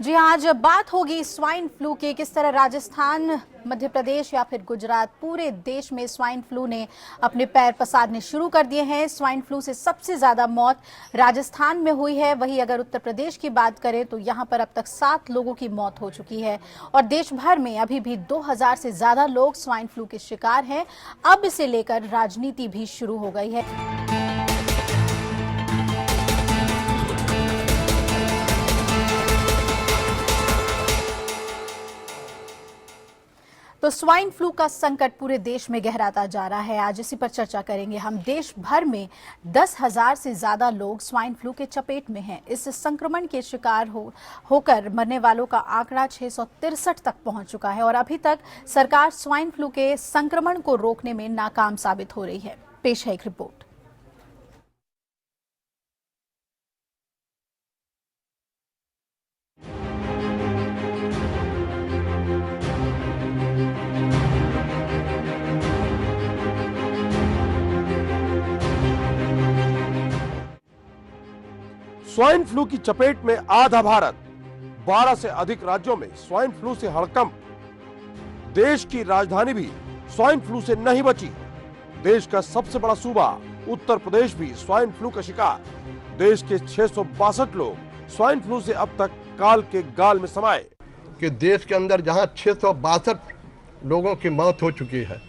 जी आज बात होगी स्वाइन फ्लू की। किस तरह राजस्थान, मध्य प्रदेश या फिर गुजरात, पूरे देश में स्वाइन फ्लू ने अपने पैर पसारने शुरू कर दिए हैं। स्वाइन फ्लू से सबसे ज्यादा मौत राजस्थान में हुई है। वहीं अगर उत्तर प्रदेश की बात करें तो यहां पर अब तक 7 लोगों की मौत हो चुकी है और देश भर में अभी भी 2000 से ज्यादा लोग स्वाइन फ्लू के शिकार हैं। अब इसे लेकर राजनीति भी शुरू हो गई है। तो स्वाइन फ्लू का संकट पूरे देश में गहराता जा रहा है। आज इसी पर चर्चा करेंगे हम। देश भर में 10,000 से ज्यादा लोग स्वाइन फ्लू के चपेट में हैं। इस संक्रमण के शिकार होकर मरने वालों का आंकड़ा 663 तक पहुंच चुका है और अभी तक सरकार स्वाइन फ्लू के संक्रमण को रोकने में नाकाम साबित हो रही है। पेश है एक रिपोर्ट। स्वाइन फ्लू की चपेट में आधा भारत, 12 से अधिक राज्यों में स्वाइन फ्लू से हड़कंप। देश की राजधानी भी स्वाइन फ्लू से नहीं बची। देश का सबसे बड़ा सूबा उत्तर प्रदेश भी स्वाइन फ्लू का शिकार। देश के 662 लोग स्वाइन फ्लू से अब तक काल के गाल में समाये। कि देश के अंदर जहां 662 लोगों की मौत हो चुकी है,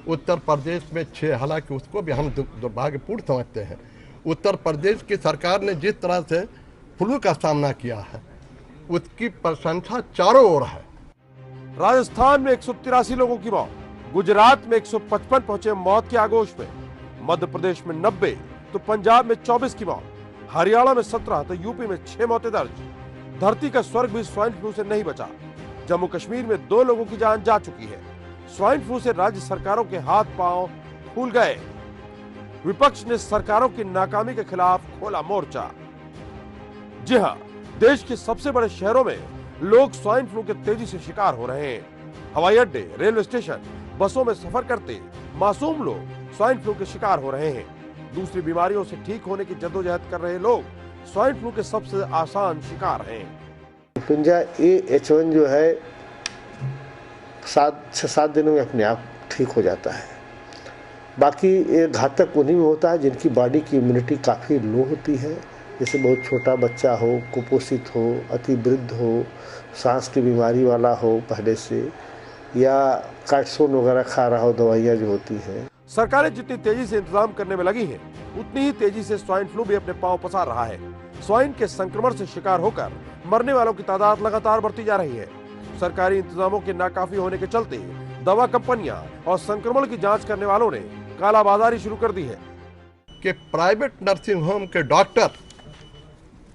उत्तर प्रदेश में 6, हालांकि उसको भी हम दुर्भाग्यपूर्ण समझते हैं। उत्तर प्रदेश की सरकार ने जिस तरह से फ्लू का सामना किया है, उसकी प्रशंसा चारों ओर है। राजस्थान में 183 लोगों की मौत, गुजरात में 155 पहुंचे मौत के आगोश में, मध्य प्रदेश में 90, तो पंजाब में 24 की मौत, हरियाणा में 17, तो यूपी में 6 मौतें दर्ज। धरती का स्वर्ग भी स्वाइन फ्लू से नहीं बचा। जम्मू कश्मीर में 2 लोगों की जान जा चुकी है। स्वाइन फ्लू से राज्य सरकारों के हाथ पांव फूल गए। विपक्ष ने सरकारों की नाकामी के खिलाफ खोला मोर्चा। जी हां, देश के सबसे बड़े शहरों में लोग स्वाइन फ्लू के तेजी से शिकार हो रहे हैं। हवाई अड्डे, रेलवे स्टेशन, बसों में सफर करते मासूम लोग स्वाइन फ्लू के शिकार हो रहे हैं। दूसरी बीमारियों से ठीक होने की जद्दोजहद कर रहे लोग स्वाइन फ्लू के सबसे आसान शिकार हैं। इन्फ्लुएंजा ए H1 जो है 7 दिनों में अपने आप ठीक हो जाता है। बाकी ये घातक उन्हीं में होता है जिनकी बॉडी की इम्यूनिटी काफ़ी लो होती है, जैसे बहुत छोटा बच्चा हो, कुपोषित हो, अति वृद्ध हो, सांस की बीमारी वाला हो पहले से, या कार्टिसोन वगैरह खा रहा हो, दवाइयाँ जो होती हैं। सरकारें जितनी तेजी से इंतजाम करने में लगी हैं, उतनी ही तेजी से स्वाइन फ्लू भी अपने पांव पसार रहा है। स्वाइन के संक्रमण से शिकार होकर मरने वालों की तादाद लगातार बढ़ती जा रही है। सरकारी इंतजामों के नाकाफी होने के चलते दवा कंपनियां और संक्रमण की जांच करने वालों ने कालाबाजारी शुरू कर दी है। कि प्राइवेट नर्सिंग होम के डॉक्टर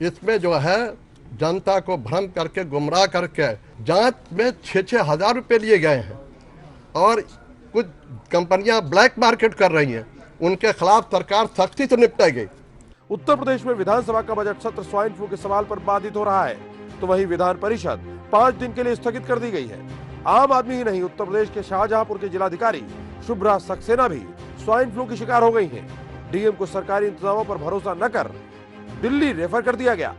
इसमें जो है जनता को भ्रम करके, गुमराह करके जांच में 6-6 हजार रुपए लिए गए हैं और कुछ कंपनियां ब्लैक मार्केट कर रही हैं। उनके खिलाफ सरकार सख्ती से निपटेगी। उत्तर प्रदेश में विधानसभा का बजट सत्र स्वाइन फ्लू के सवाल पर बाधित हो रहा है, तो वहीं विधान परिषद 5 दिन के लिए स्थगित कर दी गई है। आम आदमी ही नहीं, उत्तर प्रदेश के शाहजहांपुर के जिलाधिकारी शुभ्रा सक्सेना भी स्वाइन फ्लू की शिकार हो गई हैं। डीएम को सरकारी इंतजामों पर भरोसा न कर दिल्ली रेफर कर दिया गया।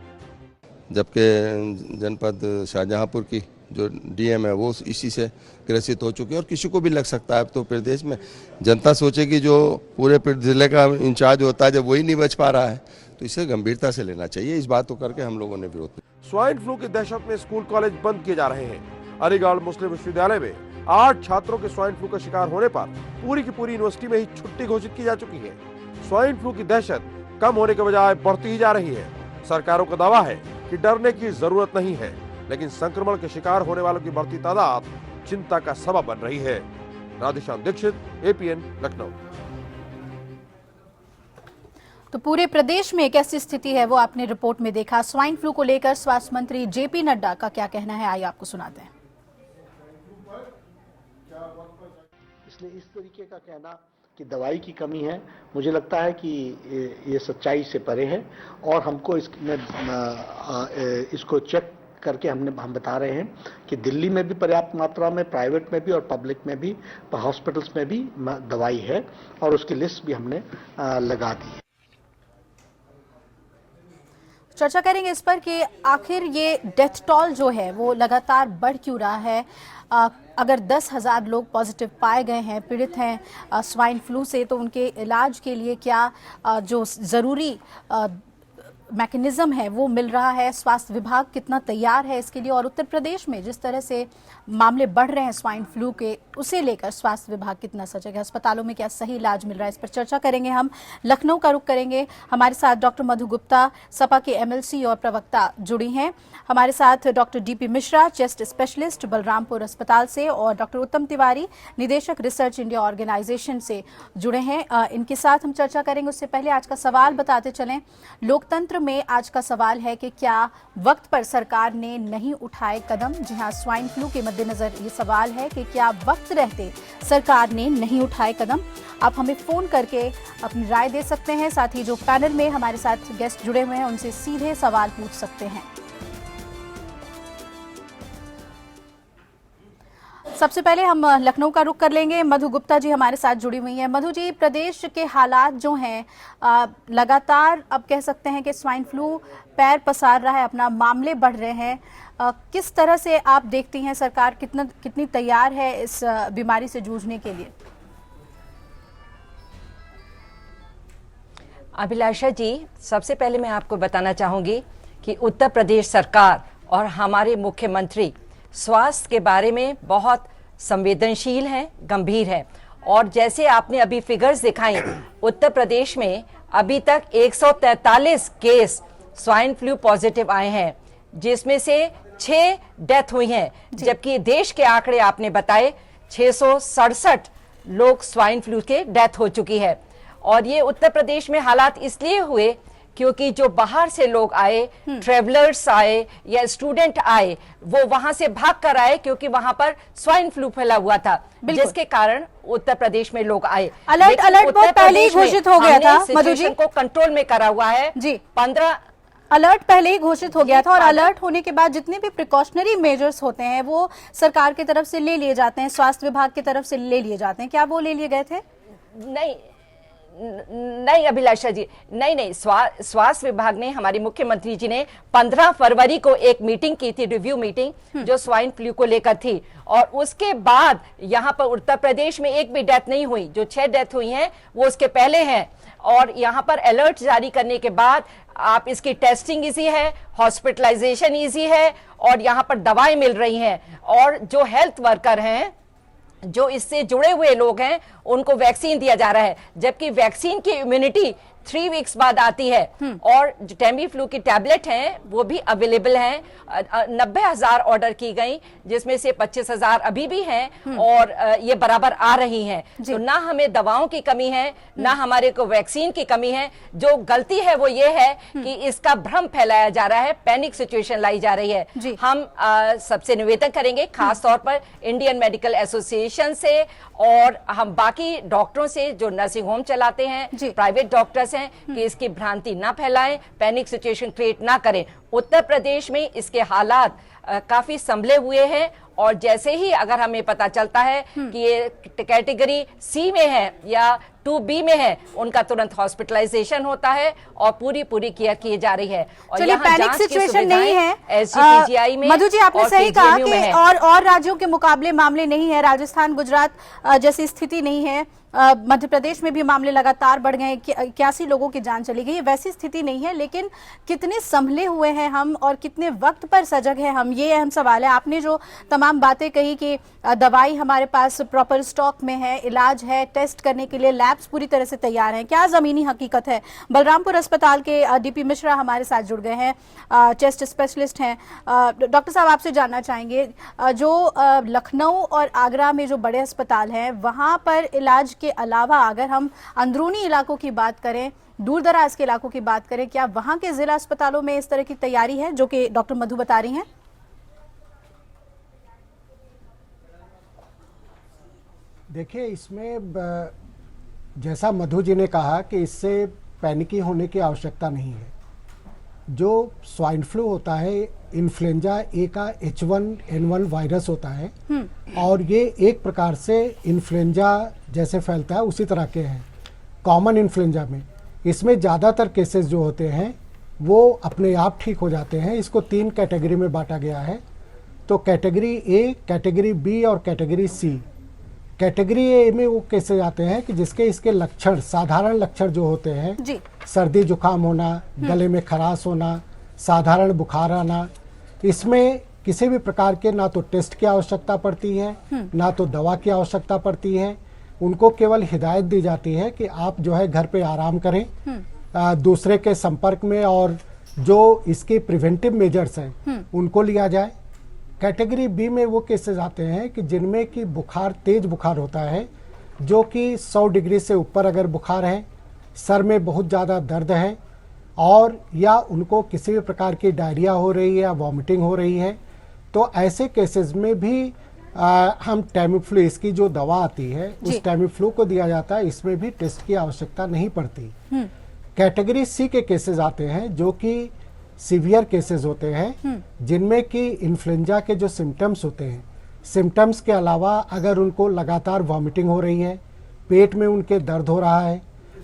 जबकि जनपद शाहजहांपुर की जो डीएम है वो इसी से ग्रसित हो चुकी है और किसी को भी लग सकता है। अब तो प्रदेश में जनता सोचेगी जो पूरे जिले का इंचार्ज होता है, जब वही नहीं बच पा रहा है तो इसे गंभीरता से लेना चाहिए। इस बात को करके हम लोगों ने विरोध किया। स्वाइन फ्लू की दहशत में स्कूल कॉलेज बंद किए जा रहे हैं। अलीगढ़ मुस्लिम विश्वविद्यालय में 8 छात्रों के स्वाइन फ्लू का शिकार होने पर पूरी की पूरी यूनिवर्सिटी में ही छुट्टी घोषित की जा चुकी है। स्वाइन फ्लू की दहशत कम होने के बजाय बढ़ती ही जा रही है। सरकारों का दावा है कि डरने की जरूरत नहीं है, लेकिन संक्रमण के शिकार होने वालों की बढ़ती तादाद चिंता का सबब बन रही है। राधेश्याम दीक्षित, APN, लखनऊ। तो पूरे प्रदेश में कैसी स्थिति है वो आपने रिपोर्ट में देखा। स्वाइन फ्लू को लेकर स्वास्थ्य मंत्री JP नड्डा का क्या कहना है, आइए आपको सुनाते हैं। इसलिए इस तरीके का कहना कि दवाई की कमी है, मुझे लगता है कि ये सच्चाई से परे है और हमको इसको चेक करके हम बता रहे हैं कि दिल्ली में भी पर्याप्त मात्रा में, प्राइवेट में भी और पब्लिक में भी, हॉस्पिटल्स में भी दवाई है और उसकी लिस्ट भी हमने लगा दी है। चर्चा करेंगे इस पर कि आखिर ये डेथ टॉल जो है वो लगातार बढ़ क्यों रहा है। अगर 10,000 लोग पॉजिटिव पाए गए हैं, पीड़ित हैं स्वाइन फ्लू से, तो उनके इलाज के लिए क्या जो ज़रूरी मैकेनिज्म है वो मिल रहा है, स्वास्थ्य विभाग कितना तैयार है इसके लिए, और उत्तर प्रदेश में जिस तरह से मामले बढ़ रहे हैं स्वाइन फ्लू के, उसे लेकर स्वास्थ्य विभाग कितना सजग है, अस्पतालों में क्या सही इलाज मिल रहा है, इस पर चर्चा करेंगे। हम लखनऊ का रुख करेंगे। हमारे साथ डॉक्टर मधु गुप्ता, सपा के एमएलसी और प्रवक्ता जुड़ी हैं। हमारे साथ doctor DP Mishra, chest specialist Balrampur अस्पताल से, और डॉक्टर उत्तम तिवारी, निदेशक रिसर्च इंडिया ऑर्गेनाइजेशन से जुड़े हैं। इनके साथ हम चर्चा करेंगे। उससे पहले आज का सवाल बताते चलें। लोकतंत्र में आज का सवाल है कि क्या वक्त पर सरकार ने नहीं उठाए कदम। जी हां, स्वाइन फ्लू के मद्देनजर ये सवाल है कि क्या वक्त रहते सरकार ने नहीं उठाए कदम। आप हमें फोन करके अपनी राय दे सकते हैं। साथ ही जो पैनल में हमारे साथ गेस्ट जुड़े हुए हैं उनसे सीधे सवाल पूछ सकते हैं। सबसे पहले हम लखनऊ का रुख कर लेंगे। मधु गुप्ता जी हमारे साथ जुड़ी हुई हैं। मधु जी, प्रदेश के हालात जो हैं लगातार अब कह सकते हैं कि स्वाइन फ्लू पैर पसार रहा है, अपना मामले बढ़ रहे हैं। किस तरह से आप देखती हैं सरकार कितनी तैयार है इस बीमारी से जूझने के लिए? अभिलाषा जी, सबसे पहले मैं आपको बताना चाहूँगी कि उत्तर प्रदेश सरकार और हमारे मुख्यमंत्री स्वास्थ्य के बारे में बहुत संवेदनशील हैं, गंभीर हैं। और जैसे आपने अभी फिगर्स दिखाई, उत्तर प्रदेश में अभी तक 143 केस स्वाइन फ्लू पॉजिटिव आए हैं, जिसमें से 6 डेथ हुई हैं, जबकि देश के आंकड़े आपने बताए 667 लोग स्वाइन फ्लू के डेथ हो चुकी है। और ये उत्तर प्रदेश में हालात इसलिए हुए क्योंकि जो बाहर से लोग आए, ट्रेवलर्स आए या स्टूडेंट आए, वो वहां से भाग कर आए क्योंकि वहां पर स्वाइन फ्लू फैला हुआ था, जिसके कारण उत्तर प्रदेश में लोग आए। अलर्ट बहुत पहले ही घोषित हो गया था मधु जी, को कंट्रोल में करा हुआ है जी। 15 अलर्ट पहले ही घोषित हो गया था, और अलर्ट होने के बाद जितने भी प्रिकॉशनरी मेजर्स होते हैं वो सरकार की तरफ से ले लिए जाते हैं, स्वास्थ्य विभाग की तरफ से ले लिए जाते हैं। क्या वो ले लिए गए थे? नहीं अभिलाषा जी, नहीं। स्वास्थ्य विभाग ने, हमारे मुख्यमंत्री जी ने 15 फरवरी को एक मीटिंग की थी, रिव्यू मीटिंग, जो स्वाइन फ्लू को लेकर थी। और उसके बाद यहाँ पर उत्तर प्रदेश में एक भी डेथ नहीं हुई। जो 6 डेथ हुई हैं वो उसके पहले हैं। और यहाँ पर अलर्ट जारी करने के बाद आप इसकी टेस्टिंग इजी है, हॉस्पिटलाइजेशन इजी है, और यहाँ पर दवाएं मिल रही हैं। और जो हेल्थ वर्कर हैं, जो इससे जुड़े हुए लोग हैं, उनको वैक्सीन दिया जा रहा है, जबकि वैक्सीन की इम्यूनिटी 3 वीक्स बाद आती है। और जो टेमी फ्लू की टैबलेट हैं वो भी अवेलेबल हैं। 90,000 ऑर्डर की गई, जिसमें से 25,000 अभी भी हैं, और ये बराबर आ रही हैं। तो ना हमें दवाओं की कमी है, ना हमारे को वैक्सीन की कमी है। जो गलती है वो ये है कि इसका भ्रम फैलाया जा रहा है, पैनिक सिचुएशन लाई जा रही है। हम सबसे निवेदन करेंगे, खास तौर पर इंडियन मेडिकल एसोसिएशन से, और हम बाकी डॉक्टरों से जो नर्सिंग होम चलाते हैं, प्राइवेट डॉक्टर्स हैं, कि इसकी भ्रांति ना फैलाएं, पैनिक सिचुएशन क्रिएट ना करें। उत्तर प्रदेश में इसके हालात काफी संभले हुए हैं, और जैसे ही अगर हमें पता चलता है कि ये कैटेगरी सी में है या 2B में है, उनका तुरंत हॉस्पिटलाइजेशन होता है और पूरी केयर की जा रही है। और चलिए, पैनिक सिचुएशन नहीं है SGPGI में। मधु जी, आपने सही कहा कि और राज्यों के मुकाबले मामले नहीं है, राजस्थान गुजरात जैसी स्थिति नहीं है। मध्य प्रदेश में भी मामले लगातार बढ़ गए, 81 लोगों की जान चली गई। वैसी स्थिति नहीं है, लेकिन कितने संभले हुए हैं हम और कितने वक्त पर सजग हैं हम, ये अहम सवाल है। आपने जो तमाम बातें कही कि दवाई हमारे पास प्रॉपर स्टॉक में है, इलाज है, टेस्ट करने के लिए लैब्स पूरी तरह से तैयार हैं, क्या जमीनी हकीकत है? बलरामपुर अस्पताल के डीपी मिश्रा हमारे साथ जुड़ गए हैं, चेस्ट स्पेशलिस्ट हैं। डॉक्टर साहब, आपसे जानना चाहेंगे, जो लखनऊ और आगरा में जो बड़े अस्पताल हैं, वहाँ पर इलाज के अलावा अगर हम अंदरूनी इलाकों की बात करें, दूर दराज के इलाकों की बात करें, क्या वहां के जिला अस्पतालों में इस तरह की तैयारी है जो कि डॉक्टर मधु बता रही हैं? देखिए, इसमें जैसा मधु जी ने कहा कि इससे पैनिकी होने की आवश्यकता नहीं है। जो स्वाइन फ्लू होता है, इन्फ्लुएंजा ए का H1N1 वायरस होता है, और ये एक प्रकार से इन्फ्लुएंजा जैसे फैलता है उसी तरह के हैं। कॉमन इन्फ्लुएंजा में इसमें ज़्यादातर केसेस जो होते हैं वो अपने आप ठीक हो जाते हैं। इसको 3 कैटेगरी में बांटा गया है। तो कैटेगरी ए, कैटेगरी बी और कैटेगरी सी। कैटेगरी ए में वो केसेस आते हैं कि जिसके इसके लक्षण, साधारण लक्षण जो होते हैं, जी सर्दी जुकाम होना, गले में खराश होना, साधारण बुखार आना, इसमें किसी भी प्रकार के ना तो टेस्ट की आवश्यकता पड़ती है, ना तो दवा की आवश्यकता पड़ती है। उनको केवल हिदायत दी जाती है कि आप जो है घर पे आराम करें, दूसरे के संपर्क में, और जो इसके प्रिवेंटिव मेजर्स हैं उनको लिया जाए। कैटेगरी बी में वो केसेस आते हैं कि जिनमें कि बुखार, तेज बुखार होता है, जो कि 100 डिग्री से ऊपर अगर बुखार है, सर में बहुत ज़्यादा दर्द है, और या उनको किसी भी प्रकार की डायरिया हो रही है या वॉमिटिंग हो रही है, तो ऐसे केसेस में भी हम टैमीफ्लू, इसकी जो दवा आती है उस टैमीफ्लू को दिया जाता है। इसमें भी टेस्ट की आवश्यकता नहीं पड़ती। कैटेगरी सी के केसेस आते हैं जो कि सीवियर केसेस होते हैं, जिनमें कि इन्फ्लुएंजा के जो सिम्टम्स होते हैं, सिम्टम्स के अलावा अगर उनको लगातार वॉमिटिंग हो रही है, पेट में उनके दर्द हो रहा है,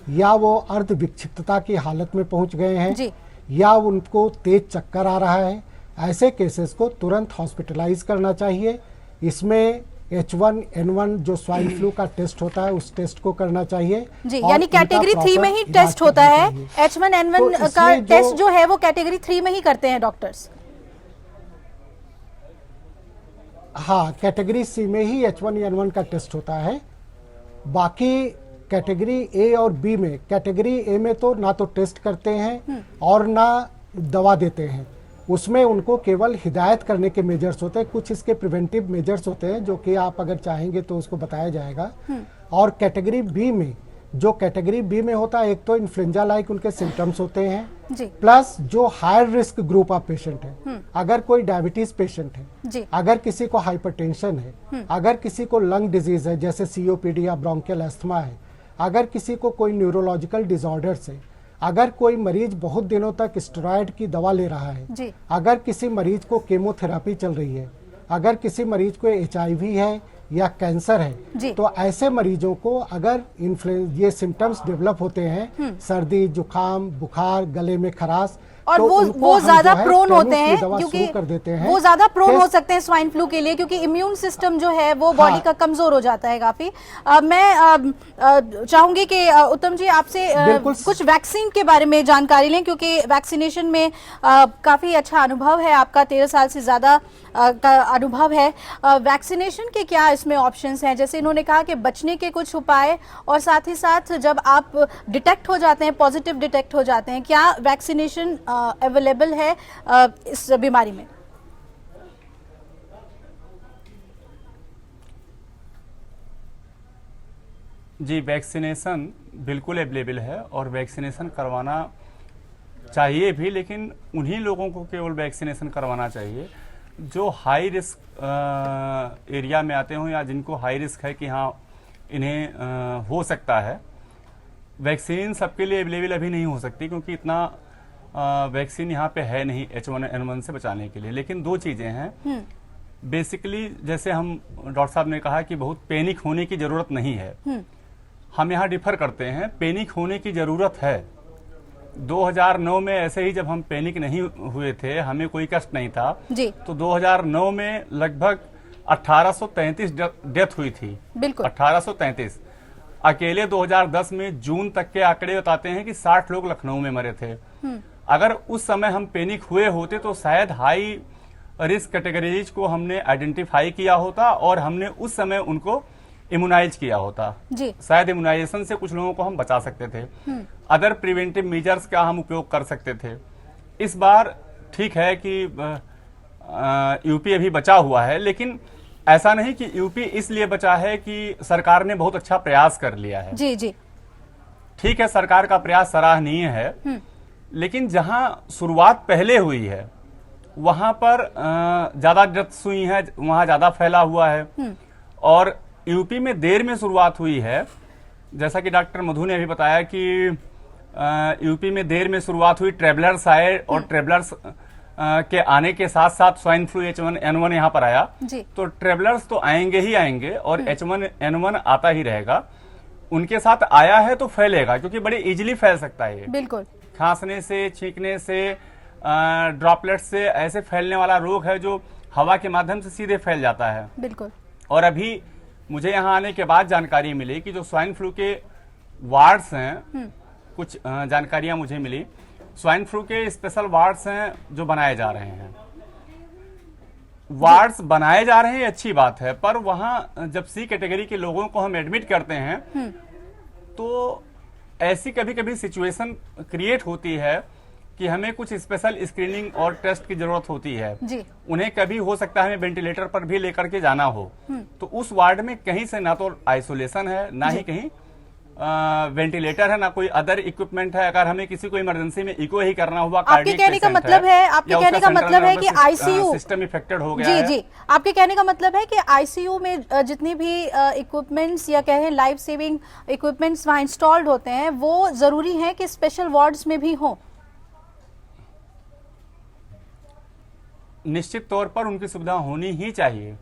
या वो अर्ध विक्षिप्तता की हालत में पहुंच गए हैं, या उनको तेज चक्कर आ रहा है, ऐसे केसेस को तुरंत हॉस्पिटलाइज करना चाहिए। इसमें H1N1 जो स्वाइन फ्लू का टेस्ट होता है उस टेस्ट को करना चाहिए जी। यानी कैटेगरी 3 में ही टेस्ट होता है। H1N1 तो का टेस्ट जो है वो कैटेगरी 3 में ही करते हैं डॉक्टर्स। हाँ, कैटेगरी सी में ही H1N1 का टेस्ट होता है। बाकी कैटेगरी ए और बी में, कैटेगरी ए में तो ना तो टेस्ट करते हैं और ना दवा देते हैं, उसमें उनको केवल हिदायत करने के मेजर्स होते हैं। कुछ इसके प्रिवेंटिव मेजर्स होते हैं जो कि आप अगर चाहेंगे तो उसको बताया जाएगा। और कैटेगरी बी में, जो कैटेगरी बी में होता है, एक तो इन्फ्लुएंजा लाइक उनके सिम्टम्स होते हैं, प्लस जो higher risk group of patient है, अगर कोई डायबिटीज पेशेंट है, अगर किसी को हाइपरटेंशन है, अगर किसी को लंग डिजीज है जैसे COPD या ब्रोंकियल अस्थमा है, अगर किसी को कोई न्यूरोलॉजिकल डिसऑर्डर्स है, अगर कोई मरीज बहुत दिनों तक स्टेरॉइड की दवा ले रहा है, अगर किसी मरीज को केमोथेरेपी चल रही है, अगर किसी मरीज को HIV है या कैंसर है, तो ऐसे मरीजों को अगर ये सिम्टम्स डेवलप होते हैं, सर्दी, जुकाम, बुखार, गले में खराश, और तो वो ज्यादा प्रोन होते हैं, क्योंकि वो ज्यादा प्रोन हो सकते हैं स्वाइन फ्लू के लिए, क्योंकि इम्यून सिस्टम जो है वो बॉडी का कमजोर हो जाता है काफी। मैं चाहूंगी कि उत्तम जी आपसे कुछ वैक्सीन के बारे में जानकारी लें, क्योंकि वैक्सीनेशन में काफी अच्छा अनुभव है आपका, 13 साल से ज्यादा का अनुभव है। वैक्सीनेशन के क्या इसमें ऑप्शंस हैं? जैसे इन्होंने कहा कि बचने के कुछ उपाय, और साथ ही साथ जब आप डिटेक्ट हो जाते हैं, पॉजिटिव डिटेक्ट हो जाते हैं, क्या वैक्सीनेशन अवेलेबल है इस बीमारी में? जी, वैक्सीनेशन बिल्कुल अवेलेबल है और वैक्सीनेशन करवाना चाहिए भी, लेकिन उन्हीं लोगों को केवल वैक्सीनेशन करवाना चाहिए जो हाई रिस्क एरिया में आते हों या जिनको हाई रिस्क है कि हाँ इन्हें हो सकता है। वैक्सीन सबके लिए अवेलेबल अभी नहीं हो सकती, क्योंकि इतना वैक्सीन यहाँ पे है नहीं H1N1 से बचाने के लिए। लेकिन दो चीजें हैं बेसिकली, जैसे हम डॉक्टर साहब ने कहा कि बहुत पैनिक होने की जरूरत नहीं है, हम यहाँ डिफर करते हैं। पैनिक होने की जरूरत है। 2009 में ऐसे ही जब हम पैनिक नहीं हुए थे, हमें कोई कष्ट नहीं था जी। तो 2009 में लगभग 1833 डेथ हुई थी, बिल्कुल 1833। अकेले 2010 में जून तक के आंकड़े बताते हैं कि 60 लोग लखनऊ में मरे थे। अगर उस समय हम पैनिक हुए होते तो शायद हाई रिस्क कैटेगरीज को हमने आइडेंटिफाई किया होता और हमने उस समय उनको इम्यूनाइज किया होता जी। शायद इम्यूनाइजेशन से कुछ लोगों को हम बचा सकते थे। अदर प्रिवेंटिव मेजर्स का हम उपयोग कर सकते थे। इस बार ठीक है कि यूपी अभी बचा हुआ है, लेकिन ऐसा नहीं कि यूपी इसलिए बचा है कि सरकार ने बहुत अच्छा प्रयास कर लिया है। जी जी, ठीक है, सरकार का प्रयास सराहनीय है, लेकिन जहां शुरुआत पहले हुई है वहां पर ज्यादा डेथ्स हुई है, वहां ज्यादा फैला हुआ है। और यूपी में देर में शुरुआत हुई है, जैसा कि डॉक्टर मधु ने अभी बताया कि यूपी में देर में शुरुआत हुई, ट्रेवलर्स आए और ट्रेवलर्स के आने के साथ साथ स्वाइन फ्लू H1N1 यहाँ पर आया, तो ट्रेवलर्स तो आएंगे ही आएंगे और H1N1 आता ही रहेगा। उनके साथ आया है तो फैलेगा, क्योंकि बड़ी इजीली फैल सकता है ये, बिल्कुल खांसने से, छींकने से, ड्रॉपलेट से ऐसे फैलने वाला रोग है जो हवा के माध्यम से सीधे फैल जाता है। बिल्कुल। और अभी मुझे यहाँ आने के बाद जानकारी मिली कि जो स्वाइन फ्लू के वार्ड्स हैं, कुछ जानकारियां मुझे मिली, स्वाइन फ्लू के स्पेशल वार्ड्स हैं जो बनाए जा रहे हैं। वार्ड्स बनाए जा रहे हैं, अच्छी बात है, पर वहां जब सी कैटेगरी के लोगों को हम एडमिट करते हैं तो ऐसी कभी कभी सिचुएशन क्रिएट होती है कि हमें कुछ स्पेशल स्क्रीनिंग और टेस्ट की जरूरत होती है जी। उन्हें कभी हो सकता है हमें वेंटिलेटर पर भी लेकर के जाना हो, तो उस वार्ड में कहीं से ना तो आइसोलेशन है, ना ही कहीं वेंटिलेटर है, ना कोई अदर इक्विपमेंट है। अगर हमें किसी को इमरजेंसी में इको ही करना हुआ, आपके कहने का मतलब है कि आईसीयू सिस्टम इफेक्टेड हो गया जी है। जी, आपके कहने का मतलब है कि आईसीयू में जितनी भी इक्विपमेंट्स या कहें लाइफ सेविंग इक्विपमेंट्स वहां इंस्टॉल्ड होते हैं वो जरूरी है कि स्पेशल वार्ड्स में भी हो। निश्चित तौर पर उनकी सुविधा होनी ही चाहिए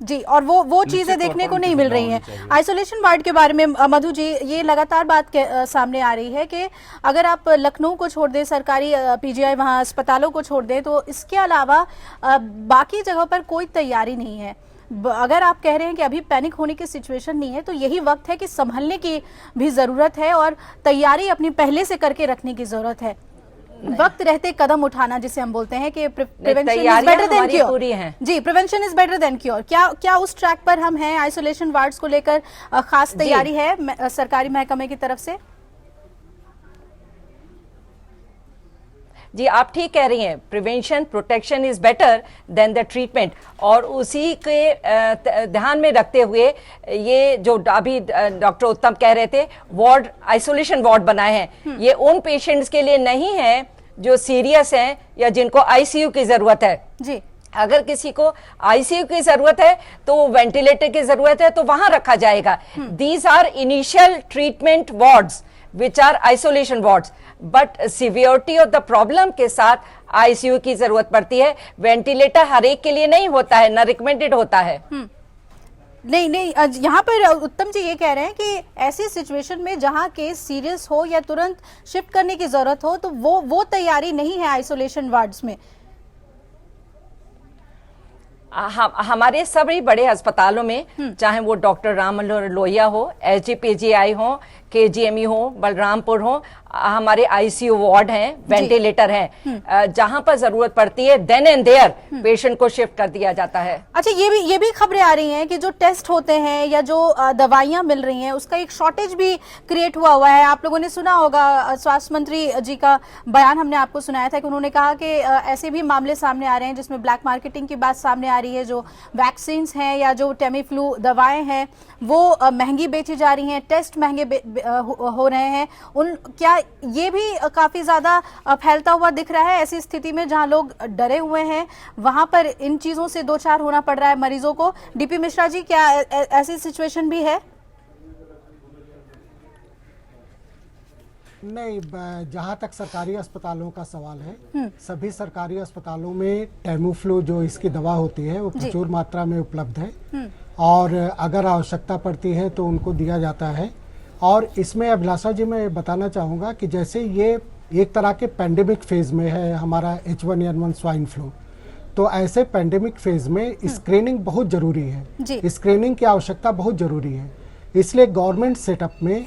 जी, और वो चीजें देखने को नहीं मिल रही हैं। आइसोलेशन वार्ड के बारे में मधु जी, ये लगातार बात सामने आ रही है कि अगर आप लखनऊ को छोड़ दें, सरकारी पीजीआई वहां अस्पतालों को छोड़ दें, तो इसके अलावा बाकी जगह पर कोई तैयारी नहीं है। अगर आप कह रहे हैं कि अभी पैनिक होने की सिचुएशन नहीं है, तो यही वक्त है कि संभलने की भी जरूरत है और तैयारी अपनी पहले से करके रखने की जरूरत है। वक्त रहते कदम उठाना जिसे हम बोलते हैं कि prevention is better than cure. जी, prevention is better than cure. क्या उस ट्रैक पर हम हैं? आइसोलेशन वार्ड्स को लेकर खास तैयारी है सरकारी महकमे की तरफ से? जी, आप ठीक कह रही हैं, prevention protection is better then the treatment. और उसी के ध्यान में रखते हुए ये जो अभी डॉक्टर उत्तम कह रहे थे, वार्ड, आइसोलेशन वार्ड बनाए हैं, ये उन पेशेंट्स के लिए नहीं है जो सीरियस हैं या जिनको आईसीयू की जरूरत है जी। अगर किसी को आईसीयू की जरूरत है तो वेंटिलेटर की जरूरत है तो वहां रखा जाएगा। These are initial treatment wards which are isolation wards, but severity of the problem के साथ आईसीयू की जरूरत पड़ती है। वेंटिलेटर हर एक के लिए नहीं होता है, ना रिकमेंडेड होता है। नहीं, यहाँ पर उत्तम जी ये कह रहे हैं कि ऐसी सिचुएशन में जहाँ केस सीरियस हो या तुरंत शिफ्ट करने की जरूरत हो, तो वो तैयारी नहीं है आइसोलेशन वार्ड्स में। हमारे सभी बड़े अस्पतालों में, चाहे वो डॉक्टर राम मनोहर लोहिया हो, एसजीपीजीआई हो, केजीएमयू हो, बलरामपुर हो, हमारे आईसीयू वार्ड हैं, वेंटिलेटर हैं, जहां पर जरूरत पड़ती है देन एंड देयर पेशेंट को शिफ्ट कर दिया जाता है। अच्छा, ये भी खबरें आ रही हैं कि जो टेस्ट होते हैं या जो दवाइयां मिल रही हैं उसका एक शॉर्टेज भी क्रिएट हुआ है। आप लोगों ने सुना होगा, स्वास्थ्य मंत्री जी का बयान हमने आपको सुनाया था कि उन्होंने कहा कि ऐसे भी मामले सामने आ रहे हैं जिसमें ब्लैक मार्केटिंग की बात सामने आ रही है। जो वैक्सीन हैं या जो टेमीफ्लू दवाएं हैं वो महंगी बेची जा रही हैं, टेस्ट महंगे हो रहे हैं। क्या ये भी काफी ज्यादा फैलता हुआ दिख रहा है ऐसी स्थिति में जहां लोग डरे हुए हैं, वहां पर इन चीजों से दो चार होना पड़ रहा है मरीजों को? डीपी मिश्रा जी, क्या ऐसी सिचुएशन भी है? नहीं, जहाँ तक सरकारी अस्पतालों का सवाल है, सभी सरकारी अस्पतालों में टेमीफ्लू जो इसकी दवा होती है वो प्रचुर मात्रा में उपलब्ध है और अगर आवश्यकता पड़ती है तो उनको दिया जाता है। और इसमें अभिलाषा जी मैं बताना चाहूँगा कि जैसे ये एक तरह के पैंडेमिक फेज में है हमारा H1N1 स्वाइन फ्लू, तो ऐसे पैंडेमिक फेज में स्क्रीनिंग बहुत जरूरी है। स्क्रीनिंग की आवश्यकता बहुत जरूरी है, इसलिए गवर्नमेंट सेटअप में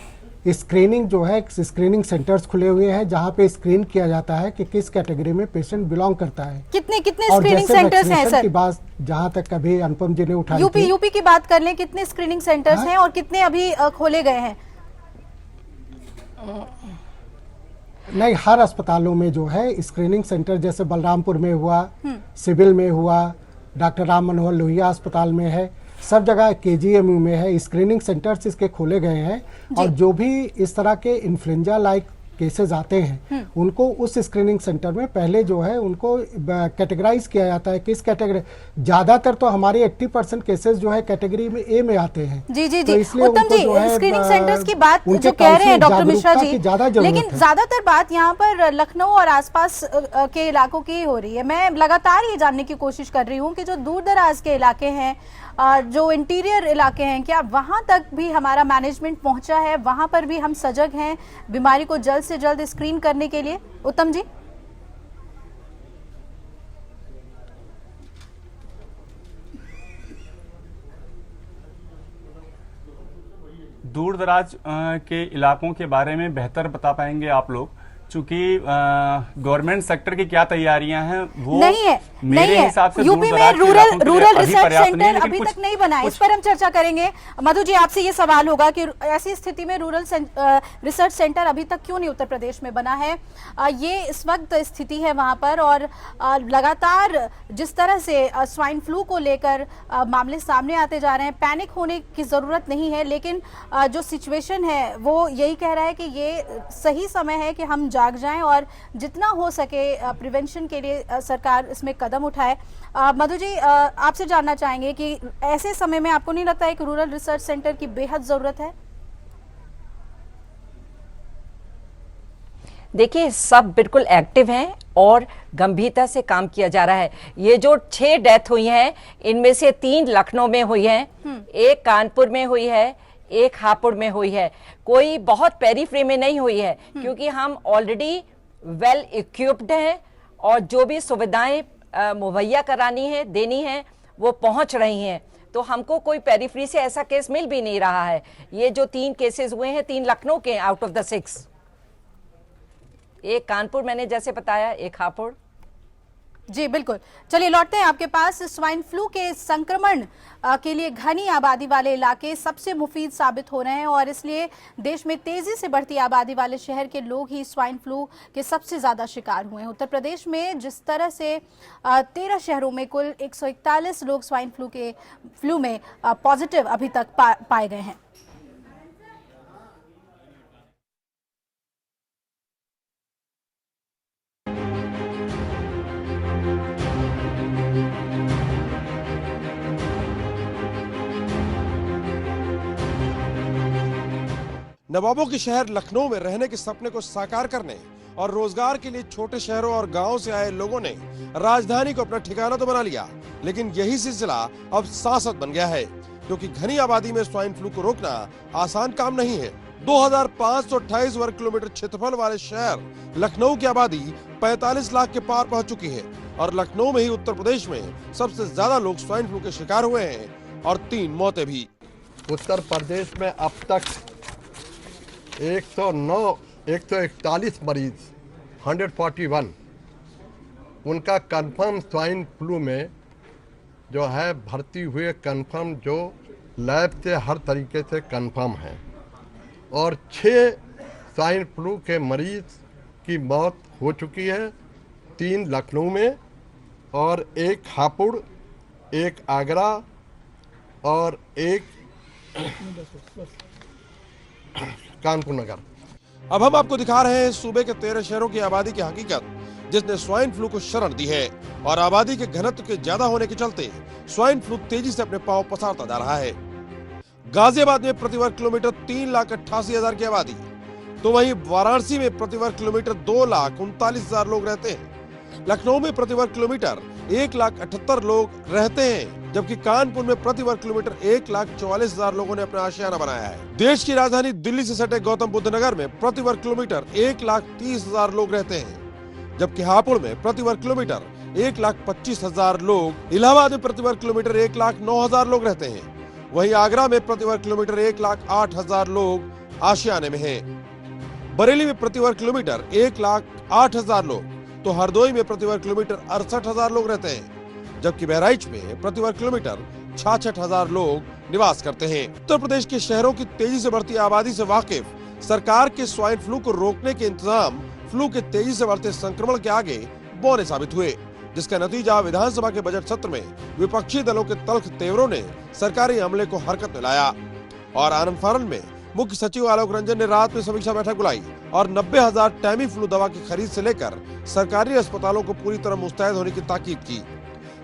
स्क्रीनिंग जो है, स्क्रीनिंग सेंटर्स खुले हुए हैं जहां पे स्क्रीन किया जाता है कि किस कैटेगरी में पेशेंट बिलोंग करता है। कितने स्क्रीनिंग सेंटर्स हैं सर? की बात जहां तक अभी अनुपम जी ने उठाई, यूपी की बात कर लें, कितने स्क्रीनिंग सेंटर्स हैं और कितने अभी खोले गए हैं? नहीं, हर अस्पतालों में जो है स्क्रीनिंग सेंटर, जैसे बलरामपुर में हुआ, सिविल में हुआ, डॉक्टर राम मनोहर लोहिया अस्पताल में है, सब जगह केजीएमयू में है, स्क्रीनिंग सेंटर्स इसके खोले गए हैं। और जो भी इस तरह के इन्फ्लुएंजा लाइक केसेस आते हैं उनको उस स्क्रीनिंग सेंटर में पहले जो है उनको कैटेगराइज किया जाता है। किस कैटेगरी, ज्यादातर तो हमारे 80% केसेस जो है कैटेगरी में ए में आते हैं। जी तो इसलिए उत्तम जी, स्क्रीनिंग सेंटर्स की बात जो कह रहे हैं डॉक्टर मिश्रा जी, लेकिन ज्यादातर बात यहाँ पर लखनऊ और आसपास के इलाकों की हो रही है। मैं लगातार ये जानने की कोशिश कर रही हूँ कि जो दूर दराज के इलाके हैं जो इंटीरियर इलाके हैं, क्या वहां तक भी हमारा मैनेजमेंट पहुंचा है? वहां पर भी हम सजग हैं बीमारी को जल्द से जल्द स्क्रीन करने के लिए? उत्तम जी। दूर दराज के इलाकों के बारे में बेहतर बता पाएंगे आप लोग, चूंकि गवर्नमेंट सेक्टर की क्या तैयारियां हैं वो नहीं है, मेरे हिसाब से यूपी में रूरल रिसर्च सेंटर अभी तक नहीं बना है। इस पर हम चर्चा करेंगे। मधु जी, आपसे ये सवाल होगा कि ऐसी स्थिति में रूरल रिसर्च सेंटर अभी तक क्यों नहीं उत्तर प्रदेश में बना है? ये इस वक्त स्थिति है वहां पर, और लगातार जिस तरह से स्वाइन फ्लू को लेकर मामले सामने आते जा रहे हैं, पैनिक होने की जरूरत नहीं है, लेकिन जो सिचुएशन है वो यही कह रहा है कि ये सही समय है कि हम जाग जाएं और जितना हो सके प्रिवेंशन के लिए सरकार इसमें कदम उठाए। मधु जी, आपसे जानना चाहेंगे कि ऐसे समय में आपको नहीं लगता है कि रूरल रिसर्च सेंटर की बेहद जरूरत है? देखिए, सब बिल्कुल एक्टिव हैं और गंभीरता से काम किया जा रहा है। ये जो 6 डेथ हुई हैं, इनमें से 3 लखनऊ में हुई हैं, 1 कानपुर में हुई है, 1 हापुड़ में हुई है। कोई बहुत पेरीफ्री में नहीं हुई है, क्योंकि हम ऑलरेडी वेल इक्विप्ड हैं और जो भी सुविधाएं मुहैया करानी है, देनी है, वो पहुंच रही हैं। तो हमको कोई पेरीफ्री से ऐसा केस मिल भी नहीं रहा है। ये जो 3 केसेस हुए हैं, 3 लखनऊ के आउट ऑफ द 6, 1 कानपुर मैंने जैसे बताया, 1 हापुड़। जी बिल्कुल। चलिए लौटते हैं आपके पास। स्वाइन फ्लू के संक्रमण के लिए घनी आबादी वाले इलाके सबसे मुफीद साबित हो रहे हैं, और इसलिए देश में तेजी से बढ़ती आबादी वाले शहर के लोग ही स्वाइन फ्लू के सबसे ज्यादा शिकार हुए हैं। उत्तर प्रदेश में जिस तरह से 13 शहरों में कुल 141 लोग स्वाइन फ्लू में पॉजिटिव अभी तक पाए गए हैं। नवाबों के शहर लखनऊ में रहने के सपने को साकार करने और रोजगार के लिए छोटे शहरों और गांवों से आए लोगों ने राजधानी को अपना ठिकाना तो बना लिया, लेकिन यही सिलसिला अब सांसद बन गया है, क्योंकि घनी आबादी में स्वाइन फ्लू को रोकना आसान काम नहीं है। 2528 वर्ग किलोमीटर क्षेत्रफल वाले शहर लखनऊ की आबादी 45 लाख के पार पहुंच चुकी है, और लखनऊ में ही उत्तर प्रदेश में सबसे ज्यादा लोग स्वाइन फ्लू के शिकार हुए हैं और 3 मौतें भी। उत्तर प्रदेश में अब तक 141 मरीज 141 उनका कंफर्म स्वाइन फ्लू में जो है भर्ती हुए, कंफर्म जो लैब से हर तरीके से कंफर्म है, और 6 स्वाइन फ्लू के मरीज की मौत हो चुकी है, 3 लखनऊ में और 1 हापुड़, 1 आगरा और 1 कानपुर नगर। अब हम आपको दिखा रहे हैं सूबे के 13 शहरों की आबादी की हकीकत, जिसने स्वाइन फ्लू को शरण दी है, और आबादी के घनत्व के ज्यादा होने के चलते स्वाइन फ्लू तेजी से अपने पांव पसारता जा रहा है। गाजियाबाद में प्रति वर्ग किलोमीटर 3,88,000 की आबादी, तो वहीं वाराणसी में प्रति वर्ग किलोमीटर 2,39,000 लोग रहते हैं। लखनऊ में प्रति वर्ग किलोमीटर 1,78,000 लोग रहते हैं, जबकि कानपुर में प्रति वर्ग किलोमीटर 1,44,000 लोगों ने अपना आशियाना बनाया है। देश की राजधानी दिल्ली से सटे गौतम बुद्ध नगर में प्रति वर्ग किलोमीटर 1,30,000 लोग रहते हैं, जबकि हापुड़ में प्रति वर्ग किलोमीटर 1,25,000 लोग, इलाहाबाद में प्रति वर्ग किलोमीटर 1,09,000 लोग रहते हैं। वहीं आगरा में प्रति वर्ग किलोमीटर 1,08,000 लोग आशियाने में हैं। बरेली में प्रति वर्ग किलोमीटर 1,08,000 लोग, तो हरदोई में प्रति वर्ग किलोमीटर 68,000 लोग रहते हैं, जबकि बहराइच में प्रति वर्ग किलोमीटर 66,000 लोग निवास करते हैं। उत्तर प्रदेश के शहरों की तेजी से बढ़ती आबादी से वाकिफ सरकार के स्वाइन फ्लू को रोकने के इंतजाम फ्लू के तेजी से बढ़ते संक्रमण के आगे बौने साबित हुए, जिसका नतीजा विधानसभा के बजट सत्र में विपक्षी दलों के तल्ख तेवरों ने सरकारी अमले को हरकत में लाया, और आनंद फानन में मुख्य सचिव आलोक रंजन ने रात में समीक्षा बैठक बुलाई और 90,000 टैमी फ्लू दवा की खरीद से लेकर सरकारी अस्पतालों को पूरी तरह मुस्तैद होने की ताकीद की।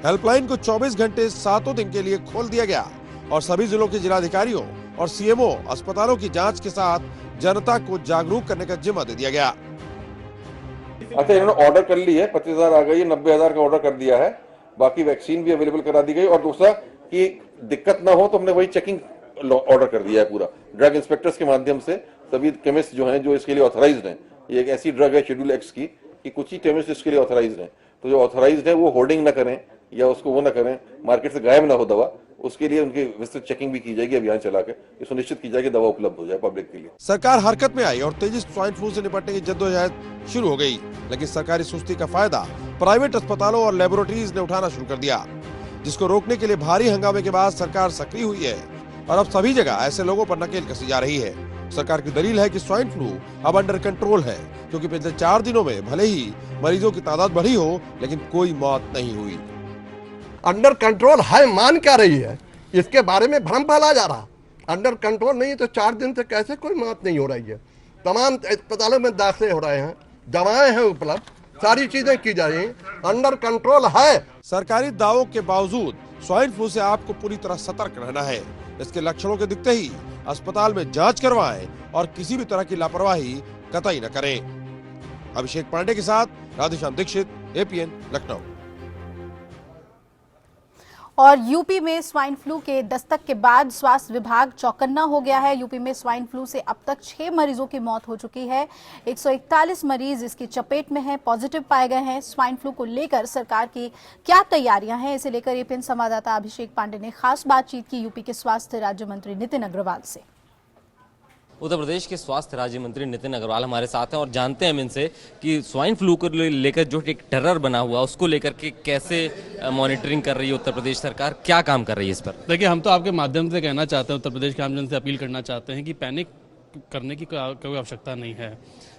हेल्पलाइन को 24 घंटे 7 दिन के लिए खोल दिया गया, और सभी जिलों के जिलाधिकारियों और सीएमओ अस्पतालों की जांच के साथ जनता को जागरूक करने का जिम्मा दे दिया गया। अच्छा, इन्होंने ऑर्डर कर ली है, 25,000 आ गई है, 90,000 का ऑर्डर कर दिया है, बाकी वैक्सीन भी अवेलेबल करा दी गई। और दूसरा कि दिक्कत ना हो तो हमने वही चेकिंग ऑर्डर कर दिया है पूरा ड्रग इंस्पेक्टर्स के माध्यम से। सभी केमिस्ट जो हैं जो इसके लिए ऑथराइज्ड हैं, ये एक ऐसी ड्रग है शेड्यूल एक्स की कि कुछ ही केमिस्ट इसके लिए ऑथराइज्ड हैं, तो जो ऑथराइज्ड है वो होर्डिंग ना करें या उसको वो ना करें, मार्केट से गायब ना हो दवा, उसके लिए उनकी विस्तृत चेकिंग भी की जाएगी अभियान चला के, ये सुनिश्चित की जाए कि दवा उपलब्ध हो जाए पब्लिक के लिए। सरकार हरकत में आई और तेजी से स्वाइन फ्लू से निपटने की जद्दोजहद शुरू हो गई, लेकिन सरकारी सुस्ती का फायदा प्राइवेट अस्पतालों और लेबोरेटरीज ने उठाना शुरू कर दिया, जिसको रोकने के लिए भारी हंगामे के बाद सरकार सक्रिय हुई है और अब सभी जगह ऐसे लोगों पर नकेल कसी जा रही है। सरकार की दलील है कि स्वाइन फ्लू अब अंडर कंट्रोल है, क्योंकि पिछले 4 दिनों में भले ही मरीजों की तादाद बढ़ी हो, लेकिन कोई मौत नहीं हुई। अंडर कंट्रोल है मान क्या रही है, इसके बारे में भ्रम फैला जा रहा। अंडर कंट्रोल नहीं है तो 4 दिन से कैसे कोई मौत नहीं हो रही है। तमाम अस्पतालों में दाखिले हो रहे हैं, दवाएं हैं उपलब्ध, सारी चीजें की जा रही हैं, अंडर कंट्रोल है। सरकारी दावों के बावजूद स्वाइन फ्लू से आपको पूरी तरह सतर्क रहना है। इसके लक्षणों के दिखते ही अस्पताल में जांच करवाएं और किसी भी तरह की लापरवाही कतई न करें। अभिषेक पांडे के साथ राधेश्याम दीक्षित, APN लखनऊ। और यूपी में स्वाइन फ्लू के दस्तक के बाद स्वास्थ्य विभाग चौकन्ना हो गया है। यूपी में स्वाइन फ्लू से अब तक 6 मरीजों की मौत हो चुकी है। 141 मरीज इसकी चपेट में हैं, पॉजिटिव पाए गए हैं। स्वाइन फ्लू को लेकर सरकार की क्या तैयारियां हैं, इसे लेकर APN संवाददाता अभिषेक पांडे ने खास बातचीत की यूपी के स्वास्थ्य राज्य मंत्री नितिन अग्रवाल से। उत्तर प्रदेश के स्वास्थ्य राज्य मंत्री नितिन अग्रवाल हमारे साथ हैं और जानते हैं हम इनसे कि स्वाइन फ्लू को लेकर जो एक टेरर बना हुआ उसको लेकर के कैसे मॉनिटरिंग कर रही है उत्तर प्रदेश सरकार, क्या काम कर रही है इस पर। देखिए, हम तो आपके माध्यम से कहना चाहते हैं, उत्तर प्रदेश के आम जन से अपील करना चाहते हैं कि पैनिक करने की कोई आवश्यकता नहीं है।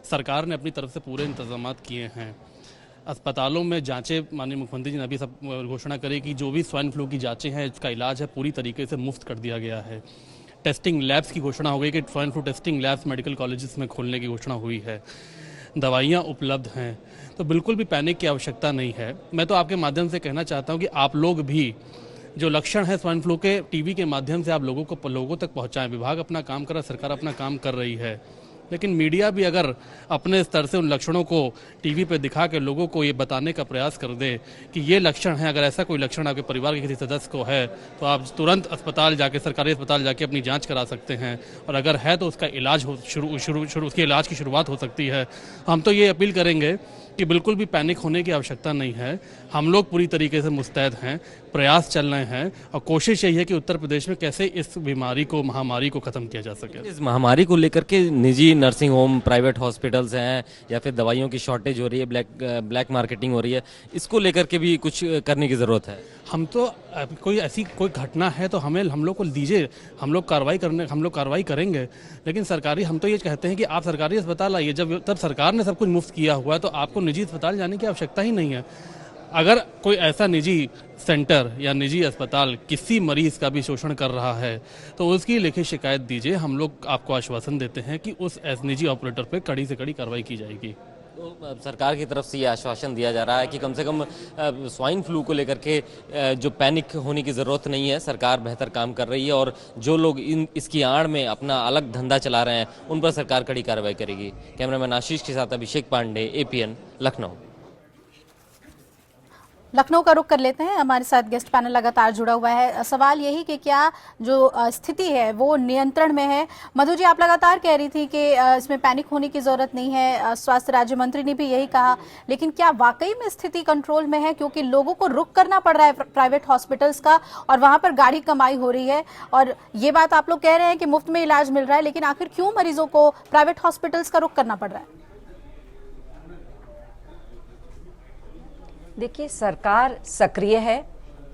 सरकार ने अपनी तरफ से पूरे इंतजाम किए हैं। अस्पतालों में जांचें, माननीय मुख्यमंत्री जी ने अभी सब घोषणा करी कि जो भी स्वाइन फ्लू की जांचें हैं, इसका इलाज है पूरी तरीके से मुफ्त कर दिया गया है। टेस्टिंग लैब्स की घोषणा हो गई कि swine flu testing labs medical colleges में खोलने की घोषणा हुई है। दवाइयाँ उपलब्ध हैं, तो बिल्कुल भी पैनिक की आवश्यकता नहीं है। मैं तो आपके माध्यम से कहना चाहता हूँ कि आप लोग भी जो लक्षण है स्वाइन फ्लू के, टीवी के माध्यम से आप लोगों तक पहुँचाएं। विभाग अपना काम कर रहा है, सरकार अपना काम कर रही है, लेकिन मीडिया भी अगर अपने स्तर से उन लक्षणों को टीवी पे दिखा के लोगों को ये बताने का प्रयास कर दे कि ये लक्षण है, अगर ऐसा कोई लक्षण आपके परिवार के किसी सदस्य को है तो आप तुरंत अस्पताल जाके, सरकारी अस्पताल जाके अपनी जांच करा सकते हैं, और अगर है तो उसका इलाज उसके इलाज की शुरुआत हो सकती है। हम तो ये अपील करेंगे कि बिल्कुल भी पैनिक होने की आवश्यकता नहीं है। हम लोग पूरी तरीके से मुस्तैद हैं, प्रयास चल रहे हैं और कोशिश यही है कि उत्तर प्रदेश में कैसे इस बीमारी को, महामारी को खत्म किया जा सके। इस महामारी को लेकर के निजी नर्सिंग होम, प्राइवेट हॉस्पिटल्स हैं या फिर दवाइयों की शॉर्टेज हो रही है, ब्लैक मार्केटिंग हो रही है, इसको लेकर के भी कुछ करने की ज़रूरत है। हम तो कोई ऐसी कोई घटना है तो हम लोग को दीजिए, हम लोग कार्रवाई करेंगे, लेकिन सरकारी, हम तो ये कहते हैं कि आप सरकारी अस्पताल आइए। तब सरकार ने सब कुछ मुफ्त किया हुआ है तो आपको निजी अस्पताल जाने की आवश्यकता ही नहीं है। अगर कोई ऐसा निजी सेंटर या निजी अस्पताल किसी मरीज का भी शोषण कर रहा है तो उसकी लिखित शिकायत दीजिए। हम लोग आपको आश्वासन देते हैं कि उस निजी ऑपरेटर पर कड़ी से कड़ी कार्रवाई की जाएगी। तो सरकार की तरफ से ये आश्वासन दिया जा रहा है कि कम से कम स्वाइन फ्लू को लेकर के जो पैनिक होने की ज़रूरत नहीं है, सरकार बेहतर काम कर रही है और जो लोग इसकी आड़ में अपना अलग धंधा चला रहे हैं उन पर सरकार कड़ी कार्रवाई करेगी। कैमरामैन आशीष के साथ अभिषेक पांडे, APN लखनऊ। लखनऊ का रुख कर लेते हैं, हमारे साथ गेस्ट पैनल लगातार जुड़ा हुआ है। सवाल यही कि क्या जो स्थिति है वो नियंत्रण में है। मधु जी, आप लगातार कह रही थी कि इसमें पैनिक होने की जरूरत नहीं है, स्वास्थ्य राज्य मंत्री ने भी यही कहा, लेकिन क्या वाकई में स्थिति कंट्रोल में है? क्योंकि लोगों को रुख करना पड़ रहा है प्राइवेट हॉस्पिटल्स का और वहां पर गाढ़ी कमाई हो रही है, और ये बात आप लोग कह रहे हैं कि मुफ्त में इलाज मिल रहा है, लेकिन आखिर क्यों मरीजों को प्राइवेट हॉस्पिटल्स का रुख करना पड़ रहा है? देखिए, सरकार सक्रिय है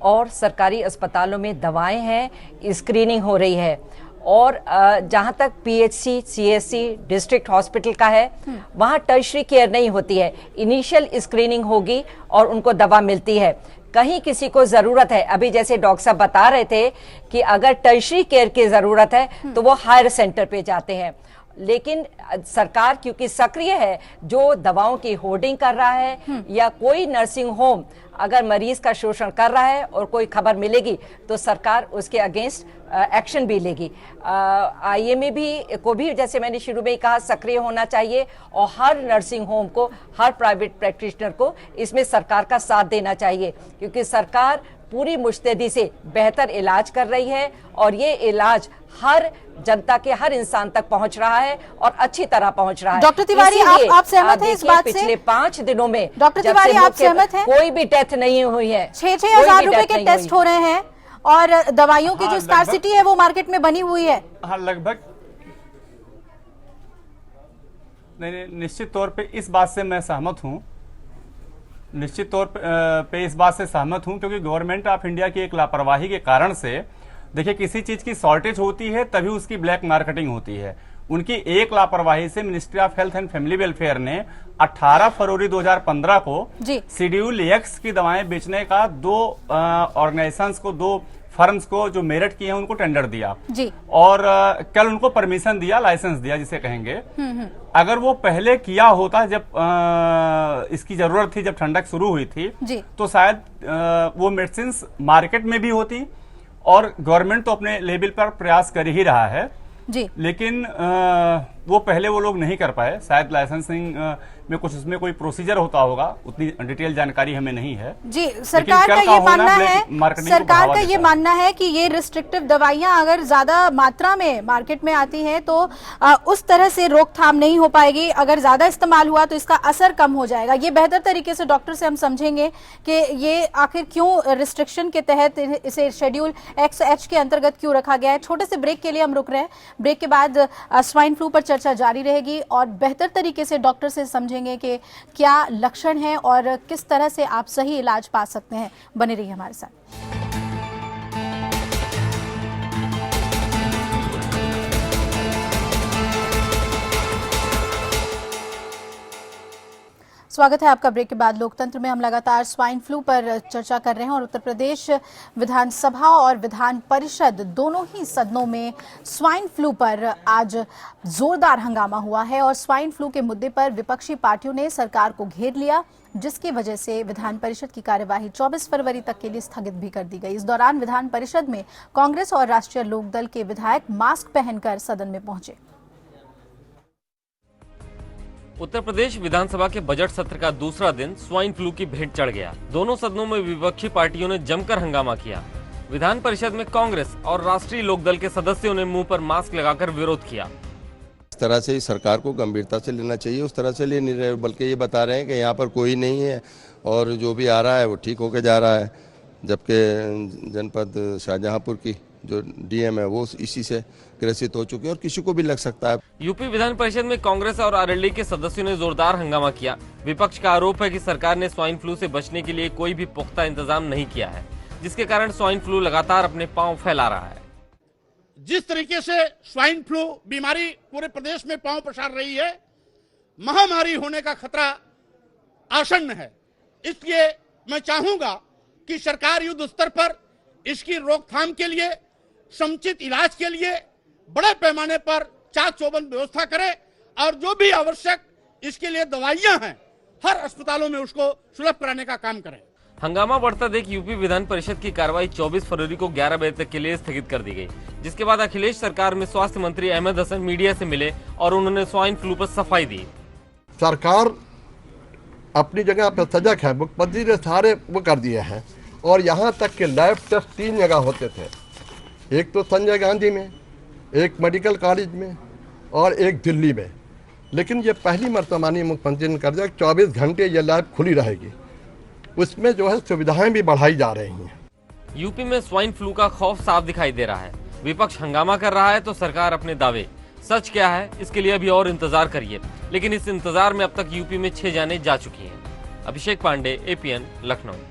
और सरकारी अस्पतालों में दवाएं हैं, स्क्रीनिंग हो रही है, और जहां तक PHC, CHC, डिस्ट्रिक्ट हॉस्पिटल का है वहां टर्शरी केयर नहीं होती है। इनिशियल स्क्रीनिंग होगी और उनको दवा मिलती है। कहीं किसी को जरूरत है, अभी जैसे डॉक्टर साहब बता रहे थे कि अगर टर्शरी केयर की जरूरत है तो वो हायर सेंटर पे जाते हैं, लेकिन सरकार क्योंकि सक्रिय है, जो दवाओं की होर्डिंग कर रहा है या कोई नर्सिंग होम अगर मरीज का शोषण कर रहा है और कोई खबर मिलेगी तो सरकार उसके अगेंस्ट एक्शन भी लेगी। IMA को भी, जैसे मैंने शुरू में ही कहा, सक्रिय होना चाहिए और हर नर्सिंग होम को, हर प्राइवेट प्रैक्टिशनर को इसमें सरकार का साथ देना चाहिए, क्योंकि सरकार पूरी मुस्तैदी से बेहतर इलाज कर रही है और ये इलाज हर जनता के, हर इंसान तक पहुंच रहा है और अच्छी तरह पहुंच रहा है। डॉक्टर तिवारी, आप सहमत हैं इस बात से? पिछले 5 दिनों में डॉक्टर तिवारी, आप सहमत हैं? कोई भी डेथ नहीं हुई है। 6-6 हजार रुपए के टेस्ट हो रहे हैं और दवाइयों की जो स्कार्सिटी है वो मार्केट में बनी हुई है। हाँ, लगभग नहीं, निश्चित तौर पे इस बात से मैं सहमत हूँ। निश्चित तौर पे इस बात से सहमत हूं, क्योंकि गवर्नमेंट ऑफ इंडिया की एक लापरवाही के कारण से, देखिए, किसी चीज की शॉर्टेज होती है तभी उसकी ब्लैक मार्केटिंग होती है। उनकी एक लापरवाही से ministry of health and family welfare ने 18 फरवरी 2015 को शेड्यूल एक्स की दवाएं बेचने का 2 ऑर्गेनाइजेशंस को, 2 फर्म्स को जो मेरिट किए हैं उनको टेंडर दिया जी। और कल उनको परमिशन दिया, लाइसेंस दिया जिसे कहेंगे। अगर वो पहले किया होता, जब इसकी जरूरत थी, जब ठंडक शुरू हुई थी जी, तो शायद वो मेडिसिन मार्केट में भी होती। और गवर्नमेंट तो अपने लेवल पर प्रयास कर ही रहा है जी, लेकिन वो पहले वो लोग नहीं कर पाए। शायद लाइसेंसिंग में कुछ उसमें कोई प्रोसीजर होता होगा, उतनी डिटेल जानकारी हमें नहीं है जी। सरकार का ये मानना है, सरकार का ये मानना है कि ये रिस्ट्रिक्टिव दवाइयां अगर ज्यादा मात्रा में मार्केट में आती हैं तो उस तरह से रोकथाम नहीं हो पाएगी। अगर ज्यादा इस्तेमाल हुआ तो इसका असर कम हो जाएगा। ये बेहतर तरीके से डॉक्टर से हम समझेंगे कि ये आखिर क्यों रिस्ट्रिक्शन के तहत इसे शेड्यूल XH के अंतर्गत क्यों रखा गया है। छोटे से ब्रेक के लिए हम रुक रहे हैं। ब्रेक के बाद स्वाइन फ्लू पर चर्चा जारी रहेगी और बेहतर तरीके से डॉक्टर से समझेंगे कि क्या लक्षण हैं और किस तरह से आप सही इलाज पा सकते हैं। बने रहिए हमारे साथ। स्वागत है आपका ब्रेक के बाद। लोकतंत्र में हम लगातार स्वाइन फ्लू पर चर्चा कर रहे हैं और उत्तर प्रदेश विधानसभा और विधान परिषद दोनों ही सदनों में स्वाइन फ्लू पर आज जोरदार हंगामा हुआ है और स्वाइन फ्लू के मुद्दे पर विपक्षी पार्टियों ने सरकार को घेर लिया, जिसकी वजह से विधान परिषद की कार्यवाही 24 फरवरी तक के लिए स्थगित भी कर दी गई। इस दौरान विधान परिषद में कांग्रेस और राष्ट्रीय लोकदल के विधायक मास्क पहनकर सदन में पहुंचे। उत्तर प्रदेश विधानसभा के बजट सत्र का दूसरा दिन स्वाइन फ्लू की भेंट चढ़ गया। दोनों सदनों में विपक्षी पार्टियों ने जमकर हंगामा किया। विधान परिषद में कांग्रेस और राष्ट्रीय लोकदल के सदस्यों ने मुंह पर मास्क लगाकर विरोध किया। इस तरह से सरकार को गंभीरता से लेना चाहिए, उस तरह से ले नहीं रहे, बल्कि ये बता रहे हैं कि यहाँ पर कोई नहीं है और जो भी आ रहा है वो ठीक होके जा रहा है। जबकि जनपद शाहजहांपुर की जो डीएम है वो इसी से ग्रसित हो चुके हैं और किसी को भी लग सकता है। यूपी विधान परिषद में कांग्रेस और आरएलडी के सदस्यों ने जोरदार हंगामा किया। विपक्ष का आरोप है कि सरकार ने स्वाइन फ्लू से बचने के लिए कोई भी पुख्ता इंतजाम नहीं किया है, जिसके कारण स्वाइन फ्लू लगातार अपने पांव फैला रहा है। जिस तरीके से स्वाइन फ्लू बीमारी पूरे प्रदेश में पांव पसार रही है, महामारी होने का खतरा आसन्न है। इसलिए मैं चाहूंगा कि सरकार युद्ध स्तर पर इसकी रोकथाम के लिए, समुचित इलाज के लिए बड़े पैमाने पर चाक चौबंद व्यवस्था करे और जो भी आवश्यक इसके लिए दवाइयां हैं हर अस्पतालों में उसको सुलभ कराने का काम करें। हंगामा बढ़ता देख यूपी विधान परिषद की कार्रवाई 24 फरवरी को 11 बजे तक के लिए स्थगित कर दी गई, जिसके बाद अखिलेश सरकार में स्वास्थ्य मंत्री अहमद हसन मीडिया से मिले और उन्होंने स्वाइन फ्लू पर सफाई दी। सरकार अपनी जगह पर सजग है, मुख्यमंत्री ने सारे वो कर दिए हैं और यहाँ तक के लैब टेस्ट 3 जगह होते थे, एक तो संजय गांधी में, एक मेडिकल कॉलेज में और एक दिल्ली में। लेकिन ये पहली मर्तबा माननीय मुख्यमंत्री ने कर दिया 24 घंटे ये लैब खुली रहेगी, उसमें जो है सुविधाएं भी बढ़ाई जा रही हैं। यूपी में स्वाइन फ्लू का खौफ साफ दिखाई दे रहा है। विपक्ष हंगामा कर रहा है तो सरकार अपने दावे, सच क्या है इसके लिए अभी और इंतजार करिए। लेकिन इस इंतजार में अब तक यूपी में 6 जानें जा चुकी हैं। अभिषेक पांडे, APN, लखनऊ।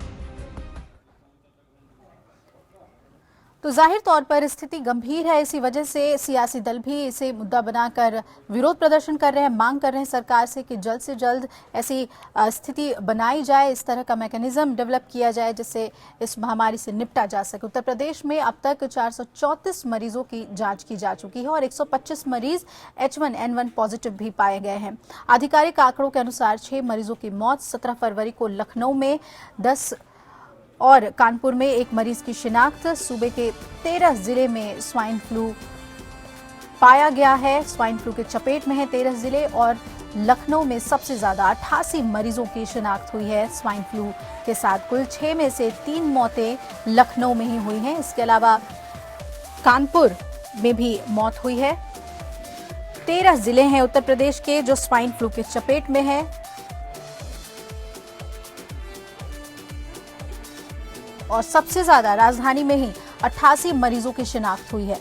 तो जाहिर तौर पर स्थिति गंभीर है, इसी वजह से सियासी दल भी इसे मुद्दा बनाकर विरोध प्रदर्शन कर रहे हैं, मांग कर रहे हैं सरकार से कि जल्द से जल्द ऐसी स्थिति बनाई जाए, इस तरह का मैकेनिज्म डेवलप किया जाए जिससे इस महामारी से निपटा जा सके। उत्तर प्रदेश में अब तक 434 मरीजों की जांच की जा चुकी है और 125 मरीज H1N1 पॉजिटिव भी पाए गए हैं। आधिकारिक आंकड़ों के अनुसार 6 मरीजों की मौत, 17 फरवरी को लखनऊ में 10 और कानपुर में 1 मरीज की शिनाख्त। सूबे के 13 जिले में स्वाइन फ्लू पाया गया है। स्वाइन फ्लू के चपेट में है 13 जिले और लखनऊ में सबसे ज्यादा 88 मरीजों की शिनाख्त हुई है। स्वाइन फ्लू के साथ कुल 6 में से 3 मौतें लखनऊ में ही हुई हैं। इसके अलावा कानपुर में भी मौत हुई है। 13 जिले हैं उत्तर प्रदेश के जो स्वाइन फ्लू के चपेट में है और सबसे ज्यादा राजधानी में ही 88 मरीजों की शिनाख्त हुई है।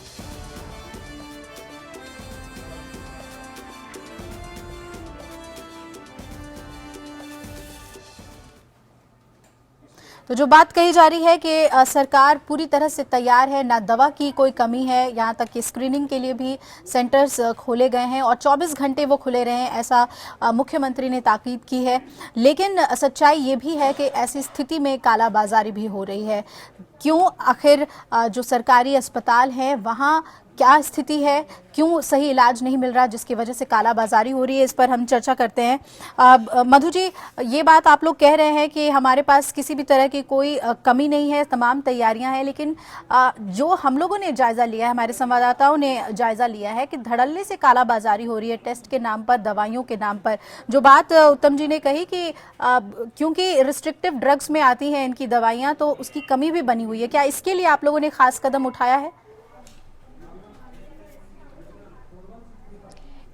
तो जो बात कही जा रही है कि सरकार पूरी तरह से तैयार है, ना दवा की कोई कमी है, यहाँ तक कि स्क्रीनिंग के लिए भी सेंटर्स खोले गए हैं और 24 घंटे वो खुले रहे, ऐसा मुख्यमंत्री ने ताकीद की है। लेकिन सच्चाई ये भी है कि ऐसी स्थिति में कालाबाजारी भी हो रही है। क्यों? आखिर जो सरकारी अस्पताल हैं वहाँ क्या स्थिति है, क्यों सही इलाज नहीं मिल रहा जिसकी वजह से कालाबाजारी हो रही है, इस पर हम चर्चा करते हैं। मधु जी, ये बात आप लोग कह रहे हैं कि हमारे पास किसी भी तरह की कोई कमी नहीं है, तमाम तैयारियां हैं, लेकिन जो हम लोगों ने जायजा लिया है, हमारे संवाददाताओं ने जायजा लिया है कि धड़ल्ले से कालाबाजारी हो रही है टेस्ट के नाम पर, दवाइयों के नाम पर। जो बात उत्तम जी ने कही कि क्योंकि रिस्ट्रिक्टिव ड्रग्स में आती हैं इनकी दवाइयां, तो उसकी कमी भी बनी हुई है, क्या इसके लिए आप लोगों ने खास कदम उठाया है?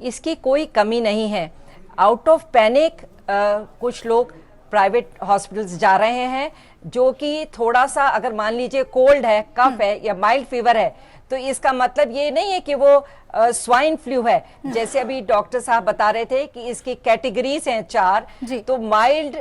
इसकी कोई कमी नहीं है। आउट ऑफ पैनिक कुछ लोग प्राइवेट हॉस्पिटल्स जा रहे हैं, जो कि थोड़ा सा अगर मान लीजिए कोल्ड है, कफ है या माइल्ड फीवर है, तो इसका मतलब ये नहीं है कि वो स्वाइन फ्लू है। जैसे अभी डॉक्टर साहब बता रहे थे कि इसकी कैटेगरीज हैं 4, तो माइल्ड,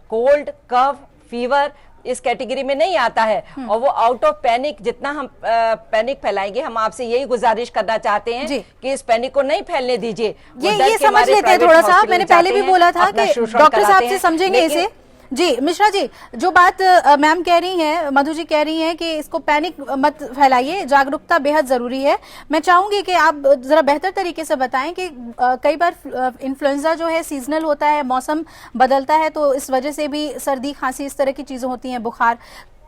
कोल्ड, कफ, फीवर इस कैटेगरी में नहीं आता है। और वो आउट ऑफ पैनिक, जितना हम पैनिक फैलाएंगे, हम आपसे यही गुजारिश करना चाहते हैं कि इस पैनिक को नहीं फैलने दीजिए। ये समझ लेते हैं थोड़ा सा, मैंने पहले भी बोला था कि डॉक्टर साहब से समझेंगे इसे। जी मिश्रा जी, जो बात मैम कह रही हैं, मधु जी कह रही हैं कि इसको पैनिक मत फैलाइए, जागरूकता बेहद जरूरी है। मैं चाहूंगी कि आप जरा बेहतर तरीके से बताएं कि कई बार इन्फ्लुएंजा जो है सीजनल होता है, मौसम बदलता है, तो इस वजह से भी सर्दी खांसी इस तरह की चीजें होती हैं, बुखार।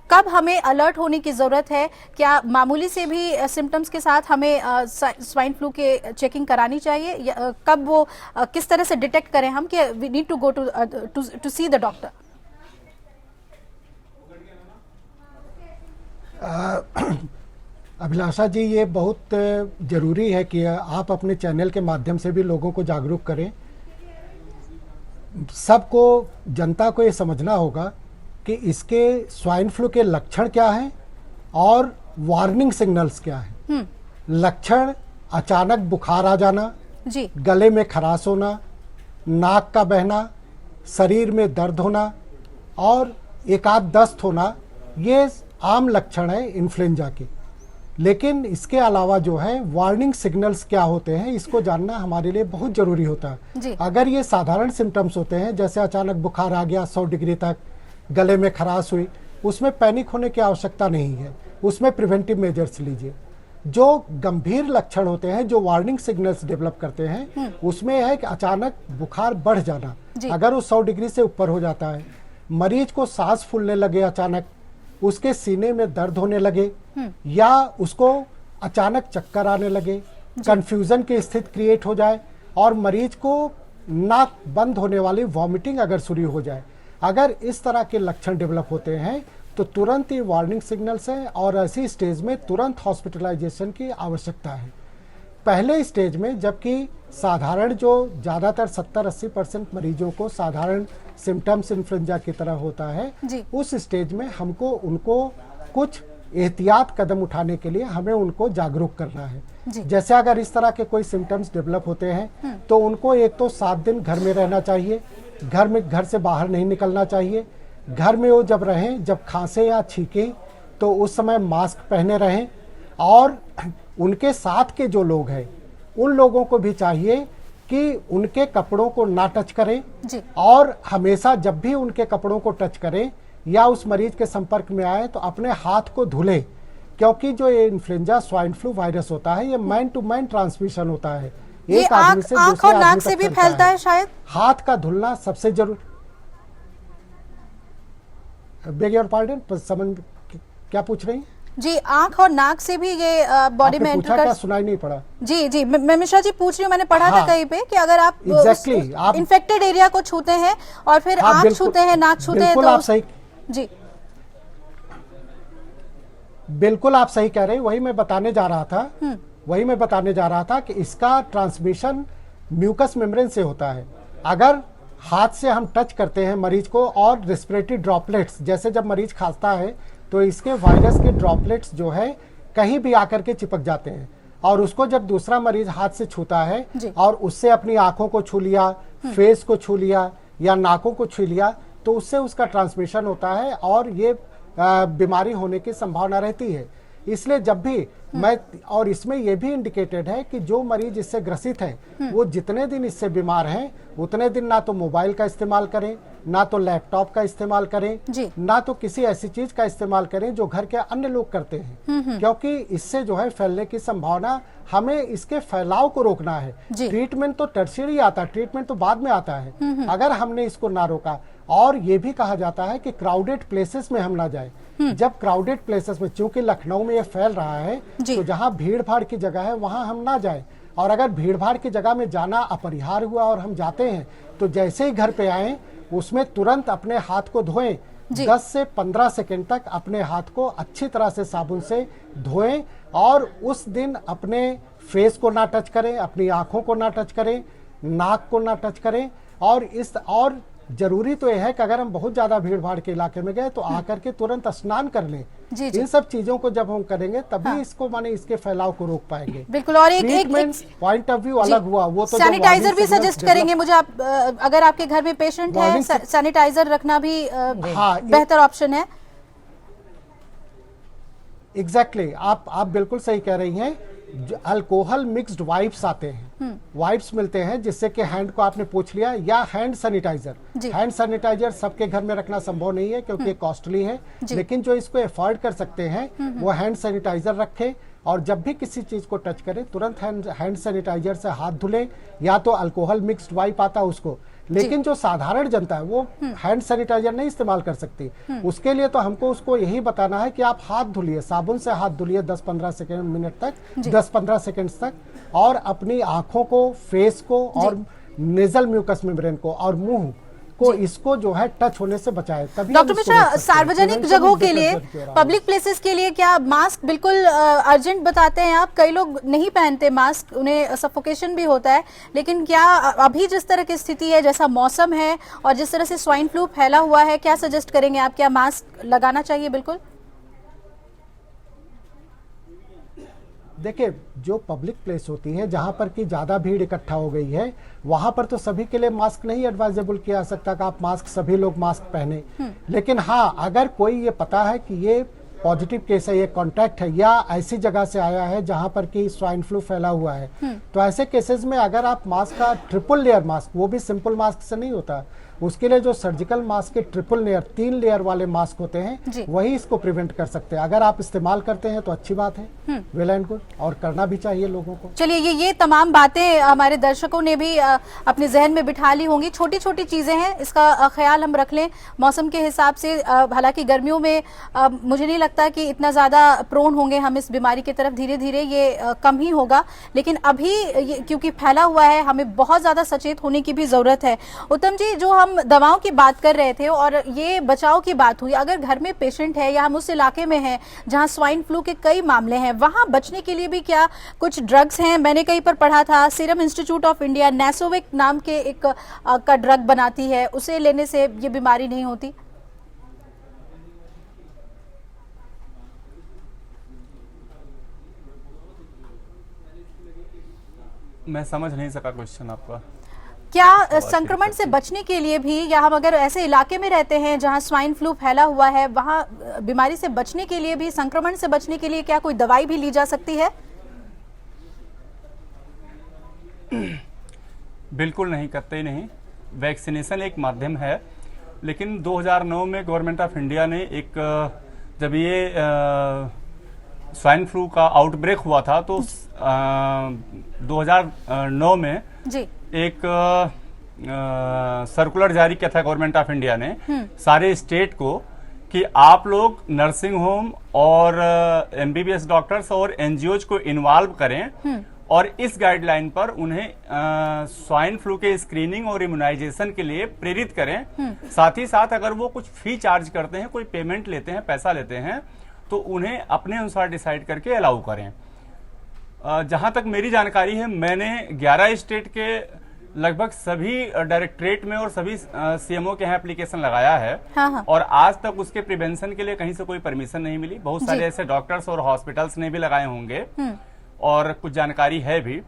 कब हमें अलर्ट होने की जरूरत है? क्या मामूली से भी सिम्टम्स के साथ हमें स्वाइन फ्लू के चेकिंग करानी चाहिए, या कब वो किस तरह से डिटेक्ट करें हम कि we need to go to see the doctor? Abhilasha ji, ये बहुत ज़रूरी है कि आप अपने चैनल के माध्यम से भी लोगों को जागरूक करें। सबको, जनता को ये समझना होगा कि इसके स्वाइन फ्लू के लक्षण क्या हैं और वार्निंग सिग्नल्स क्या हैं। लक्षण: अचानक बुखार आ जाना, जी, गले में खराश होना, नाक का बहना, शरीर में दर्द होना और एकाध दस्त होना, ये आम लक्षण है इन्फ्लुएंजा के। लेकिन इसके अलावा जो है वार्निंग सिग्नल्स क्या होते हैं, इसको जानना हमारे लिए बहुत ज़रूरी होता है। अगर ये साधारण सिम्टम्स होते हैं, जैसे अचानक बुखार आ गया 100 डिग्री तक, गले में खराश हुई, उसमें पैनिक होने की आवश्यकता नहीं है, उसमें प्रिवेंटिव मेजर्स लीजिए। जो गंभीर लक्षण होते हैं, जो वार्निंग सिग्नल्स डेवलप करते हैं, उसमें है कि अचानक बुखार बढ़ जाना, अगर वो 100 डिग्री से ऊपर हो जाता है, मरीज को सांस फूलने लगे अचानक, उसके सीने में दर्द होने लगे, या उसको अचानक चक्कर आने लगे, कंफ्यूजन की स्थिति क्रिएट हो जाए और मरीज को नाक बंद होने वाली वॉमिटिंग अगर शुरू हो जाए, अगर इस तरह के लक्षण डेवलप होते हैं तो तुरंत ये वार्निंग सिग्नल्स हैं और ऐसी स्टेज में तुरंत हॉस्पिटलाइजेशन की आवश्यकता है। पहले स्टेज में, जबकि साधारण जो ज़्यादातर 70-80% मरीजों को साधारण सिम्टम्स इन्फ्लुएंजा की तरह होता है, उस स्टेज में हमको उनको कुछ एहतियात कदम उठाने के लिए हमें उनको जागरूक करना है। जैसे अगर इस तरह के कोई सिम्टम्स डेवलप होते हैं तो उनको एक तो 7 दिन घर में रहना चाहिए, घर से बाहर नहीं निकलना चाहिए। घर में वो जब रहें, जब खांसे या छींके तो उस समय मास्क पहने रहें, और उनके साथ के जो लोग हैं उन लोगों को भी चाहिए कि उनके कपड़ों को ना टच करें, और हमेशा जब भी उनके कपड़ों को टच करें या उस मरीज के संपर्क में आए तो अपने हाथ को धुलें, क्योंकि जो ये इन्फ्लुएंजा स्वाइन फ्लू वायरस होता है, ये मैन टू मैन ट्रांसमिशन होता है, एक आदमी से दूसरे आदमी तक भी फैलता है। शायद हाथ का धुलना सबसे जरूरी। बेग योर पार्डन, समझ क्या पूछ रही हैं? जी, आंख और नाक से भी ये बॉडी में एंटर कर, सुनाई नहीं पड़ा। जी जी, मैं मिश्रा जी पूछ रही हूँ, मैंने पढ़ा था कहीं पे कि अगर आप इन्फेक्टेड एरिया को छूते हैं और फिर आंख छूते हैं, नाक छूते हैं, तो आप सही, जी बिल्कुल आप सही कह रहे हैं। वही मैं बताने जा रहा था कि इसका ट्रांसमिशन म्यूकस मेम्ब्रेन से होता है। अगर हाथ से हम टच करते हैं मरीज को और रेस्पिरेटरी ड्रॉपलेट्स, जैसे जब मरीज खांसता है तो इसके वायरस के ड्रॉपलेट्स जो है कहीं भी आकर के चिपक जाते हैं, और उसको जब दूसरा मरीज हाथ से छूता है और उससे अपनी आंखों को छू लिया, फेस को छू लिया या नाकों को छू लिया, तो उससे उसका ट्रांसमिशन होता है और ये बीमारी होने की संभावना रहती है। इसलिए जब भी और इसमें यह भी इंडिकेटेड है कि जो मरीज इससे ग्रसित है वो जितने दिन इससे बीमार हैं उतने दिन ना तो मोबाइल का इस्तेमाल करें, ना तो लैपटॉप का इस्तेमाल करें, ना तो किसी ऐसी चीज का इस्तेमाल करें जो घर के अन्य लोग करते हैं, क्योंकि इससे जो है फैलने की संभावना, हमें इसके फैलाव को रोकना है। ट्रीटमेंट तो टर्शियरी आता है, ट्रीटमेंट तो बाद में आता है अगर हमने इसको ना रोका। और ये भी कहा जाता है कि क्राउडेड प्लेसेस में हम ना जाए। जब क्राउडेड प्लेसेस में, चूंकि लखनऊ में ये फैल रहा है, तो जहां भीड़ भाड़ की जगह है वहां हम ना जाए। और अगर भीड़ भाड़ की जगह में जाना अपरिहार्य हुआ और हम जाते हैं तो जैसे ही घर पे आए उसमें तुरंत अपने हाथ को धोएं। 10 से 15 सेकंड तक अपने हाथ को अच्छी तरह से साबुन से धोएं और उस दिन अपने फेस को ना टच करें, अपनी आंखों को ना टच करें, नाक को ना टच करें। और जरूरी तो यह है कि अगर हम बहुत ज्यादा भीड़ भाड़ के इलाके में गए तो आकर के तुरंत स्नान कर लें। इन सब चीजों को जब हम करेंगे तभी इसको माने इसके फैलाव को रोक पाएंगे। बिल्कुल। और एक पॉइंट ऑफ व्यू अलग हुआ, वो तो सैनिटाइजर भी सजेस्ट करेंगे मुझे आप, अगर आपके घर में पेशेंट है, सैनिटाइजर रखना भी बेहतर ऑप्शन है। एग्जैक्टली, आप बिल्कुल सही कह रही हैं। अल्कोहल मिक्स्ड वाइप्स आते हैं, वाइप्स मिलते हैं जिससे कि हैंड को आपने पोंछ लिया, या हैंड सैनिटाइजर। हैंड सैनिटाइजर सबके घर में रखना संभव नहीं है क्योंकि कॉस्टली है, लेकिन जो इसको अफोर्ड कर सकते हैं वो हैंड सैनिटाइजर रखें और जब भी किसी चीज को टच करें तुरंत हैंड सैनिटाइजर से हाथ धुलें, या तो अल्कोहल मिक्स्ड वाइप आता है उसको। लेकिन जो साधारण जनता है वो हैंड सैनिटाइजर नहीं इस्तेमाल कर सकती। उसके लिए तो हमको उसको यही बताना है कि आप हाथ धुलिए, साबुन से हाथ धुलिए 10-15 मिनट तक, 10-15 सेकंड्स तक, और अपनी आंखों को, फेस को और नेजल म्यूकस मेम्ब्रेन को और मुंह को, इसको जो है टच होने से बचाए। तभी डॉक्टर मिश्रा, सार्वजनिक जगहों के लिए, पब्लिक प्लेसेस के लिए क्या मास्क बिल्कुल अर्जेंट बताते हैं आप? कई लोग नहीं पहनते मास्क, उन्हें सफोकेशन भी होता है, लेकिन क्या अभी जिस तरह की स्थिति है, जैसा मौसम है और जिस तरह से स्वाइन फ्लू फैला हुआ है, क्या सजेस्ट करेंगे आप? क्या मास्क लगाना चाहिए? बिल्कुल। देखिए, जो पब्लिक प्लेस होती है जहां पर कि ज्यादा भीड़ इकट्ठा हो गई है, वहां पर तो सभी के लिए मास्क नहीं एडवाइजेबल किया जा सकता कि आप मास्क, सभी लोग मास्क पहने। लेकिन हाँ, अगर कोई ये पता है कि ये पॉजिटिव केस है, ये कॉन्टैक्ट है, या ऐसी जगह से आया है जहां पर कि स्वाइन फ्लू फैला हुआ है, तो ऐसे केसेस में अगर आप मास्क का ट्रिपल लेयर मास्क, वो भी सिंपल मास्क से नहीं होता, उसके लिए जो सर्जिकल मास्क के ट्रिपल लेयर, 3 लेयर वाले मास्क होते हैं, वही इसको प्रिवेंट कर सकते हैं। अगर आप इस्तेमाल करते हैं तो अच्छी बात है, वेल एंड गुड, और करना भी चाहिए लोगों को। चलिए, ये तमाम बातें हमारे दर्शकों ने भी अपने जहन में बिठा ली होंगी। छोटी छोटी चीजें हैं, इसका ख्याल हम रख लें मौसम के हिसाब से। हालांकि गर्मियों में मुझे नहीं लगता कि इतना ज्यादा प्रोन होंगे हम इस बीमारी की तरफ, धीरे धीरे ये कम ही होगा। लेकिन अभी क्योंकि फैला हुआ है, हमें बहुत ज्यादा सचेत होने की भी जरूरत है। उत्तम जी, जो हम दवाओं की बात कर रहे थे और ये बचाव की बात हुई, अगर घर में पेशेंट है या हम उस इलाके में हैं जहां स्वाइन फ्लू के कई मामले हैं, वहां बचने के लिए भी क्या कुछ ड्रग्स हैं? मैंने कहीं पर पढ़ा था, सीरम इंस्टीट्यूट ऑफ इंडिया नेसोविक नाम के एक का ड्रग बनाती है, उसे लेने से ये बीमारी नहीं होती। मैं समझ नहीं सका क्वेश्चन आपका। क्या संक्रमण से बचने के लिए भी, या हम अगर ऐसे इलाके में रहते हैं जहां स्वाइन फ्लू फैला हुआ है, वहां बीमारी से बचने के लिए भी, संक्रमण से बचने के लिए क्या कोई दवाई भी ली जा सकती है? बिल्कुल नहीं, करते नहीं। वैक्सीनेशन एक माध्यम है, लेकिन 2009 में गवर्नमेंट ऑफ इंडिया ने एक, जब ये स्वाइन फ्लू का आउटब्रेक हुआ था तो 2009 में एक सर्कुलर जारी किया था गवर्नमेंट ऑफ इंडिया ने सारे स्टेट को कि आप लोग नर्सिंग होम और एमबीबीएस डॉक्टर्स और एनजीओज को इन्वॉल्व करें और इस गाइडलाइन पर उन्हें स्वाइन फ्लू के स्क्रीनिंग और इम्यूनाइजेशन के लिए प्रेरित करें। साथ ही साथ अगर वो कुछ फी चार्ज करते हैं, कोई पेमेंट लेते हैं, पैसा लेते हैं, तो उन्हें अपने अनुसार डिसाइड करके अलाउ करें। जहां तक मेरी जानकारी है, मैंने 11 स्टेट के लगभग सभी डायरेक्टरेट में और सभी सीएमओ के यहाँ एप्लीकेशन लगाया है। हाँ। और आज तक उसके प्रिवेंशन के लिए कहीं से कोई परमिशन नहीं मिली। बहुत सारे ऐसे डॉक्टर्स और हॉस्पिटल्स ने भी लगाए होंगे और कुछ जानकारी है भी।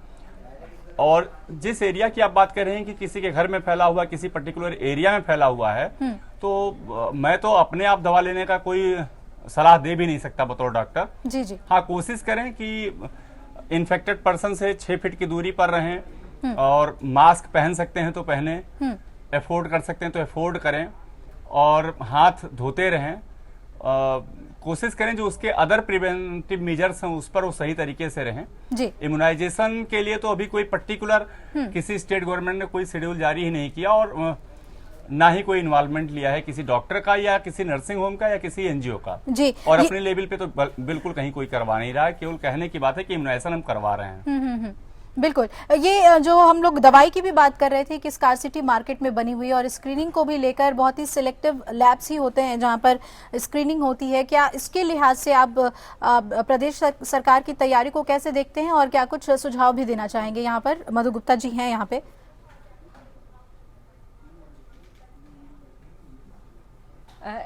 और जिस एरिया की आप बात कर रहे हैं कि किसी के घर में फैला हुआ, किसी पर्टिकुलर एरिया में फैला हुआ है, तो मैं तो अपने आप दवा लेने का कोई सलाह दे भी नहीं सकता बतौर डॉक्टर। जी। हाँ, कोशिश करें कि इन्फेक्टेड पर्सन से 6 फीट की दूरी पर रहें और मास्क पहन सकते हैं तो पहने, अफोर्ड कर सकते हैं तो अफोर्ड करें और हाथ धोते रहें। कोशिश करें जो उसके अदर प्रिवेंटिव मेजर्स हैं उस पर वो सही तरीके से रहें। जी। इम्यूनाइजेशन के लिए तो अभी कोई पर्टिकुलर किसी स्टेट गवर्नमेंट ने कोई शेड्यूल जारी ही नहीं किया और ना ही कोई इन्वॉल्वमेंट लिया है किसी डॉक्टर का या किसी नर्सिंग होम का या किसी एनजीओ का। जी। और अपने लेवल पे तो बिल्कुल कहीं कोई करवा नहीं रहा है। केवल कहने की बात है कि इम्यूनाइजेशन हम करवा रहे हैं। बिल्कुल। ये जो हम लोग दवाई की भी बात कर रहे थे कि स्कार्सिटी मार्केट में बनी हुई है और स्क्रीनिंग को भी लेकर बहुत ही सिलेक्टिव लैब्स ही होते हैं जहां पर स्क्रीनिंग होती है। क्या इसके लिहाज से आप प्रदेश सरकार की तैयारी को कैसे देखते हैं और क्या कुछ सुझाव भी देना चाहेंगे? यहाँ पर मधु गुप्ता जी हैं यहाँ पे।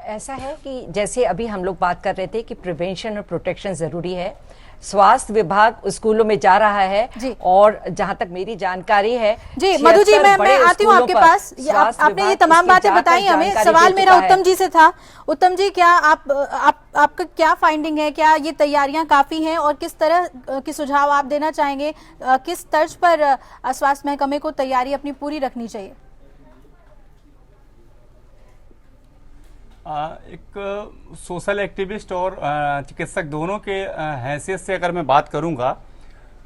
ऐसा है कि जैसे अभी हम लोग बात कर रहे थे कि प्रिवेंशन और प्रोटेक्शन जरूरी है। स्वास्थ्य विभाग स्कूलों में जा रहा है और जहां तक मेरी जानकारी है जी मधु जी, मैं आती हूँ आपके पास। आपने ये तमाम बातें बताई हमें। सवाल मेरा उत्तम जी से था। उत्तम जी, क्या आपका क्या फाइंडिंग है? क्या ये तैयारियां काफी हैं और किस तरह के सुझाव आप देना चाहेंगे? किस तर्ज पर स्वास्थ्य महकमे को तैयारी अपनी पूरी रखनी चाहिए? एक सोशल एक्टिविस्ट और चिकित्सक दोनों के हैसियत से अगर मैं बात करूंगा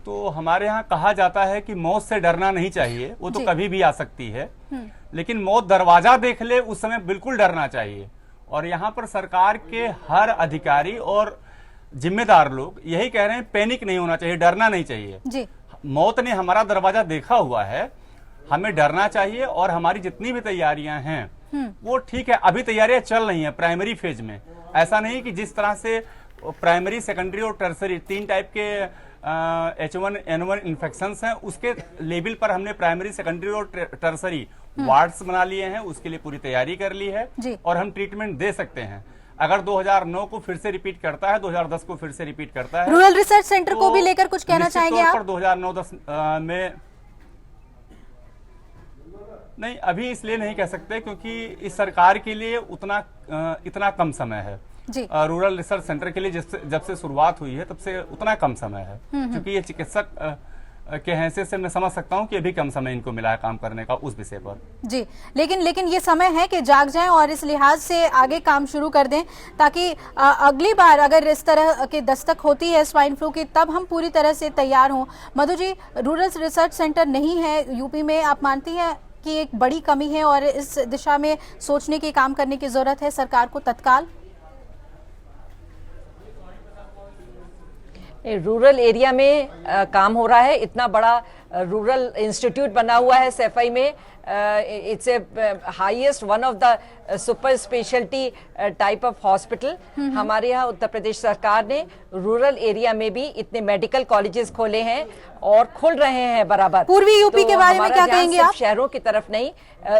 तो हमारे यहाँ कहा जाता है कि मौत से डरना नहीं चाहिए। वो तो कभी भी आ सकती है, लेकिन मौत दरवाजा देख ले उस समय बिल्कुल डरना चाहिए। और यहाँ पर सरकार के हर अधिकारी और जिम्मेदार लोग यही कह रहे हैं, पैनिक नहीं होना चाहिए, डरना नहीं चाहिए जी। मौत ने हमारा दरवाजा देखा हुआ है, हमें डरना चाहिए। और हमारी जितनी भी तैयारियां हैं वो ठीक है, अभी तैयारियां चल रही हैं प्राइमरी फेज में। ऐसा नहीं कि जिस तरह से प्राइमरी, सेकेंडरी और टर्सरी 3 टाइप के H1N1 इन्फेक्शंस हैं, उसके लेवल पर हमने प्राइमरी, सेकेंडरी और टर्सरी वार्ड्स बना लिए हैं। उसके लिए पूरी तैयारी कर ली है और हम ट्रीटमेंट दे सकते हैं। अगर 2009 को फिर से रिपीट करता है, 2010 को फिर से रिपीट करता है। रूरल रिसर्च सेंटर को भी लेकर कुछ कहना चाहेंगे आप? 2009-10 में नहीं, अभी इसलिए नहीं कह सकते क्योंकि इस सरकार के लिए इतना कम समय है जी। रूरल रिसर्च सेंटर के लिए जब से शुरुआत हुई है तब से उतना कम समय है। क्योंकि ये चिकित्सक के हैसियत से मैं समझ सकता हूं कि अभी कम समय इनको मिला है काम करने का उस विषय पर जी। लेकिन ये समय है कि जाग जाएं और इस लिहाज से आगे काम शुरू कर दें ताकि अगली बार अगर इस तरह की दस्तक होती है स्वाइन फ्लू की, तब हम पूरी तरह से तैयार हों। Madhu ji, rural research centre नहीं है यूपी में, आप मानती हैं कि एक बड़ी कमी है और इस दिशा में सोचने की, काम करने की जरूरत है सरकार को तत्काल? रूरल एरिया में काम हो रहा है। इतना बड़ा रूरल इंस्टीट्यूट बना हुआ है सैफई में। It's a highest one of the super speciality type of hospital. हमारे यहाँ उत्तर प्रदेश सरकार ने रूरल एरिया में भी इतने मेडिकल कॉलेजेस खोले हैं और खुल रहे हैं बराबर। पूर्वी यूपी के बारे में क्या कहेंगे आप? शहरों की तरफ नहीं,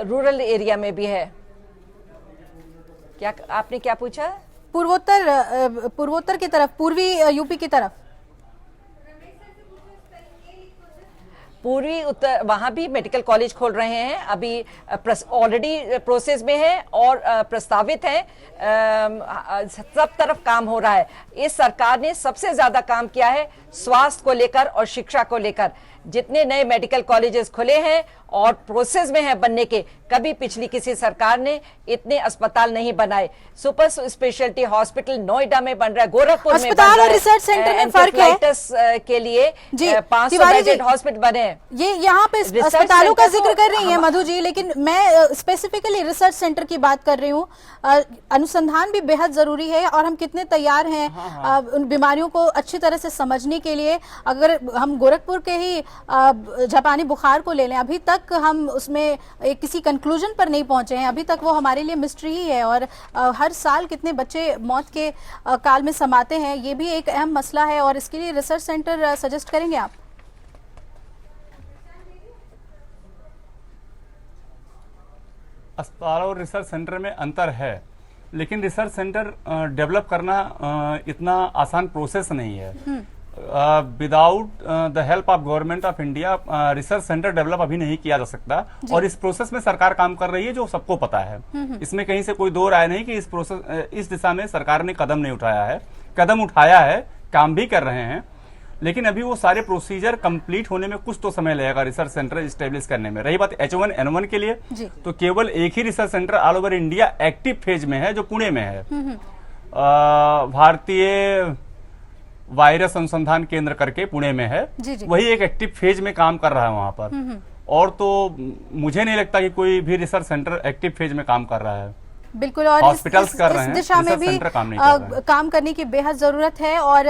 रूरल एरिया में भी है। क्या आपने क्या पूछा? पूर्वोत्तर की तरफ, पूर्वी यूपी की तरफ। पूर्वी उत्तर वहां भी मेडिकल कॉलेज खोल रहे हैं। अभी ऑलरेडी प्रोसेस में है और प्रस्तावित है। सब तरफ काम हो रहा है। इस सरकार ने सबसे ज्यादा काम किया है स्वास्थ्य को लेकर और शिक्षा को लेकर। जितने नए मेडिकल कॉलेजेस खुले हैं और प्रोसेस में है बनने के, कभी पिछली किसी सरकार ने इतने अस्पताल नहीं बनाए। सुपर स्पेशलिटी हॉस्पिटल नोएडा में बन रहा है, गोरखपुर में बन रहा है, अस्पताल और रिसर्च सेंटर में फर्क है के लिए 500 बेडेड हॉस्पिटल बने हैं। ये यहाँ पे अस्पतालों का जिक्र कर रही हैं मधु जी, लेकिन मैं स्पेसिफिकली रिसर्च सेंटर की बात कर रही हूँ। अनुसंधान भी बेहद जरूरी है और हम कितने तैयार हैं उन बीमारियों को अच्छी तरह से समझने के लिए। अगर हम गोरखपुर के ही जापानी बुखार को ले लें, अभी तक हम उसमें किसी कंक्लूजन पर नहीं पहुंचे हैं, अभी तक वो हमारे लिए मिस्ट्री ही है। और हर साल कितने बच्चे मौत के काल में समाते हैं, ये भी एक अहम मसला है और इसके लिए रिसर्च सेंटर सजेस्ट करेंगे आप? अस्पताल और रिसर्च सेंटर में अंतर है, लेकिन रिसर्च सेंटर डेवलप करना इतना आसान प्रोसेस नहीं है। Without the help of government of India research centre develop अभी नहीं किया जा सकता और इस प्रोसेस में सरकार काम कर रही है, जो सबको पता है। इसमें कहीं से कोई दो राय नहीं कि इस दिशा में सरकार ने कदम नहीं उठाया है। कदम उठाया है, काम भी कर रहे हैं, लेकिन अभी वो सारे प्रोसीजर कंप्लीट होने में कुछ तो समय लगेगा रिसर्च सेंटर इस्टेब्लिश करने में। रही बात H1N1 के लिए, तो केवल एक ही research centre all over India active phase में है, जो पुणे में है। भारतीय वायरस अनुसंधान केंद्र करके पुणे में है, वही एक एक्टिव फेज में काम कर रहा है वहां पर। और तो मुझे नहीं लगता कि कोई भी रिसर्च सेंटर एक्टिव फेज में काम कर रहा है। बिल्कुल, और इस दिशा में भी काम करने की बेहद जरूरत है। और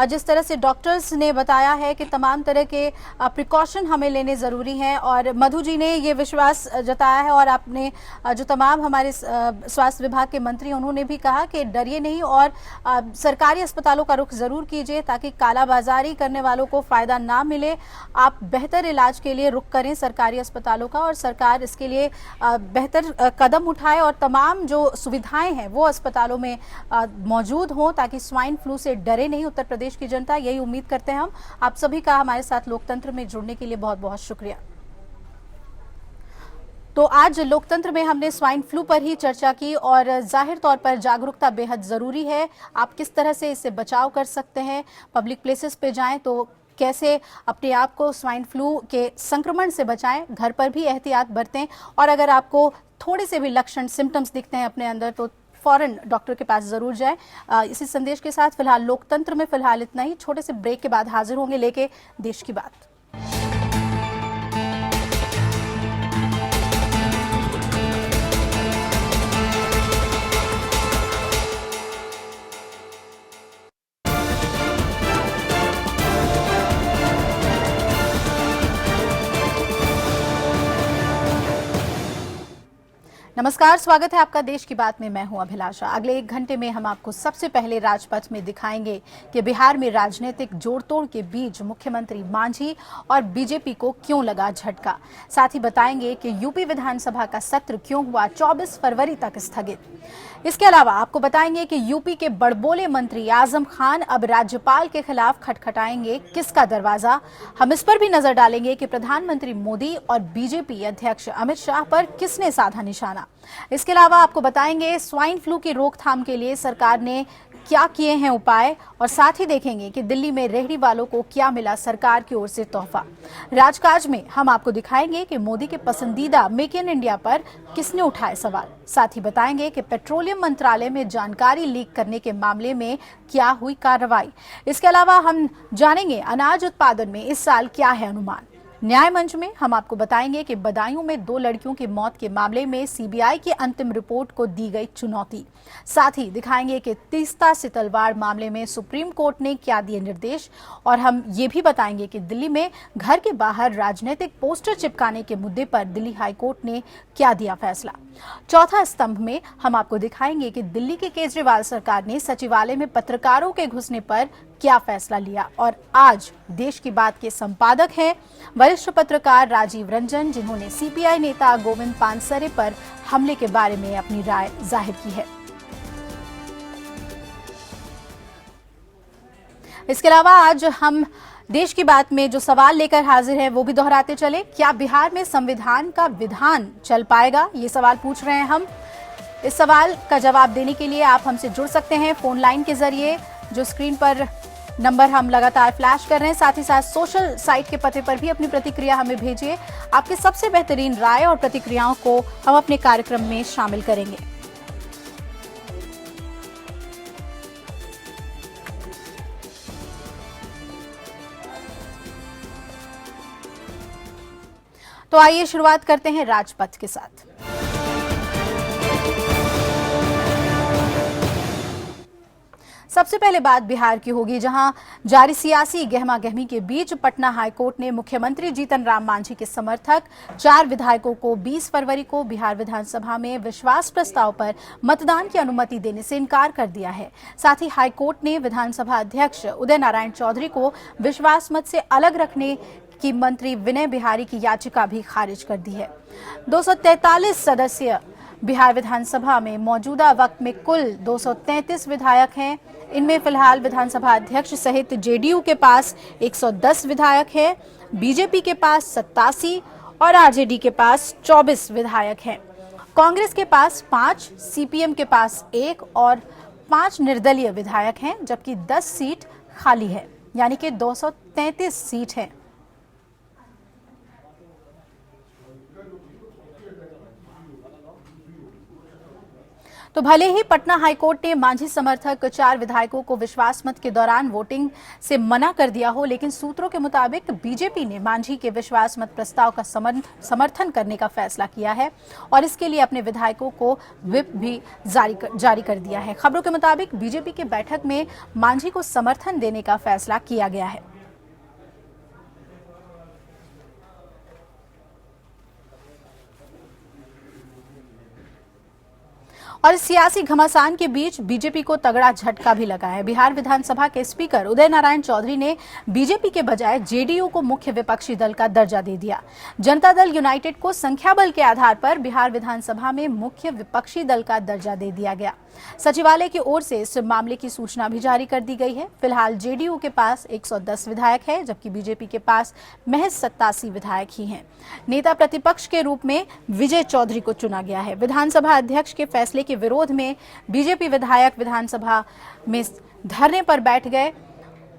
जिस तरह से डॉक्टर्स ने बताया है कि तमाम तरह के प्रिकॉशन हमें लेने जरूरी हैं, और मधु जी ने ये विश्वास जताया है, और आपने जो तमाम हमारे स्वास्थ्य विभाग के मंत्री, उन्होंने भी कहा कि डरिए नहीं और सरकारी अस्पतालों का रुख जरूर कीजिए ताकि कालाबाजारी करने वालों को फायदा ना मिले। आप बेहतर इलाज के लिए रुख करें सरकारी अस्पतालों का, और सरकार इसके लिए बेहतर कदम उठाए और तमाम जो सुविधाएं हैं वो अस्पतालों में मौजूद हों ताकि स्वाइन फ्लू से डरे नहीं उत्तर प्रदेश की जनता। यही उम्मीद करते हैं हम। आप सभी का हमारे साथ लोकतंत्र में जुड़ने के लिए बहुत बहुत शुक्रिया। तो आज लोकतंत्र में हमने स्वाइन फ्लू पर ही चर्चा की और जाहिर तौर पर जागरूकता बेहद जरूरी है। आप किस तरह से इससे बचाव कर सकते हैं, पब्लिक प्लेसेस पे जाएं तो कैसे अपने आप को स्वाइन फ्लू के संक्रमण से बचाएं, घर पर भी एहतियात बरतें, और अगर आपको थोड़े से भी लक्षण सिम्टम्स दिखते हैं अपने अंदर तो फौरन डॉक्टर के पास जरूर जाएं। इसी संदेश के साथ फिलहाल लोकतंत्र में फिलहाल इतना ही। छोटे से ब्रेक के बाद हाजिर होंगे लेके देश की बात। नमस्कार, स्वागत है आपका देश की बात में। मैं हूं अभिलाषा। अगले 1 घंटे में हम आपको सबसे पहले राजपथ में दिखाएंगे कि बिहार में राजनीतिक जोड़तोड़ के बीच मुख्यमंत्री मांझी और बीजेपी को क्यों लगा झटका। साथ ही बताएंगे कि यूपी विधानसभा का सत्र क्यों हुआ 24 फरवरी तक स्थगित। इसके अलावा आपको बताएंगे कि यूपी के बड़बोले मंत्री आजम खान अब राज्यपाल के खिलाफ खटखटाएंगे किसका दरवाजा। हम इस पर भी नजर डालेंगे कि प्रधानमंत्री मोदी और बीजेपी अध्यक्ष अमित शाह पर किसने साधा निशाना। इसके अलावा आपको बताएंगे स्वाइन फ्लू की रोकथाम के लिए सरकार ने क्या किए हैं उपाय, और साथ ही देखेंगे कि दिल्ली में रेहड़ी वालों को क्या मिला सरकार की ओर से तोहफा। राजकाज में हम आपको दिखाएंगे कि मोदी के पसंदीदा मेक इन इंडिया पर किसने उठाए सवाल। साथ ही बताएंगे कि पेट्रोलियम मंत्रालय में जानकारी लीक करने के मामले में क्या हुई कार्रवाई। इसके अलावा हम जानेंगे अनाज उत्पादन में इस साल क्या है अनुमान। न्याय मंच में हम आपको बताएंगे कि बदायूं में 2 लड़कियों की मौत के मामले में सीबीआई की अंतिम रिपोर्ट को दी गई चुनौती। साथ ही दिखाएंगे कि तीस्ता सितलवाड़ मामले में सुप्रीम कोर्ट ने क्या दिए निर्देश, और हम ये भी बताएंगे कि दिल्ली में घर के बाहर राजनीतिक पोस्टर चिपकाने के मुद्दे पर दिल्ली हाई कोर्ट ने क्या दिया फैसला। चौथा स्तंभ में हम आपको दिखाएंगे कि दिल्ली के केजरीवाल सरकार ने सचिवालय में पत्रकारों के घुसने पर क्या फैसला लिया। और आज देश की बात के संपादक हैं वरिष्ठ पत्रकार राजीव रंजन, जिन्होंने सीपीआई नेता गोविंद पानसरे पर हमले के बारे में अपनी राय जाहिर की है। इसके अलावा आज हम देश की बात में जो सवाल लेकर हाजिर है वो भी दोहराते चले। क्या बिहार में संविधान का विधान चल पाएगा, ये सवाल पूछ रहे हैं हम। इस सवाल का जवाब देने के लिए आप हमसे जुड़ सकते हैं फोन लाइन के जरिए, जो स्क्रीन पर नंबर हम लगातार फ्लैश कर रहे हैं। साथ ही साथ सोशल साइट के पते पर भी अपनी प्रतिक्रिया हमें भेजिए। आपके सबसे बेहतरीन राय और प्रतिक्रियाओं को हम अपने कार्यक्रम में शामिल करेंगे। तो आइए शुरुआत करते हैं राजपथ के साथ। सबसे पहले बात बिहार की होगी, जहां जारी सियासी गहमागहमी के बीच पटना हाईकोर्ट ने मुख्यमंत्री जीतन राम मांझी के समर्थक 4 विधायकों को 20 फरवरी को बिहार विधानसभा में विश्वास प्रस्ताव पर मतदान की अनुमति देने से इनकार कर दिया है। साथ ही हाईकोर्ट ने विधानसभा अध्यक्ष उदय नारायण चौधरी को विश्वास मत से अलग रखने की मंत्री विनय बिहारी की याचिका भी खारिज कर दी है। 243 सदस्य बिहार विधानसभा में मौजूदा वक्त में कुल 233 विधायक हैं। इनमें फिलहाल विधानसभा अध्यक्ष सहित जेडीयू के पास 110 विधायक हैं, बीजेपी के पास 87 और आरजेडी के पास 24 विधायक हैं। कांग्रेस के पास 5, सीपीएम के पास 1 और 5 निर्दलीय विधायक हैं, जबकि 10 सीट खाली है, यानी कि 233 सीट हैं। तो भले ही पटना हाईकोर्ट ने मांझी समर्थक 4 विधायकों को विश्वास मत के दौरान वोटिंग से मना कर दिया हो, लेकिन सूत्रों के मुताबिक बीजेपी ने मांझी के विश्वास मत प्रस्ताव का समर्थन करने का फैसला किया है और इसके लिए अपने विधायकों को व्हिप भी जारी कर दिया है। खबरों के मुताबिक बीजेपी की बैठक में मांझी को समर्थन देने का फैसला किया गया है। और इस सियासी घमासान के बीच बीजेपी को तगड़ा झटका भी लगा है। बिहार विधानसभा के स्पीकर उदय नारायण चौधरी ने बीजेपी के बजाय जेडीयू को मुख्य विपक्षी दल का दर्जा दे दिया। जनता दल यूनाइटेड को संख्या बल के आधार पर बिहार विधानसभा में मुख्य विपक्षी दल का दर्जा दे दिया गया। सचिवालय की ओर से इस मामले की सूचना भी जारी कर दी गई है। फिलहाल जेडीयू के पास 110 विधायक है, जबकि बीजेपी के पास महज 87 विधायक ही हैं। नेता प्रतिपक्ष के रूप में विजय चौधरी को चुना गया है। विधानसभा अध्यक्ष के फैसले के विरोध में बीजेपी विधायक विधानसभा में धरने पर बैठ गए।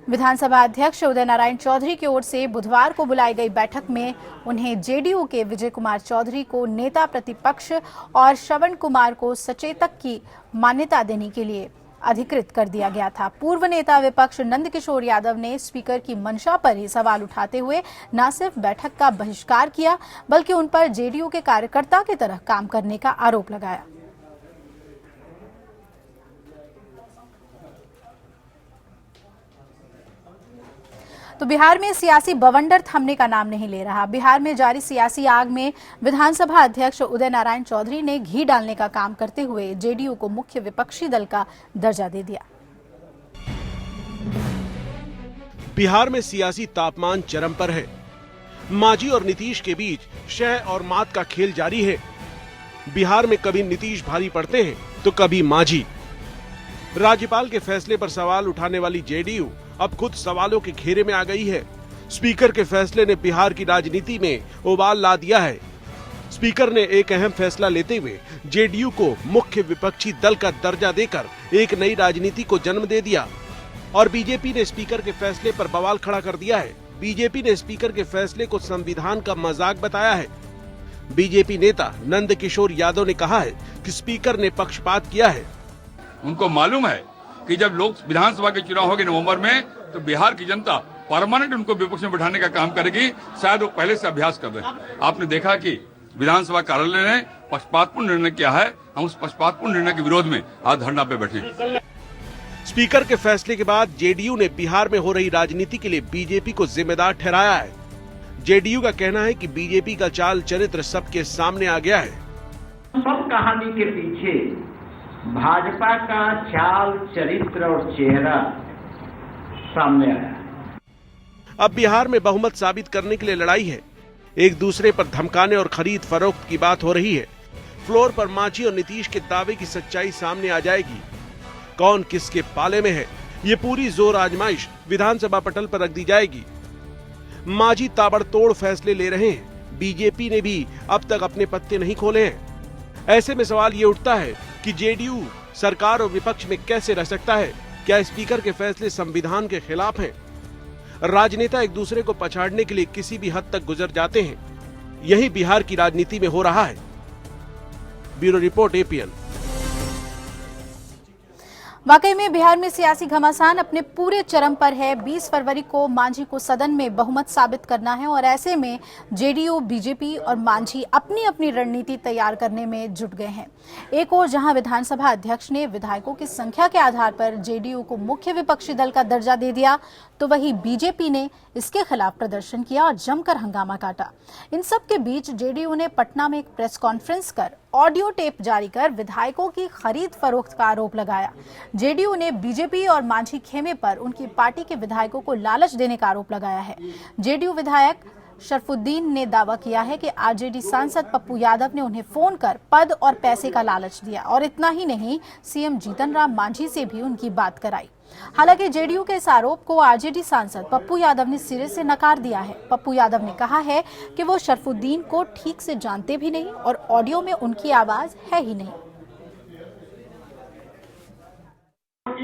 विधानसभा अध्यक्ष उदय नारायण चौधरी की ओर से बुधवार को बुलाई गई बैठक में उन्हें जेडीयू के विजय कुमार चौधरी को नेता प्रतिपक्ष और श्रवण कुमार को सचेतक की मान्यता देने के लिए अधिकृत कर दिया गया था। पूर्व नेता विपक्ष नंदकिशोर यादव ने स्पीकर की मंशा पर ही सवाल उठाते हुए न सिर्फ बैठक का बहिष्कार किया, बल्कि उन पर जेडीयू के कार्यकर्ता की तरह काम करने का आरोप लगाया। तो बिहार में सियासी बवंडर थमने का नाम नहीं ले रहा। बिहार में जारी सियासी आग में विधानसभा अध्यक्ष उदय नारायण चौधरी ने घी डालने का काम करते हुए जेडीयू को मुख्य विपक्षी दल का दर्जा दे दिया। बिहार में सियासी तापमान चरम पर है। मांझी और नीतीश के बीच शह और मात का खेल जारी है। बिहार में कभी नीतीश भारी पड़ते हैं तो कभी मांझी। राज्यपाल के फैसले पर सवाल उठाने वाली जेडीयू अब खुद सवालों के घेरे में आ गई है। स्पीकर के फैसले ने बिहार की राजनीति में उबाल ला दिया है। स्पीकर ने एक अहम फैसला लेते हुए जेडीयू को मुख्य विपक्षी दल का दर्जा देकर एक नई राजनीति को जन्म दे दिया और बीजेपी ने स्पीकर के फैसले पर बवाल खड़ा कर दिया है। बीजेपी ने स्पीकर के फैसले को संविधान का मजाक बताया है। बीजेपी नेता नंदकिशोर यादव ने कहा है कि स्पीकर ने पक्षपात किया है। उनको मालूम है कि जब लोग विधानसभा के चुनाव होंगे नवंबर में, तो बिहार की जनता परमानेंट उनको विपक्ष में बैठाने का काम करेगी। शायद वो पहले से अभ्यास कर रहे हैं। आपने देखा कि विधानसभा कार्यालय ने पक्षपातपूर्ण निर्णय किया है। हम उस पक्षपातपूर्ण निर्णय के विरोध में आज धरना पे बैठे। स्पीकर के फैसले के बाद जेडीयू ने बिहार में हो रही राजनीति के लिए बीजेपी को जिम्मेदार ठहराया है। जेडीयू का कहना है कि बीजेपी का चाल चरित्र सबके सामने आ गया है। सब कहानी के पीछे भाजपा का चाल चरित्र और चेहरा सामने आया। अब बिहार में बहुमत साबित करने के लिए लड़ाई है। एक दूसरे पर धमकाने और खरीद फरोख्त की बात हो रही है। फ्लोर पर मांझी और नीतीश के दावे की सच्चाई सामने आ जाएगी। कौन किसके पाले में है, ये पूरी जोर आजमाइश विधानसभा पटल पर रख दी जाएगी। मांझी ताबड़तोड़ फैसले ले रहे हैं। बीजेपी ने भी अब तक अपने पत्ते नहीं खोले हैं। ऐसे में सवाल ये उठता है कि जेडीयू सरकार और विपक्ष में कैसे रह सकता है। क्या स्पीकर के फैसले संविधान के खिलाफ हैं? राजनेता एक दूसरे को पछाड़ने के लिए किसी भी हद तक गुजर जाते हैं। यही बिहार की राजनीति में हो रहा है। Bureau report, APN. वाकई में बिहार में सियासी घमासान अपने पूरे चरम पर है। 20 फरवरी को मांझी को सदन में बहुमत साबित करना है और ऐसे में जेडीयू, बीजेपी और मांझी अपनी अपनी रणनीति तैयार करने में जुट गए हैं। एक ओर जहां विधानसभा अध्यक्ष ने विधायकों की संख्या के आधार पर जेडीयू को मुख्य विपक्षी दल का दर्जा दे दिया, तो वहीं बीजेपी ने इसके खिलाफ प्रदर्शन किया और जमकर हंगामा काटा। इन सब के बीच जेडीयू ने पटना में एक प्रेस कॉन्फ्रेंस कर ऑडियो टेप जारी कर विधायकों की खरीद फरोख्त का आरोप लगाया। जेडीयू ने बीजेपी और मांझी खेमे पर उनकी पार्टी के विधायकों को लालच देने का आरोप लगाया है। जेडीयू विधायक शरफुद्दीन ने दावा किया है कि आरजेडी सांसद पप्पू यादव ने उन्हें फोन कर पद और पैसे का लालच दिया और इतना ही नहीं, सीएम जीतन राम मांझी से भी उनकी बात कराई। हालांकि जेडीयू के इस आरोप को आरजेडी सांसद पप्पू यादव ने सिरे से नकार दिया है। पप्पू यादव ने कहा है कि वो शरफुद्दीन को ठीक से जानते भी नहीं और ऑडियो में उनकी आवाज है ही नहीं।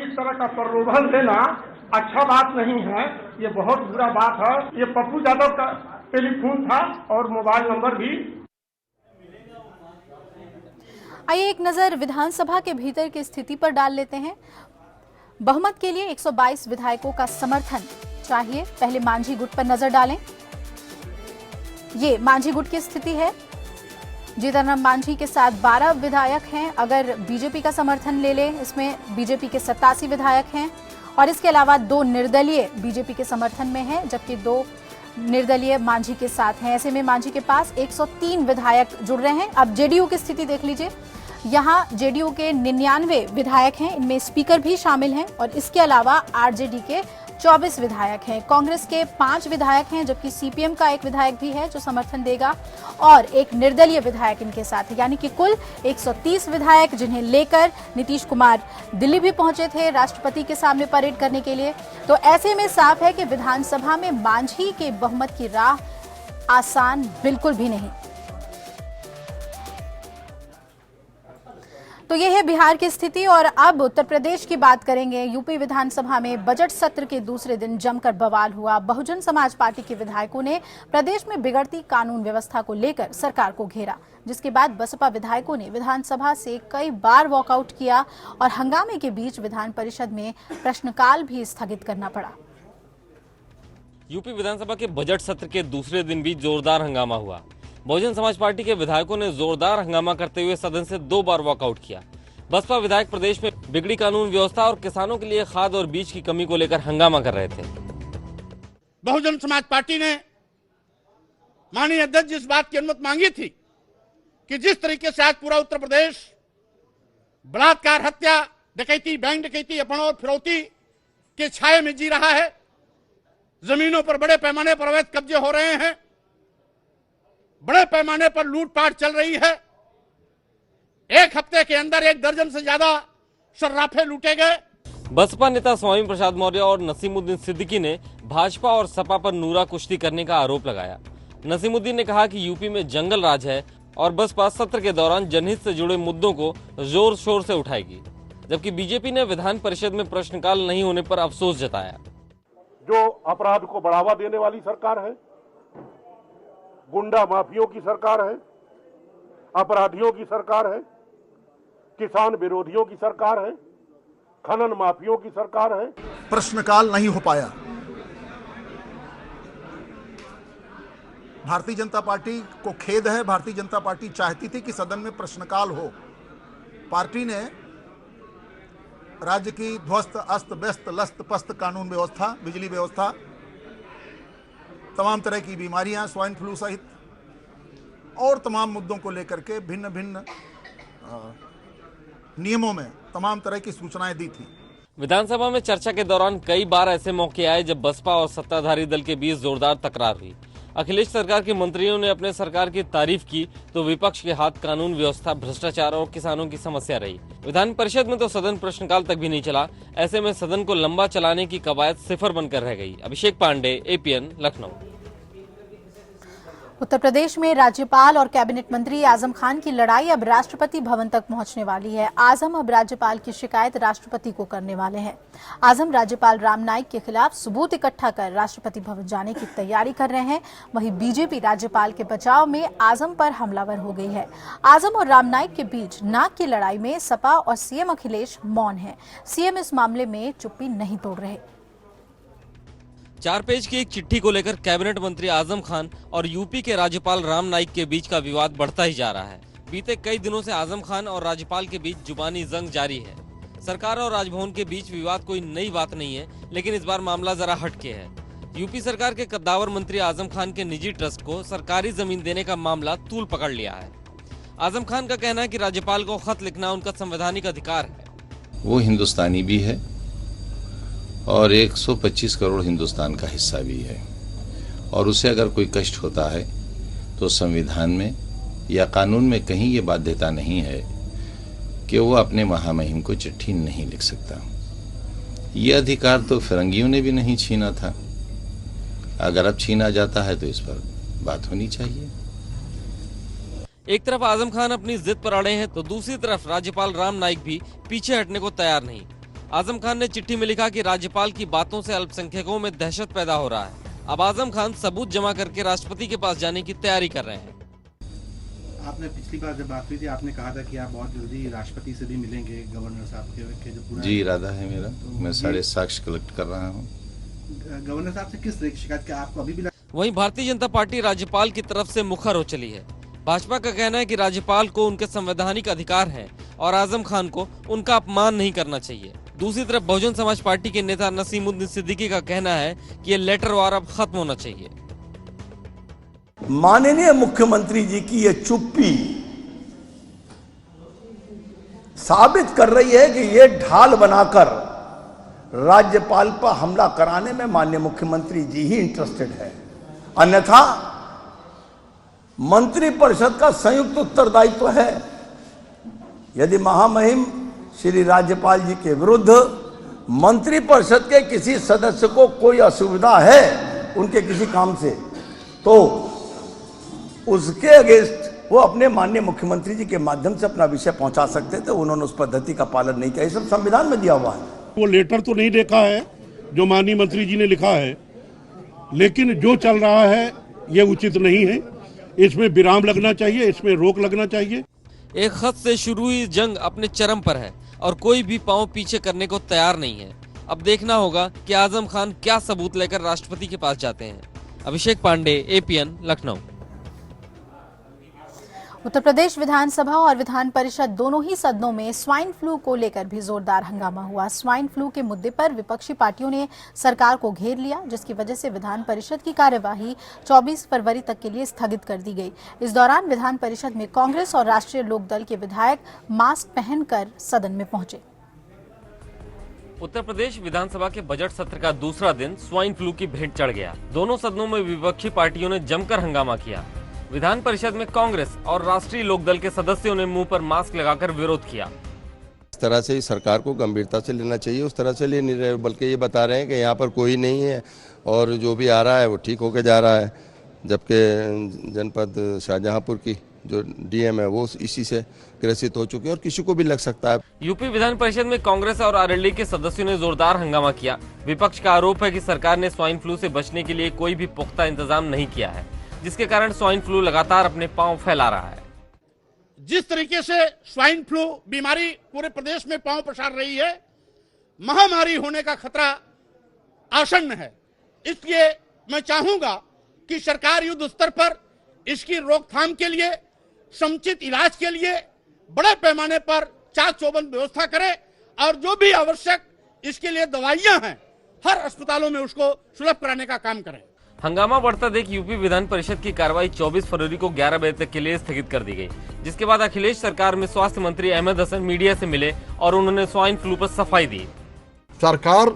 इस तरह का प्रलोभन देना अच्छा बात नहीं है, ये बहुत बुरा बात है। ये पप्पू यादव का टेलीफोन था और मोबाइल नंबर भी। आइए एक नजर विधानसभा के भीतर की स्थिति पर डाल लेते हैं। बहुमत के लिए 122 विधायकों का समर्थन चाहिए। पहले मांझी गुट पर नजर डालें। ये मांझी गुट की स्थिति है। जीतन राम मांझी के साथ 12 विधायक हैं। अगर बीजेपी का समर्थन ले लें, इसमें बीजेपी के 87 विधायक हैं और इसके अलावा 2 निर्दलीय बीजेपी के समर्थन में हैं, जबकि 2 निर्दलीय मांझी के साथ हैं। ऐसे में मांझी के पास 103 विधायक जुड़ रहे हैं। अब जेडीयू की स्थिति देख लीजिए। यहाँ जेडीयू के 99 विधायक हैं, इनमें स्पीकर भी शामिल हैं और इसके अलावा आरजेडी के 24 विधायक हैं। कांग्रेस के 5 विधायक हैं, जबकि सीपीएम का 1 विधायक भी है जो समर्थन देगा और 1 निर्दलीय विधायक इनके साथ है, यानी कि कुल 130 विधायक, जिन्हें लेकर नीतीश कुमार दिल्ली भी पहुंचे थे राष्ट्रपति के सामने परेड करने के लिए। तो ऐसे में साफ है कि विधानसभा में मांझी के बहुमत की राह आसान बिल्कुल भी नहीं। तो ये है बिहार की स्थिति। और अब उत्तर प्रदेश की बात करेंगे। यूपी विधानसभा में बजट सत्र के दूसरे दिन जमकर बवाल हुआ। बहुजन समाज पार्टी के विधायकों ने प्रदेश में बिगड़ती कानून व्यवस्था को लेकर सरकार को घेरा, जिसके बाद बसपा विधायकों ने विधानसभा से कई बार वॉकआउट किया और हंगामे के बीच विधान परिषद में प्रश्नकाल भी स्थगित करना पड़ा। यूपी विधानसभा के बजट सत्र के दूसरे दिन भी जोरदार हंगामा हुआ। बहुजन समाज पार्टी के विधायकों ने जोरदार हंगामा करते हुए सदन से 2 बार वॉकआउट किया। बसपा विधायक प्रदेश में बिगड़ी कानून व्यवस्था और किसानों के लिए खाद और बीज की कमी को लेकर हंगामा कर रहे थे। बहुजन समाज पार्टी ने माननीय अध्यक्ष जी इस बात की अनुमति मांगी थी कि जिस तरीके से आज पूरा उत्तर प्रदेश बलात्कार, हत्या, डकैती, बैंक डकैती, अपहरण और फिरौती के छाये में जी रहा है, जमीनों पर बड़े पैमाने पर अवैध कब्जे हो रहे हैं, बड़े पैमाने पर लूटपाट चल रही है, एक हफ्ते के अंदर 1 दर्जन से ज्यादा सर्राफे लूटे गए। बसपा नेता स्वामी प्रसाद मौर्य और नसीमुद्दीन सिद्दीकी ने भाजपा और सपा पर नूरा कुश्ती करने का आरोप लगाया। नसीमुद्दीन ने कहा कि यूपी में जंगल राज है और बसपा सत्र के दौरान जनहित से जुड़े मुद्दों को जोर शोर से उठाएगी, जबकि बीजेपी ने विधान परिषद में प्रश्नकाल नहीं होने पर अफसोस जताया। जो अपराध को बढ़ावा देने वाली सरकार है, गुंडा माफियों की सरकार है, अपराधियों की सरकार है, किसान विरोधियों की सरकार है, खनन माफियों की सरकार है। प्रश्नकाल नहीं हो पाया। भारतीय जनता पार्टी को खेद है। भारतीय जनता पार्टी चाहती थी कि सदन में प्रश्नकाल हो। पार्टी ने राज्य की ध्वस्त, अस्त व्यस्त, लस्त पस्त कानून व्यवस्था, बिजली व्यवस्था, तमाम तरह की बीमारियां, स्वाइन फ्लू सहित और तमाम मुद्दों को लेकर के भिन्न भिन्न नियमों में तमाम तरह की सूचनाएं दी थी। विधानसभा में चर्चा के दौरान कई बार ऐसे मौके आए जब बसपा और सत्ताधारी दल के बीच जोरदार तकरार हुई। अखिलेश सरकार के मंत्रियों ने अपने सरकार की तारीफ की तो विपक्ष के हाथ कानून व्यवस्था, भ्रष्टाचार और किसानों की समस्या रही। विधान परिषद में तो सदन प्रश्नकाल तक भी नहीं चला। ऐसे में सदन को लंबा चलाने की कवायद सिफर बनकर रह गई। अभिषेक पांडे, एपीएन, लखनऊ। उत्तर प्रदेश में राज्यपाल और कैबिनेट मंत्री आजम खान की लड़ाई अब राष्ट्रपति भवन तक पहुंचने वाली है। आजम अब राज्यपाल की शिकायत राष्ट्रपति को करने वाले हैं। आजम राज्यपाल राम नाईक के खिलाफ सबूत इकट्ठा कर राष्ट्रपति भवन जाने की तैयारी कर रहे हैं। वहीं बीजेपी राज्यपाल के बचाव में आजम पर हमलावर हो गई है। आजम और राम नाईक के बीच नाक की लड़ाई में सपा और सीएम अखिलेश मौन है। सीएम इस मामले में चुप्पी नहीं तोड़ रहे। 4 पेज की एक चिट्ठी को लेकर कैबिनेट मंत्री आजम खान और यूपी के राज्यपाल राम नाईक के बीच का विवाद बढ़ता ही जा रहा है। बीते कई दिनों से आजम खान और राज्यपाल के बीच जुबानी जंग जारी है। सरकार और राजभवन के बीच विवाद कोई नई बात नहीं है, लेकिन इस बार मामला जरा हटके है। यूपी सरकार के कद्दावर मंत्री आजम खान के निजी ट्रस्ट को सरकारी जमीन देने का मामला तूल पकड़ लिया है। आजम खान का कहना है कि राज्यपाल को खत लिखना उनका संवैधानिक अधिकार है। वो हिंदुस्तानी भी है और 125 करोड़ हिंदुस्तान का हिस्सा भी है, और उसे अगर कोई कष्ट होता है तो संविधान में या कानून में कहीं ये बाध्यता नहीं है कि वो अपने महामहिम को चिट्ठी नहीं लिख सकता। ये अधिकार तो फिरंगियों ने भी नहीं छीना था। अगर अब छीना जाता है तो इस पर बात होनी चाहिए। एक तरफ आजम खान अपनी जिद पर अड़े हैं तो दूसरी तरफ राज्यपाल राम नाईक भी पीछे हटने को तैयार नहीं। आजम खान ने चिट्ठी में लिखा कि राज्यपाल की बातों से अल्पसंख्यकों में दहशत पैदा हो रहा है। अब आजम खान सबूत जमा करके राष्ट्रपति के पास जाने की तैयारी कर रहे हैं। आपने पिछली बार जब बात हुई थी आपने कहा था कि आप बहुत जल्दी राष्ट्रपति से भी मिलेंगे, गवर्नर साहब के जो पूरा जी इरादा है मेरा। तो मैं सारे साक्ष्य कलेक्ट कर रहा हूँ। गवर्नर साहब से किस तरह की शिकायत क्या आपको अभी भी? वहीं भारतीय जनता पार्टी राज्यपाल की तरफ से मुखर हो चली है। भाजपा का कहना है कि राज्यपाल को उनके संवैधानिक अधिकार हैं और आजम खान को उनका अपमान नहीं करना चाहिए। दूसरी तरफ बहुजन समाज पार्टी के नेता नसीमुद्दीन सिद्दीकी का कहना है कि ये लेटर वार अब खत्म होना चाहिए। माननीय मुख्यमंत्री जी की ये चुप्पी साबित कर रही है कि ये ढाल बनाकर राज्यपाल पर हमला कराने में माननीय मुख्यमंत्री जी ही इंटरेस्टेड है। अन्यथा मंत्रिपरिषद का संयुक्त उत्तरदायित्व है। यदि महामहिम श्री राज्यपाल जी के विरुद्ध मंत्रिपरिषद के किसी सदस्य को कोई असुविधा है उनके किसी काम से, तो उसके अगेंस्ट वो अपने माननीय मुख्यमंत्री जी के माध्यम से अपना विषय पहुंचा सकते थे। उन्होंने उस पद्धति का पालन नहीं किया। ये सब संविधान में दिया हुआ है। वो लेटर तो नहीं देखा है जो माननीय मंत्री जी ने लिखा है, लेकिन जो चल रहा है ये उचित नहीं है। इसमें विराम लगना चाहिए, इसमें रोक लगना चाहिए। एक खत से शुरू हुई जंग अपने चरम पर है और कोई भी पांव पीछे करने को तैयार नहीं है। अब देखना होगा कि आजम खान क्या सबूत लेकर राष्ट्रपति के पास जाते हैं। अभिषेक पांडे, APN, लखनऊ। उत्तर प्रदेश विधानसभा और विधान परिषद दोनों ही सदनों में स्वाइन फ्लू को लेकर भी जोरदार हंगामा हुआ। स्वाइन फ्लू के मुद्दे पर विपक्षी पार्टियों ने सरकार को घेर लिया, जिसकी वजह से विधान परिषद की कार्यवाही 24 फरवरी तक के लिए स्थगित कर दी गई। इस दौरान विधान परिषद में कांग्रेस और राष्ट्रीय लोकदल के विधायक मास्क पहनकर सदन में पहुंचे। उत्तर प्रदेश विधानसभा के बजट सत्र का दूसरा दिन स्वाइन फ्लू की भेंट चढ़ गया। दोनों सदनों में विपक्षी पार्टियों ने जमकर हंगामा किया। विधान परिषद में कांग्रेस और राष्ट्रीय लोकदल के सदस्यों ने मुंह पर मास्क लगाकर विरोध किया। इस तरह से सरकार को गंभीरता से लेना चाहिए, उस तरह से ले नहीं रहे, बल्कि ये बता रहे हैं कि यहाँ पर कोई नहीं है और जो भी आ रहा है वो ठीक होकर जा रहा है। जबकि जनपद शाहजहांपुर की जो DM है वो इसी से ग्रसित हो चुके हैं और किसी को भी लग सकता है। यूपी विधान परिषद में कांग्रेस और आरएलडी के सदस्यों ने जोरदार हंगामा किया। विपक्ष का आरोप है कि सरकार ने स्वाइन फ्लू से बचने के लिए कोई भी पुख्ता इंतजाम नहीं किया है, जिसके कारण स्वाइन फ्लू लगातार अपने पांव फैला रहा है। जिस तरीके से स्वाइन फ्लू बीमारी पूरे प्रदेश में पांव पसार रही है, महामारी होने का खतरा आसन्न है। इसलिए मैं चाहूंगा कि सरकार युद्ध स्तर पर इसकी रोकथाम के लिए, समुचित इलाज के लिए बड़े पैमाने पर चाक चौबंद व्यवस्था करे और जो भी आवश्यक इसके लिए दवाइयां हैं हर अस्पतालों में उसको सुलभ कराने का काम करें। हंगामा बढ़ता देख यूपी विधान परिषद की कार्रवाई 24 फरवरी को 11 बजे तक के लिए स्थगित कर दी गई, जिसके बाद अखिलेश सरकार में स्वास्थ्य मंत्री अहमद हसन मीडिया से मिले और उन्होंने स्वाइन फ्लू पर सफाई दी। सरकार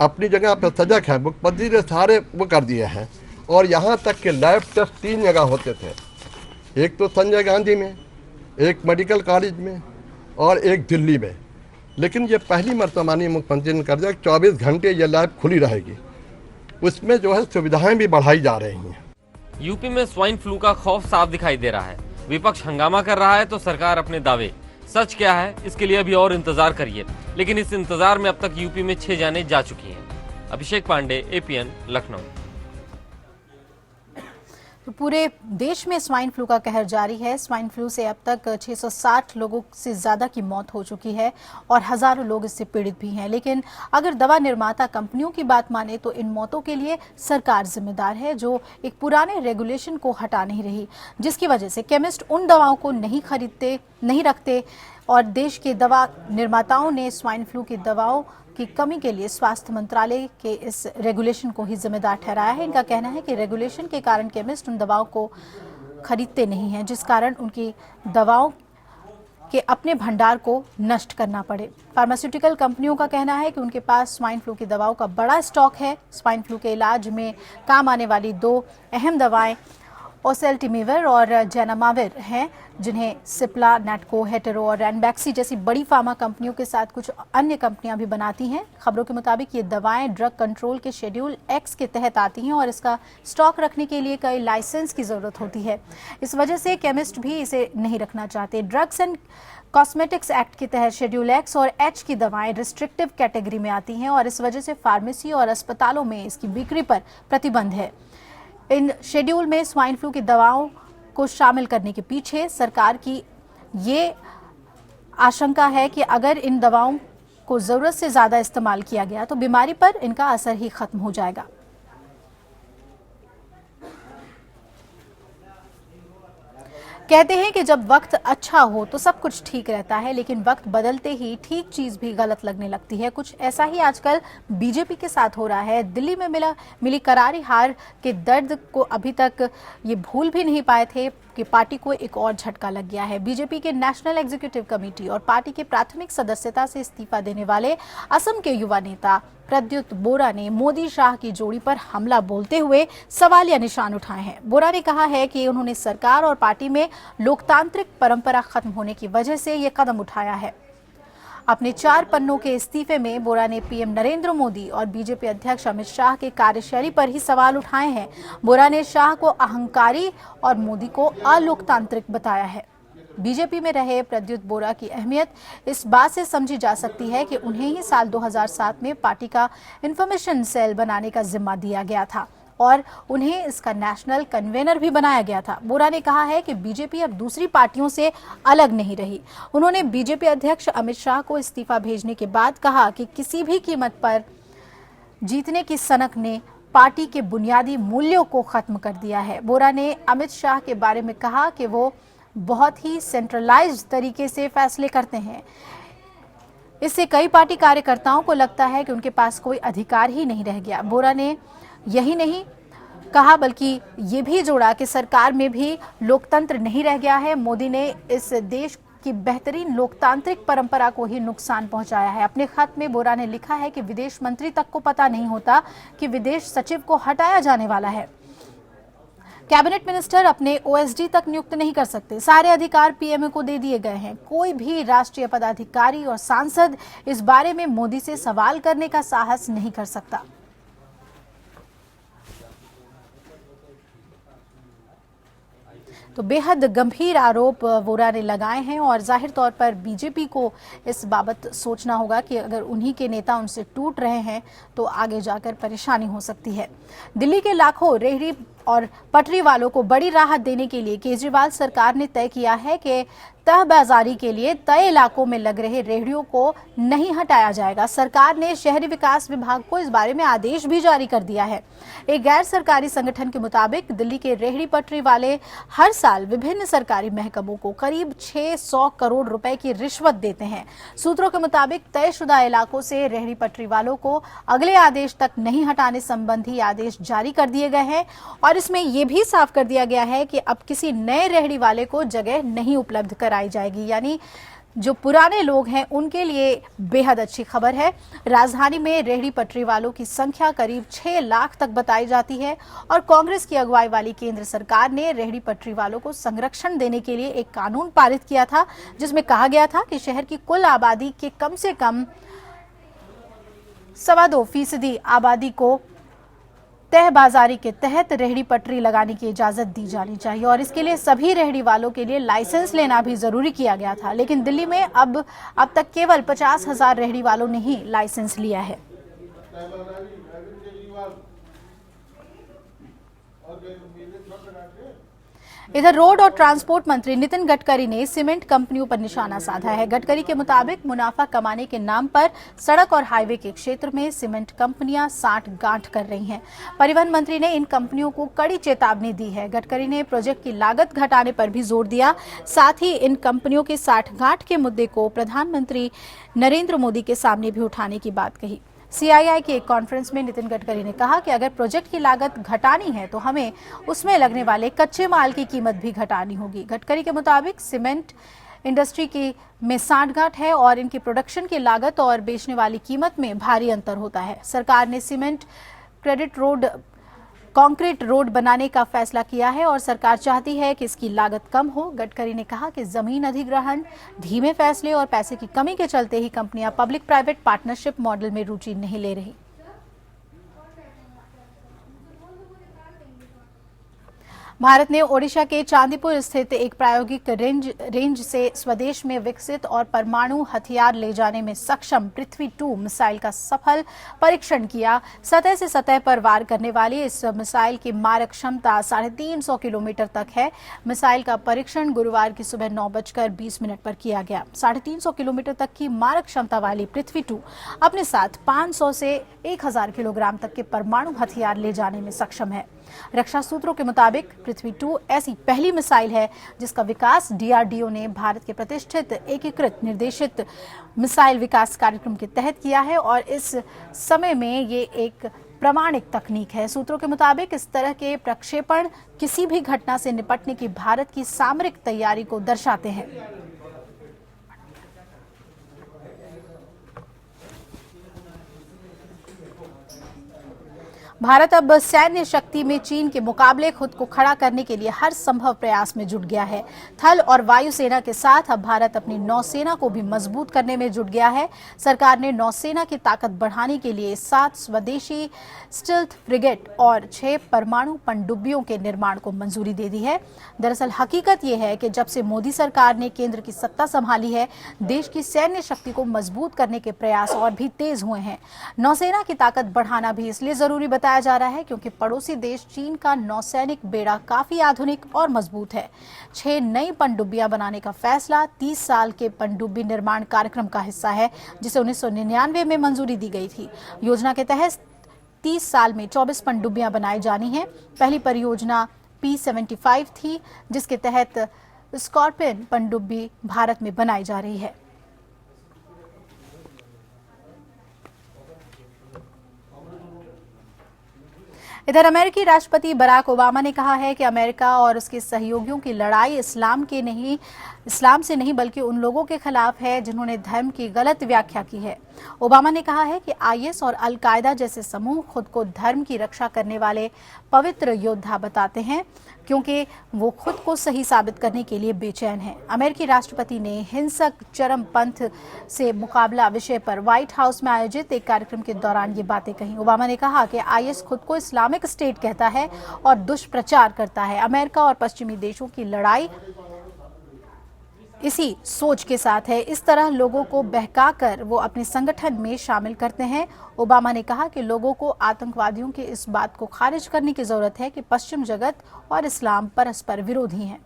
अपनी जगह पर सजग है, मुख्यमंत्री ने सारे वो कर दिए हैं और यहाँ तक के लैब टेस्ट 3 जगह होते थे, एक तो संजय गांधी में, एक मेडिकल कॉलेज में और एक दिल्ली में। लेकिन ये पहली मर्तबा माननीय मुख्यमंत्री ने कर दिया 24 घंटे ये लैब खुली रहेगी। उसमें जो है सुविधाएं भी बढ़ाई जा रही हैं। यूपी में स्वाइन फ्लू का खौफ साफ दिखाई दे रहा है। विपक्ष हंगामा कर रहा है तो सरकार अपने दावे। सच क्या है इसके लिए अभी और इंतजार करिए, लेकिन इस इंतजार में अब तक यूपी में 6 जानें जा चुकी हैं। अभिषेक पांडे, एपीएन, लखनऊ। तो पूरे देश में स्वाइन फ्लू का कहर जारी है। स्वाइन फ्लू से अब तक 660 लोगों से ज्यादा की मौत हो चुकी है और हजारों लोग इससे पीड़ित भी हैं। लेकिन अगर दवा निर्माता कंपनियों की बात माने तो इन मौतों के लिए सरकार जिम्मेदार है, जो एक पुराने रेगुलेशन को हटा नहीं रही, जिसकी वजह से केमिस्ट उन दवाओं को नहीं रखते और देश के दवा निर्माताओं ने स्वाइन फ्लू की दवाओं की कमी के लिए स्वास्थ्य मंत्रालय के इस रेगुलेशन को ही जिम्मेदार ठहराया है। इनका कहना है कि रेगुलेशन के कारण केमिस्ट उन दवाओं को खरीदते नहीं हैं, जिस कारण उनकी दवाओं के अपने भंडार को नष्ट करना पड़े। फार्मास्यूटिकल कंपनियों का कहना है कि उनके पास स्वाइन फ्लू की दवाओं का बड़ा स्टॉक है। स्वाइन फ्लू के इलाज में काम आने वाली 2 अहम दवाएं ओसेल्टिमिविर और जेनामाविर हैं, जिन्हें सिप्ला, नेटको, हेटेरो और रैनबैक्सी जैसी बड़ी फार्मा कंपनियों के साथ कुछ अन्य कंपनियां भी बनाती हैं। खबरों के मुताबिक ये दवाएं ड्रग कंट्रोल के शेड्यूल X के तहत आती हैं और इसका स्टॉक रखने के लिए कई लाइसेंस की जरूरत होती है। इस वजह से केमिस्ट भी इसे नहीं रखना चाहते। ड्रग्स एंड कॉस्मेटिक्स एक्ट के तहत शेड्यूल X और H की दवाएं रिस्ट्रिक्टिव कैटेगरी में आती हैं और इस वजह से फार्मेसी और अस्पतालों में इसकी बिक्री पर प्रतिबंध है। इन शेड्यूल में स्वाइन फ्लू की दवाओं को शामिल करने के पीछे सरकार की ये आशंका है कि अगर इन दवाओं को जरूरत से ज्यादा इस्तेमाल किया गया तो बीमारी पर इनका असर ही खत्म हो जाएगा। कहते हैं कि जब वक्त अच्छा हो तो सब कुछ ठीक रहता है, लेकिन वक्त बदलते ही ठीक चीज भी गलत लगने लगती है। कुछ ऐसा ही आजकल बीजेपी के साथ हो रहा है। दिल्ली में मिली करारी हार के दर्द को अभी तक ये भूल भी नहीं पाए थे कि पार्टी को एक और झटका लग गया है। बीजेपी के नेशनल एग्जीक्यूटिव कमेटी और पार्टी के प्राथमिक सदस्यता से इस्तीफा देने वाले असम के युवा नेता प्रद्युत बोरा ने मोदी शाह की जोड़ी पर हमला बोलते हुए सवालिया निशान उठाए हैं। बोरा ने कहा है कि उन्होंने सरकार और पार्टी में लोकतांत्रिक परंपरा खत्म होने की वजह से ये कदम उठाया है। अपने 4 पन्नों के इस्तीफे में बोरा ने पीएम नरेंद्र मोदी और बीजेपी अध्यक्ष अमित शाह के कार्यशैली पर ही सवाल उठाए हैं। बोरा ने शाह को अहंकारी और मोदी को अलोकतांत्रिक बताया है। बीजेपी में रहे प्रद्युत बोरा की अहमियत इस बात से समझी जा सकती है कि उन्हें ही साल 2007 में पार्टी का इंफॉर्मेशन सेल बनाने का जिम्मा दिया गया था और उन्हें इसका नेशनल कन्वेनर भी बनाया गया था। बोरा ने कहा है कि बीजेपी अब दूसरी पार्टियों से अलग नहीं रही। उन्होंने बीजेपी अध्यक्ष अमित शाह को इस्तीफा भेजने के बाद कहा कि किसी भी कीमत पर जीतने की सनक ने पार्टी के बुनियादी मूल्यों को खत्म कर दिया है। बोरा ने अमित शाह के बारे में कहा कि वो बहुत ही सेंट्रलाइज्ड तरीके से फैसले करते हैं। इससे कई पार्टी कार्यकर्ताओं को लगता है कि उनके पास कोई अधिकार ही नहीं रह गया। बोरा ने यही नहीं कहा बल्कि ये भी जोड़ा कि सरकार में भी लोकतंत्र नहीं रह गया है। मोदी ने इस देश की बेहतरीन लोकतांत्रिक परंपरा को ही नुकसान पहुंचाया है। अपने खत में बोरा ने लिखा है कि विदेश मंत्री तक को पता नहीं होता कि विदेश सचिव को हटाया जाने वाला है। कैबिनेट मिनिस्टर अपने ओएसडी तक नियुक्त नहीं कर सकते। सारे अधिकार पीएमओ को दे दिए गए हैं। कोई भी राष्ट्रीय पदाधिकारी और सांसद इस बारे में मोदी से सवाल करने का साहस नहीं कर सकता। तो बेहद गंभीर आरोप वोरा ने लगाए हैं और जाहिर तौर पर बीजेपी को इस बाबत सोचना होगा कि अगर उन्हीं के नेता उनसे टूट रहे हैं तो आगे जाकर परेशानी हो सकती है। दिल्ली के लाखों रेहड़ी और पटरी वालों को बड़ी राहत देने के लिए केजरीवाल सरकार ने तय किया है कि तहबाजारी के लिए तय इलाकों में लग रहे रेहड़ियों को नहीं हटाया जाएगा। सरकार ने शहरी विकास विभाग को इस बारे में आदेश भी जारी कर दिया है। एक गैर सरकारी संगठन के मुताबिक दिल्ली के रेहड़ी पटरी वाले हर साल विभिन्न सरकारी महकमों को करीब 600 करोड़ रुपए की रिश्वत देते हैं। सूत्रों के मुताबिक तयशुदा इलाकों से रेहड़ी पटरी वालों को अगले आदेश तक नहीं हटाने संबंधी आदेश जारी कर दिए गए हैं और इसमें यह भी साफ कर दिया गया है कि अब किसी नए रेहड़ी वाले को जगह नहीं उपलब्ध कराई जाएगी। यानी जो पुराने लोग हैं उनके लिए बेहद अच्छी खबर है। राजधानी में रेहड़ी पटरी वालों की संख्या करीब 6 लाख तक बताई जाती है और कांग्रेस की अगुवाई वाली केंद्र सरकार ने रेहड़ी पटरी वालों को संरक्षण देने के लिए एक कानून पारित किया था, जिसमें कहा गया था कि शहर की कुल आबादी के कम से कम 2.25% आबादी को तय बाजारी के तहत रेहड़ी पटरी लगाने की इजाजत दी जानी चाहिए और इसके लिए सभी रेहड़ी वालों के लिए लाइसेंस लेना भी जरूरी किया गया था। लेकिन दिल्ली में अब तक केवल 50,000 रेहड़ी वालों ने ही लाइसेंस लिया है। इधर रोड और ट्रांसपोर्ट मंत्री नितिन गडकरी ने सीमेंट कंपनियों पर निशाना साधा है। गडकरी के मुताबिक मुनाफा कमाने के नाम पर सड़क और हाईवे के क्षेत्र में सीमेंट कंपनियां साठ-गांठ कर रही हैं। परिवहन मंत्री ने इन कंपनियों को कड़ी चेतावनी दी है। गडकरी ने प्रोजेक्ट की लागत घटाने पर भी जोर दिया। साथ ही इन कंपनियों के साठ-गांठ के मुद्दे को प्रधानमंत्री नरेंद्र मोदी के सामने भी उठाने की बात कही। CII की एक कॉन्फ्रेंस में नितिन गडकरी ने कहा कि अगर प्रोजेक्ट की लागत घटानी है तो हमें उसमें लगने वाले कच्चे माल की कीमत भी घटानी होगी। गडकरी के मुताबिक सीमेंट इंडस्ट्री की में साठगांठ है और इनकी प्रोडक्शन की लागत और बेचने वाली कीमत में भारी अंतर होता है। सरकार ने सीमेंट कंक्रीट रोड बनाने का फैसला किया है और सरकार चाहती है कि इसकी लागत कम हो। गडकरी ने कहा कि जमीन अधिग्रहण, धीमे फैसले और पैसे की कमी के चलते ही कंपनियां पब्लिक प्राइवेट पार्टनरशिप मॉडल में रुचि नहीं ले रही। भारत ने ओडिशा के चांदीपुर स्थित एक प्रायोगिक रेंज से स्वदेश में विकसित और परमाणु हथियार ले जाने में सक्षम पृथ्वी-2 मिसाइल का सफल परीक्षण किया। सतह से सतह पर वार करने वाली इस मिसाइल की मारक क्षमता 350 किलोमीटर तक है। मिसाइल का परीक्षण गुरुवार की सुबह 9:20 पर किया गया। 350 किलोमीटर तक की मारक क्षमता वाली पृथ्वी-2 अपने साथ 500 से 1000 किलोग्राम तक के परमाणु हथियार ले जाने में सक्षम है। रक्षा सूत्रों के मुताबिक पृथ्वी-2 ऐसी पहली मिसाइल है जिसका विकास DRDO ने भारत के प्रतिष्ठित एकीकृत निर्देशित मिसाइल विकास कार्यक्रम के तहत किया है और इस समय में ये एक प्रामाणिक तकनीक है। सूत्रों के मुताबिक इस तरह के प्रक्षेपण किसी भी घटना से निपटने की भारत की सामरिक तैयारी को दर्शाते हैं। भारत अब सैन्य शक्ति में चीन के मुकाबले खुद को खड़ा करने के लिए हर संभव प्रयास में जुट गया है। थल और वायु सेना के साथ अब भारत अपनी नौसेना को भी मजबूत करने में जुट गया है। सरकार ने नौसेना की ताकत बढ़ाने के लिए 7 स्वदेशी स्टिल्थ फ्रिगेट और 6 परमाणु पनडुब्बियों के निर्माण को मंजूरी दे दी है। दरअसल हकीकत यह है कि जब से मोदी सरकार ने केंद्र की सत्ता संभाली है, देश की सैन्य शक्ति को मजबूत करने के प्रयास और भी तेज हुए हैं। नौसेना की ताकत बढ़ाना भी इसलिए जरूरी बताया जा रहा है क्योंकि पड़ोसी देश चीन का नौसैनिक बेड़ा काफी आधुनिक और मजबूत है। 6 नई पनडुब्बियां बनाने का फैसला 30 साल के पनडुब्बी निर्माण कार्यक्रम का हिस्सा है जिसे 1999 में मंजूरी दी गई थी। योजना के तहत 30 साल में 24 पनडुब्बियां बनाई जानी हैं। पहली परियोजना P-75 थी जिसके तहत स्कॉर्पियन पनडुब्बी भारत में बनाई जा रही है। इधर अमेरिकी राष्ट्रपति बराक ओबामा ने कहा है कि अमेरिका और उसके सहयोगियों की लड़ाई इस्लाम से नहीं बल्कि उन लोगों के खिलाफ है जिन्होंने धर्म की गलत व्याख्या की है। ओबामा ने कहा है कि IS और अल कायदा जैसे समूह खुद को धर्म की रक्षा करने वाले पवित्र योद्धा बताते हैं क्योंकि वो खुद को सही साबित करने के लिए बेचैन हैं। अमेरिकी राष्ट्रपति ने हिंसक चरमपंथ से मुकाबला विषय पर व्हाइट हाउस में आयोजित एक कार्यक्रम के दौरान ये बातें कही। ओबामा ने कहा कि IS खुद को इस्लामिक स्टेट कहता है और दुष्प्रचार करता है। अमेरिका और पश्चिमी देशों की लड़ाई इसी सोच के साथ है। इस तरह लोगों को बहकाकर वो अपने संगठन में शामिल करते हैं। ओबामा ने कहा कि लोगों को आतंकवादियों की इस बात को खारिज करने की जरूरत है कि पश्चिम जगत और इस्लाम परस्पर विरोधी हैं।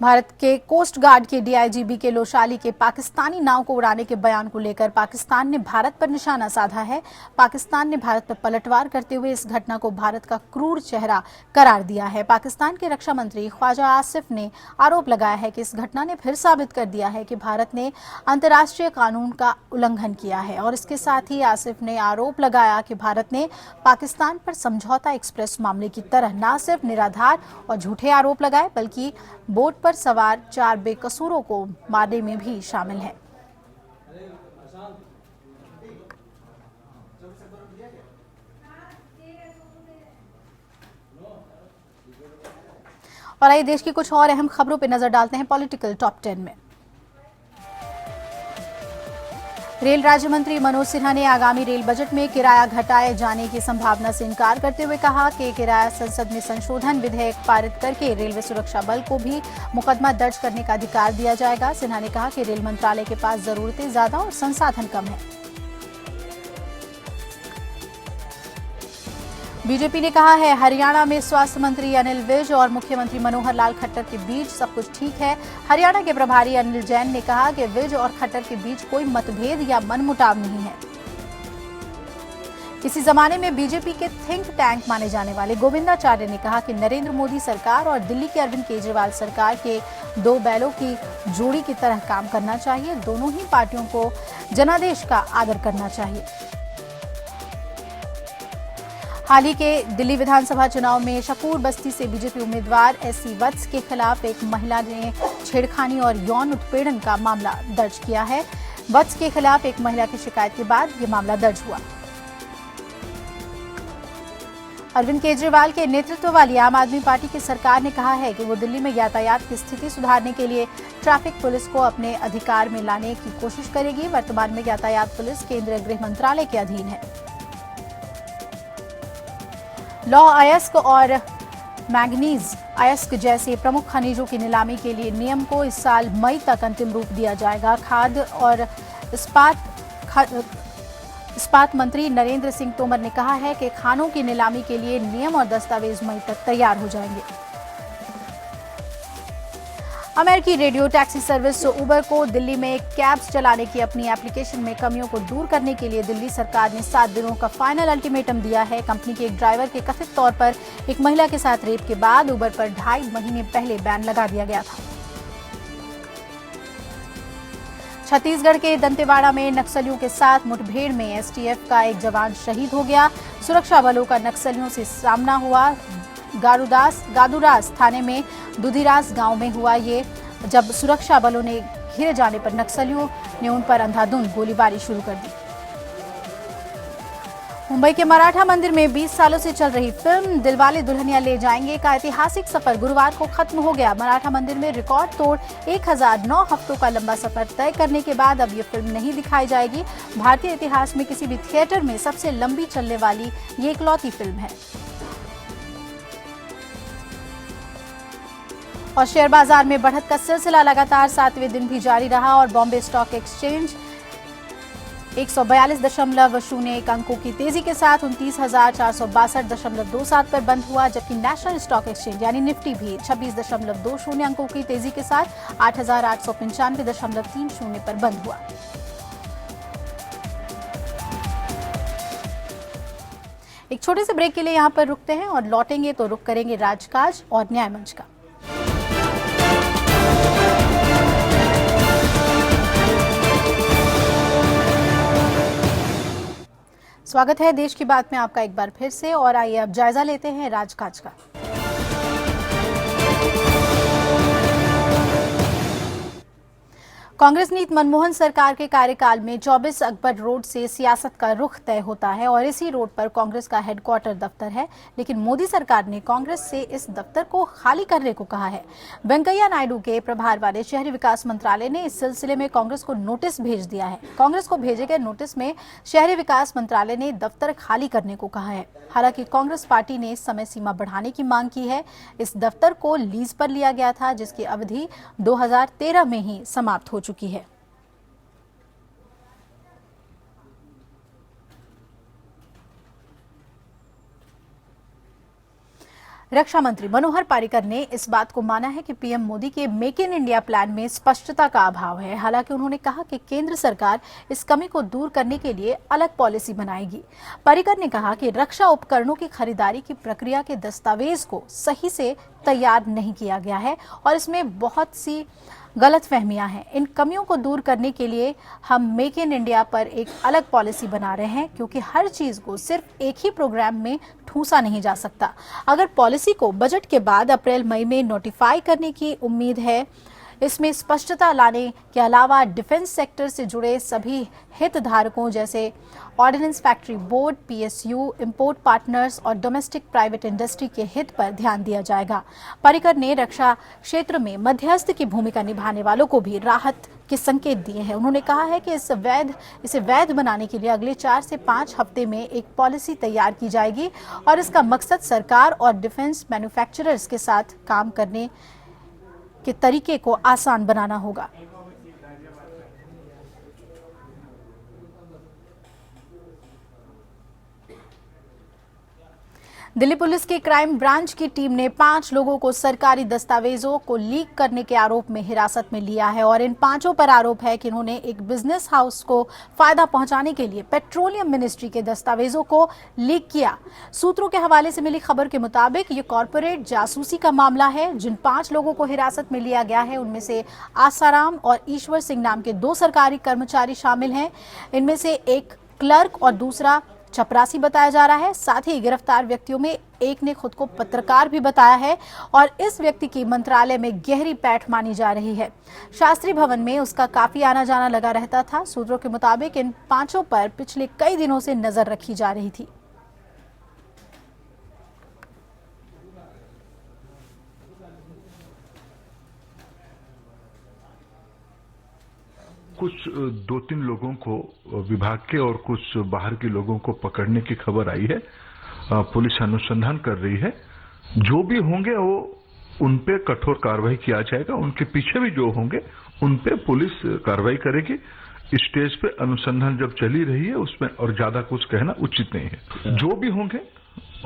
भारत के कोस्ट गार्ड के DIG BK लोशाली के पाकिस्तानी नाव को उड़ाने के बयान को लेकर पाकिस्तान ने भारत पर निशाना साधा है। पाकिस्तान ने भारत पर पलटवार करते हुए इस घटना को भारत का क्रूर चेहरा करार दिया है। पाकिस्तान के रक्षा मंत्री ख्वाजा आसिफ ने आरोप लगाया है कि इस घटना ने फिर साबित कर दिया है कि भारत ने अंतर्राष्ट्रीय कानून का उल्लंघन किया है और इसके साथ ही आसिफ ने आरोप लगाया कि भारत ने पाकिस्तान पर समझौता एक्सप्रेस मामले की तरह न सिर्फ निराधार और झूठे आरोप लगाए बल्कि बोट पर सवार 4 बेकसूरों को मारने में भी शामिल है। और आइए देश की कुछ और अहम खबरों पर नजर डालते हैं पॉलिटिकल टॉप 10 में। रेल राज्य मंत्री मनोज सिन्हा ने आगामी रेल बजट में किराया घटाए जाने की संभावना से इनकार करते हुए कहा कि किराया संसद में संशोधन विधेयक पारित करके रेलवे सुरक्षा बल को भी मुकदमा दर्ज करने का अधिकार दिया जाएगा। सिन्हा ने कहा कि रेल मंत्रालय के पास जरूरतें ज्यादा और संसाधन कम है। बीजेपी ने कहा है हरियाणा में स्वास्थ्य मंत्री अनिल विज और मुख्यमंत्री मनोहर लाल खट्टर के बीच सब कुछ ठीक है। हरियाणा के प्रभारी अनिल जैन ने कहा कि विज और खट्टर के बीच कोई मतभेद या मनमुटाव नहीं है। किसी जमाने में बीजेपी के थिंक टैंक माने जाने वाले गोविंदाचार्य ने कहा कि नरेंद्र मोदी सरकार और दिल्ली के अरविंद केजरीवाल सरकार के दो बैलों की जोड़ी की तरह काम करना चाहिए। दोनों ही पार्टियों को जनादेश का आदर करना चाहिए। हाल ही के दिल्ली विधानसभा चुनाव में शकूर बस्ती से बीजेपी उम्मीदवार एससी वत्स के खिलाफ एक महिला ने छेड़खानी और यौन उत्पीड़न का मामला दर्ज किया है। वत्स के खिलाफ एक महिला की शिकायत के बाद ये मामला दर्ज हुआ। अरविंद केजरीवाल के नेतृत्व वाली आम आदमी पार्टी की सरकार ने कहा है कि वो दिल्ली में यातायात की स्थिति सुधारने के लिए ट्रैफिक पुलिस को अपने अधिकार में लाने की कोशिश करेगी। वर्तमान में यातायात पुलिस केंद्रीय गृह मंत्रालय के अधीन है। लौह अयस्क और मैंगनीज अयस्क जैसे प्रमुख खनिजों की नीलामी के लिए नियम को इस साल मई तक अंतिम रूप दिया जाएगा। खाद्य और इस्पात मंत्री नरेंद्र सिंह तोमर ने कहा है कि खानों की नीलामी के लिए नियम और दस्तावेज मई तक तैयार हो जाएंगे। अमेरिकी रेडियो टैक्सी सर्विस उबर को दिल्ली में कैब्स चलाने की अपनी एप्लीकेशन में कमियों को दूर करने के लिए दिल्ली सरकार ने 7 दिनों का फाइनल अल्टीमेटम दिया है। कंपनी के एक ड्राइवर के कथित तौर पर एक महिला के साथ रेप के बाद उबर पर 2.5 महीने पहले बैन लगा दिया गया था। छत्तीसगढ़ के दंतेवाड़ा में नक्सलियों के साथ मुठभेड़ में एसटीएफ का एक जवान शहीद हो गया। सुरक्षा बलों का नक्सलियों से सामना हुआ। गादुरास थाने में दुधिरास गांव में हुआ ये, जब सुरक्षा बलों ने घिरे जाने पर नक्सलियों ने उन पर अंधाधुंध गोलीबारी शुरू कर दी। मुंबई के मराठा मंदिर में 20 सालों से चल रही फिल्म दिलवाले दुल्हनिया ले जाएंगे का ऐतिहासिक सफर गुरुवार को खत्म हो गया। मराठा मंदिर में रिकॉर्ड तोड़ 1009 हफ्तों का लंबा सफर तय करने के बाद अब ये फिल्म नहीं दिखाई जाएगी। भारतीय इतिहास में किसी भी थिएटर में सबसे लंबी चलने वाली ये इकलौती फिल्म है। और शेयर बाजार में बढ़त का सिलसिला लगातार 7वें दिन भी जारी रहा और बॉम्बे स्टॉक एक्सचेंज 142.01 अंकों की तेजी के साथ 29,462.27 पर बंद हुआ, जबकि नेशनल स्टॉक एक्सचेंज यानी निफ्टी भी 26.20 अंकों की तेजी के साथ 8,895.30 पर बंद हुआ। एक छोटे से ब्रेक के लिए यहाँ पर रुकते हैं और लौटेंगे तो रुक करेंगे राजकाज और न्याय मंच का। स्वागत है देश की बात में आपका एक बार फिर से, और आइए अब जायजा लेते हैं राजकाज का। कांग्रेस नीति मनमोहन सरकार के कार्यकाल में 24 अकबर रोड से सियासत का रुख तय होता है और इसी रोड पर कांग्रेस का हेडक्वार्टर दफ्तर है, लेकिन मोदी सरकार ने कांग्रेस से इस दफ्तर को खाली करने को कहा है। वेंकैया नायडू के प्रभार वाले शहरी विकास मंत्रालय ने इस सिलसिले में कांग्रेस को नोटिस भेज दिया है। कांग्रेस को भेजे गए नोटिस में शहरी विकास मंत्रालय ने दफ्तर खाली करने को कहा है। हालांकि कांग्रेस पार्टी ने समय सीमा बढ़ाने की मांग की है। इस दफ्तर को लीज पर लिया गया था, जिसकी अवधि 2013 में ही समाप्त हो चुकी है। रक्षा मंत्री मनोहर पारिकर ने इस बात को माना है कि पीएम मोदी के मेक इन इंडिया प्लान में स्पष्टता का अभाव है। हालांकि उन्होंने कहा कि केंद्र सरकार इस कमी को दूर करने के लिए अलग पॉलिसी बनाएगी। पारिकर ने कहा कि रक्षा उपकरणों की खरीदारी की प्रक्रिया के दस्तावेज को सही से तैयार नहीं किया गया है और इसमें बहुत सी गलतफहमियां हैं। इन कमियों को दूर करने के लिए हम मेक इन इंडिया पर एक अलग पॉलिसी बना रहे हैं, क्योंकि हर चीज को सिर्फ एक ही प्रोग्राम में ठूंसा नहीं जा सकता। अगर पॉलिसी को बजट के बाद अप्रैल मई में नोटिफाई करने की उम्मीद है। इसमें स्पष्टता लाने के अलावा डिफेंस सेक्टर से जुड़े सभी हितधारकों जैसे ordnance factory board, PSU, import partners और डोमेस्टिक प्राइवेट इंडस्ट्री के हित पर ध्यान दिया जाएगा। पारिकर ने रक्षा क्षेत्र में मध्यस्थ की भूमिका निभाने वालों को भी राहत के संकेत दिए हैं। उन्होंने कहा है कि इसे वैध बनाने के लिए अगले 4 से 5 हफ्ते में एक पॉलिसी तैयार की जाएगी और इसका मकसद सरकार और डिफेंस मैन्युफैक्चरर्स के साथ काम करने के तरीके को आसान बनाना होगा। दिल्ली पुलिस की क्राइम ब्रांच की टीम ने 5 लोगों को सरकारी दस्तावेजों को लीक करने के आरोप में हिरासत में लिया है और इन 5 पर आरोप है कि इन्होंने एक बिजनेस हाउस को फायदा पहुंचाने के लिए पेट्रोलियम मिनिस्ट्री के दस्तावेजों को लीक किया। सूत्रों के हवाले से मिली खबर के मुताबिक ये कॉर्पोरेट जासूसी का मामला है। जिन 5 लोगों को हिरासत में लिया गया है उनमें से आसाराम और ईश्वर सिंह नाम के 2 सरकारी कर्मचारी शामिल हैं। इनमें से एक क्लर्क और दूसरा चपरासी बताया जा रहा है। साथ ही गिरफ्तार व्यक्तियों में एक ने खुद को पत्रकार भी बताया है और इस व्यक्ति की मंत्रालय में गहरी पैठ मानी जा रही है। शास्त्री भवन में उसका काफी आना जाना लगा रहता था। सूत्रों के मुताबिक इन 5 पर पिछले कई दिनों से नजर रखी जा रही थी। कुछ 2-3 लोगों को विभाग के और कुछ बाहर के लोगों को पकड़ने की खबर आई है। पुलिस अनुसंधान कर रही है। जो भी होंगे वो उन पे कठोर कार्रवाई किया जाएगा। उनके पीछे भी जो होंगे उन पे पुलिस कार्रवाई करेगी। स्टेज पे अनुसंधान जब चली रही है उसमें और ज्यादा कुछ कहना उचित नहीं है। जो भी होंगे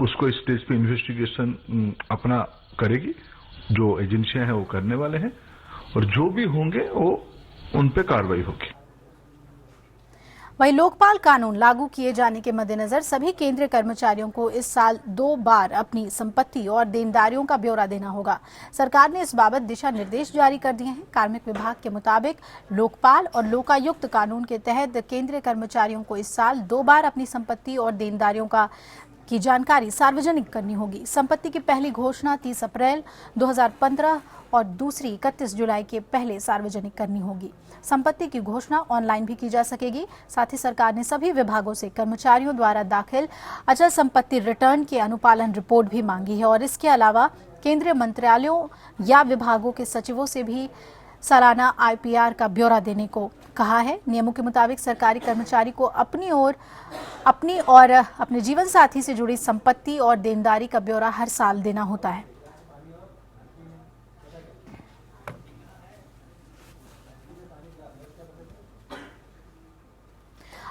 उसको स्टेज पे इन्वेस्टिगेशन अपना करेगी। जो एजेंसियां हैं वो करने वाले हैं और जो भी होंगे वो उन पे कार्रवाई होगी। वहीं लोकपाल कानून लागू किए जाने के मद्देनजर सभी केंद्रीय कर्मचारियों को इस साल 2 बार अपनी संपत्ति और देनदारियों का ब्यौरा देना होगा। सरकार ने इस बाबत दिशा निर्देश जारी कर दिए हैं। कार्मिक विभाग के मुताबिक लोकपाल और लोकायुक्त कानून के तहत केंद्रीय कर्मचारियों को इस साल 2 बार अपनी संपत्ति और देनदारियों की जानकारी सार्वजनिक करनी होगी। संपत्ति की पहली घोषणा 30 अप्रैल 2015 और दूसरी 31 जुलाई के पहले सार्वजनिक करनी होगी। संपत्ति की घोषणा ऑनलाइन भी की जा सकेगी। साथ ही सरकार ने सभी विभागों से कर्मचारियों द्वारा दाखिल अचल संपत्ति रिटर्न की अनुपालन रिपोर्ट भी मांगी है और इसके अलावा केंद्रीय मंत्रालयों या विभागों के सचिवों से भी सालाना IPR का ब्यौरा देने को कहा है। नियमों के मुताबिक सरकारी कर्मचारी को अपनी और अपने जीवन साथी से जुड़ी संपत्ति और देनदारी का ब्यौरा हर साल देना होता है।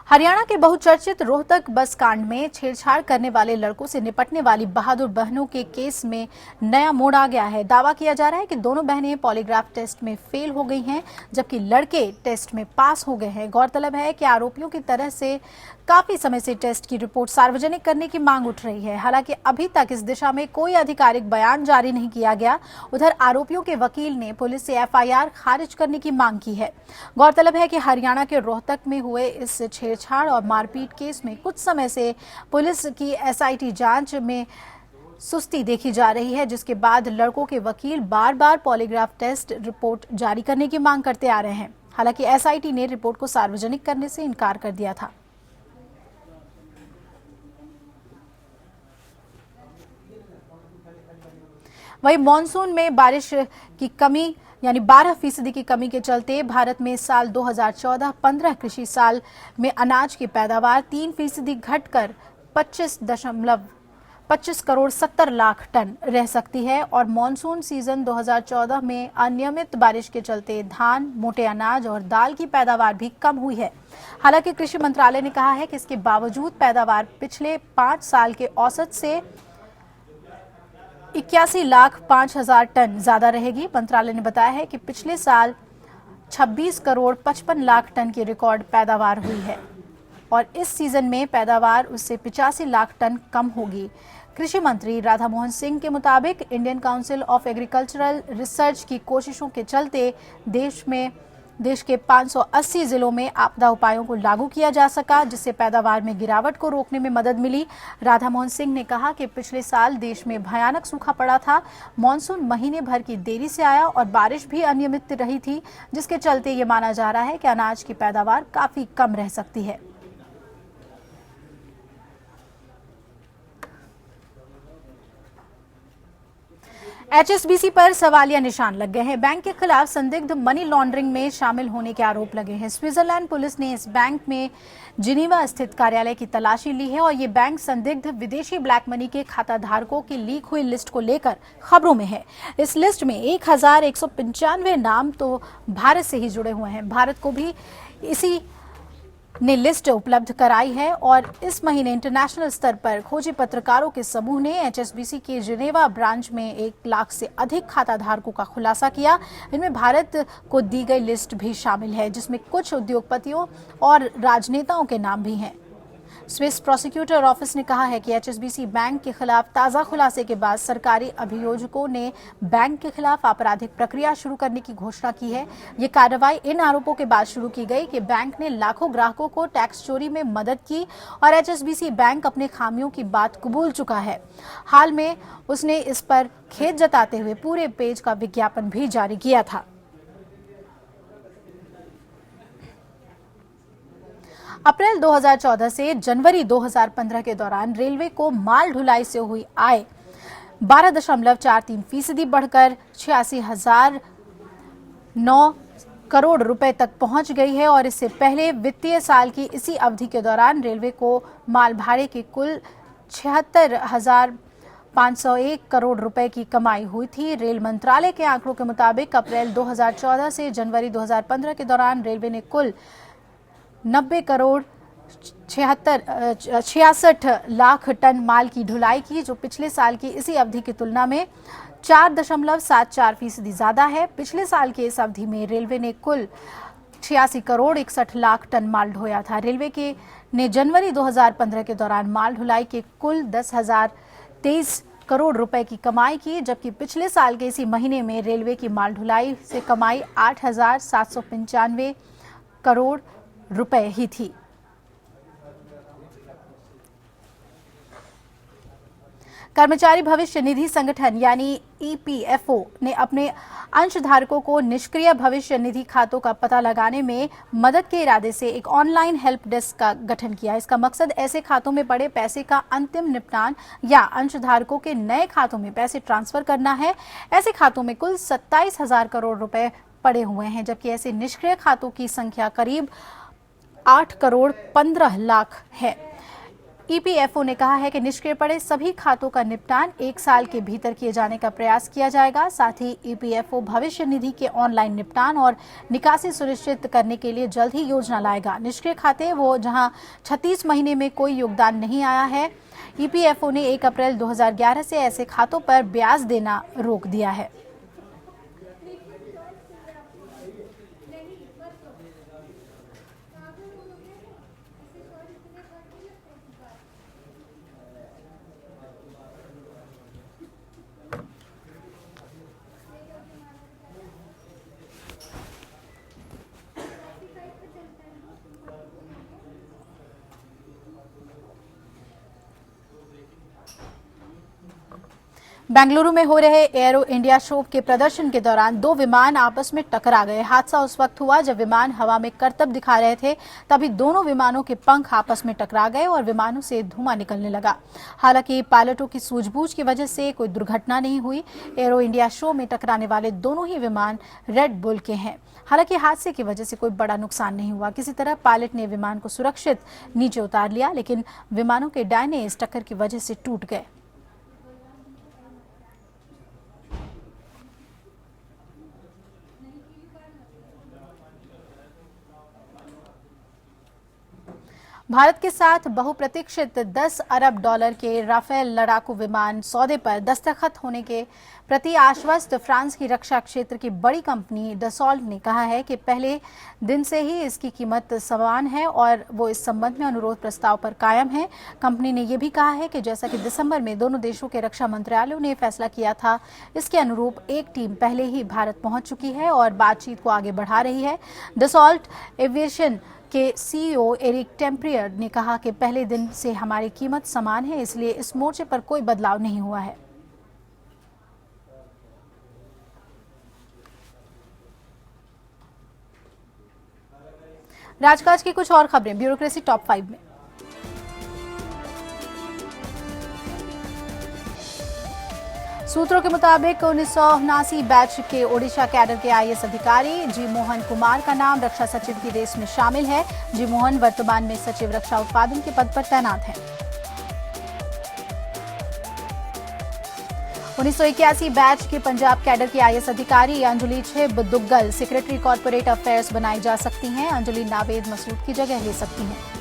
हरियाणा के बहुचर्चित रोहतक बस कांड में छेड़छाड़ करने वाले लड़कों से निपटने वाली बहादुर बहनों के केस में नया मोड़ आ गया है। दावा किया जा रहा है कि दोनों बहनें पॉलीग्राफ टेस्ट में फेल हो गई हैं, जबकि लड़के टेस्ट में पास हो गए हैं। गौरतलब है कि आरोपियों की तरह से काफी समय से टेस्ट की रिपोर्ट सार्वजनिक करने की मांग उठ रही है। हालांकि अभी तक इस दिशा में कोई आधिकारिक बयान जारी नहीं किया गया। उधर आरोपियों के वकील ने पुलिस से FIR खारिज करने की मांग की है। गौरतलब है कि हरियाणा के रोहतक में हुए इस छेड़छाड़ और मारपीट केस में कुछ समय से पुलिस की SIT जांच में सुस्ती देखी जा रही है, जिसके बाद लड़कों के वकील बार बार पॉलीग्राफ टेस्ट रिपोर्ट जारी करने की मांग करते आ रहे हैं। हालांकि SIT ने रिपोर्ट को सार्वजनिक करने से इनकार कर दिया था। वहीं मॉनसून में बारिश की कमी यानी 12% की कमी के चलते भारत में साल 2014-15 कृषि साल में अनाज की पैदावार 3% घटकर 25 करोड़ 70 लाख टन रह सकती है और मॉनसून सीजन 2014 में अनियमित बारिश के चलते धान, मोटे अनाज और दाल की पैदावार भी कम हुई है। हालांकि कृषि मंत्रालय ने कहा है कि इसके बावजूद पैदावार पिछले 5 साल के औसत से 81,05,000 टन ज्यादा रहेगी। मंत्रालय ने बताया है कि पिछले साल 26 करोड़ 55 लाख टन की रिकॉर्ड पैदावार हुई है और इस सीजन में पैदावार उससे 85 लाख टन कम होगी। कृषि मंत्री राधा मोहन सिंह के मुताबिक Indian council of agricultural research की कोशिशों के चलते देश के 580 जिलों में आपदा उपायों को लागू किया जा सका, जिससे पैदावार में गिरावट को रोकने में मदद मिली। राधा मोहन सिंह ने कहा कि पिछले साल देश में भयानक सूखा पड़ा था। मॉनसून महीने भर की देरी से आया और बारिश भी अनियमित रही थी, जिसके चलते ये माना जा रहा है कि अनाज की पैदावार काफी कम रह सकती है। HSBC पर सवालिया निशान लग गए हैं। बैंक के खिलाफ संदिग्ध मनी लॉन्ड्रिंग में शामिल होने के आरोप लगे हैं। स्विट्जरलैंड पुलिस ने इस बैंक में जिनीवा स्थित कार्यालय की तलाशी ली है और ये बैंक संदिग्ध विदेशी ब्लैक मनी के खाता धारकों की लीक हुई लिस्ट को लेकर खबरों में है। इस लिस्ट में 1195 नाम तो भारत से ही जुड़े हुए हैं। भारत को भी इसी ने लिस्ट उपलब्ध कराई है और इस महीने इंटरनेशनल स्तर पर खोजी पत्रकारों के समूह ने HSBC के जिनेवा ब्रांच में 1 लाख से अधिक खाता धारकों का खुलासा किया। इनमें भारत को दी गई लिस्ट भी शामिल है, जिसमें कुछ उद्योगपतियों और राजनेताओं के नाम भी हैं। स्विस प्रोसिक्यूटर ऑफिस ने कहा है कि HSBC बैंक के खिलाफ ताज़ा खुलासे के बाद सरकारी अभियोजकों ने बैंक के खिलाफ आपराधिक प्रक्रिया शुरू करने की घोषणा की है। ये कार्रवाई इन आरोपों के बाद शुरू की गई कि बैंक ने लाखों ग्राहकों को टैक्स चोरी में मदद की और HSBC बैंक अपने खामियों की बात कबूल चुका है। हाल में उसने इस पर खेद जताते हुए पूरे पेज का विज्ञापन भी जारी किया था। अप्रैल 2014 से जनवरी 2015 के दौरान रेलवे को माल ढुलाई से हुई आय 12.43% बढ़कर 86,009 करोड़ रुपए तक पहुंच गई है और इससे पहले वित्तीय साल की इसी अवधि के दौरान रेलवे को माल भाड़े की कुल 76,501 करोड़ रुपए की कमाई हुई थी। रेल मंत्रालय के आंकड़ों के मुताबिक अप्रैल 2014 से जनवरी 2015 के दौरान रेलवे ने कुल 90 करोड़ 66 लाख टन माल की ढुलाई की, जो पिछले साल की इसी अवधि की तुलना में 4.74% ज्यादा है। पिछले साल के इस अवधि में रेलवे ने कुल 86 करोड़ 61 लाख टन माल ढोया था। रेलवे के ने जनवरी 2015 के दौरान माल ढुलाई के कुल 10,023 करोड़ रुपए की कमाई की, जबकि पिछले साल के इसी महीने में रेलवे की माल ढुलाई से कमाई 8,795 करोड़ रुपए ही थी। कर्मचारी भविष्य निधि संगठन यानी EPFO ने अपने अंशधारकों को निष्क्रिय भविष्य निधि खातों का पता लगाने में मदद के इरादे से एक ऑनलाइन हेल्प डेस्क का गठन किया। इसका मकसद ऐसे खातों में पड़े पैसे का अंतिम निपटान या अंशधारकों के नए खातों में पैसे ट्रांसफर करना है। ऐसे खातों में कुल 27,000 करोड़ रुपए पड़े हुए हैं, जबकि ऐसे निष्क्रिय खातों की संख्या करीब 8 करोड़ 15 लाख है। EPFO ने कहा है कि निष्क्रिय पड़े सभी खातों का निपटान 1 साल के भीतर किए जाने का प्रयास किया जाएगा। साथ ही EPFO भविष्य निधि के ऑनलाइन निपटान और निकासी सुनिश्चित करने के लिए जल्द ही योजना लाएगा। निष्क्रिय खाते वो जहां 36 महीने में कोई योगदान नहीं आया है। EPFO ने 1 अप्रैल 2011 से ऐसे खातों पर ब्याज देना रोक दिया है। बेंगलुरु में हो रहे एरो इंडिया शो के प्रदर्शन के दौरान 2 विमान आपस में टकरा गए। हादसा उस वक्त हुआ जब विमान हवा में करतब दिखा रहे थे, तभी दोनों विमानों के पंख आपस में टकरा गए और विमानों से धुआं निकलने लगा। हालांकि पायलटों की सूझबूझ की वजह से कोई दुर्घटना नहीं हुई। एरो इंडिया शो में टकराने वाले दोनों ही विमान रेड बुल के हैं। हालांकि हादसे की वजह से कोई बड़ा नुकसान नहीं हुआ। किसी तरह पायलट ने विमान को सुरक्षित नीचे उतार लिया, लेकिन विमानों के डायने इस टक्कर की वजह से टूट गए। भारत के साथ बहुप्रतीक्षित 10 अरब डॉलर के राफेल लड़ाकू विमान सौदे पर दस्तखत होने के प्रति आश्वस्त फ्रांस की रक्षा क्षेत्र की बड़ी कंपनी डसॉल्ट ने कहा है कि पहले दिन से ही इसकी कीमत समान है और वो इस संबंध में अनुरोध प्रस्ताव पर कायम है। कंपनी ने यह भी कहा है कि जैसा कि दिसंबर में दोनों देशों के रक्षा मंत्रालयों ने फैसला किया था, इसके अनुरूप एक टीम पहले ही भारत पहुंच चुकी है और बातचीत को आगे बढ़ा रही है। डसॉल्ट एविएशन के CEO एरिक टेम्प्रियर ने कहा कि पहले दिन से हमारी कीमत समान है, इसलिए इस मोर्चे पर कोई बदलाव नहीं हुआ है। राजकाज की कुछ और खबरें ब्यूरोक्रेसी टॉप 5 में। सूत्रों के मुताबिक 1979 बैच के ओडिशा कैडर के आईएएस अधिकारी जी मोहन कुमार का नाम रक्षा सचिव की रेस में शामिल है। जी मोहन वर्तमान में सचिव रक्षा उत्पादन के पद पर तैनात हैं। 1981 बैच के पंजाब कैडर की आईएएस अधिकारी Anjali Chhib Duggal secretary corporate affairs बनाई जा सकती हैं। अंजलि नावेद मसूद की जगह ले सकती हैं।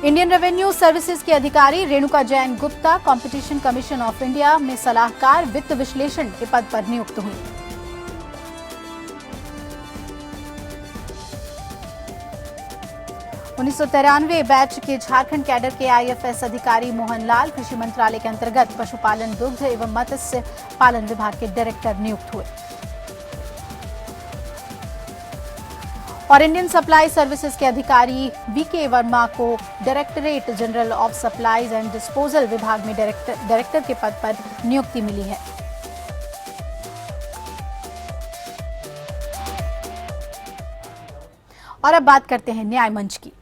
इंडियन रेवेन्यू सर्विसेज के अधिकारी Renuka Jain Gupta competition commission of India में सलाहकार वित्त विश्लेषण के पद पर नियुक्त हुई। उन्नीस बैच के झारखंड कैडर के आईएफएस अधिकारी मोहनलाल कृषि मंत्रालय के अंतर्गत पशुपालन, दुग्ध एवं मत्स्य पालन विभाग के डायरेक्टर नियुक्त हुए। और इंडियन सप्लाई सर्विसेज के अधिकारी वीके वर्मा को directorate general of supplies and disposal विभाग में डायरेक्टर के पद पर नियुक्ति मिली है। और अब बात करते हैं न्याय मंच की।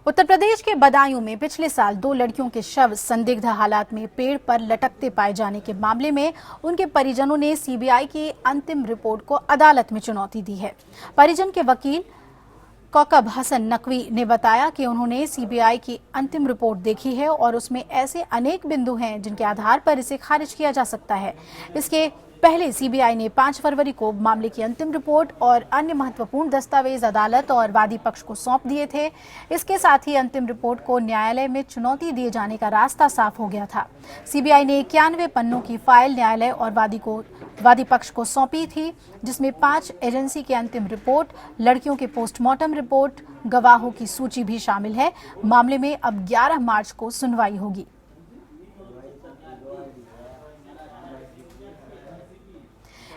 उत्तर प्रदेश के बदायूं में पिछले साल 2 लड़कियों के शव संदिग्ध हालात में पेड़ पर लटकते पाए जाने के मामले में उनके परिजनों ने सीबीआई की अंतिम रिपोर्ट को अदालत में चुनौती दी है। परिजन के वकील कौकब हसन नकवी ने बताया कि उन्होंने सीबीआई की अंतिम रिपोर्ट देखी है और उसमें ऐसे अनेक बिंदु हैं जिनके आधार पर इसे खारिज किया जा सकता है। इसके पहले सीबीआई ने 5 फरवरी को मामले की अंतिम रिपोर्ट और अन्य महत्वपूर्ण दस्तावेज अदालत और वादी पक्ष को सौंप दिए थे। इसके साथ ही अंतिम रिपोर्ट को न्यायालय में चुनौती दिए जाने का रास्ता साफ हो गया था। सीबीआई ने 91 पन्नों की फाइल न्यायालय और वादी पक्ष को सौंपी थी, जिसमें 5 एजेंसी की अंतिम रिपोर्ट, लड़कियों के पोस्टमार्टम रिपोर्ट, गवाहों की सूची भी शामिल है। मामले में अब 11 मार्च को सुनवाई होगी।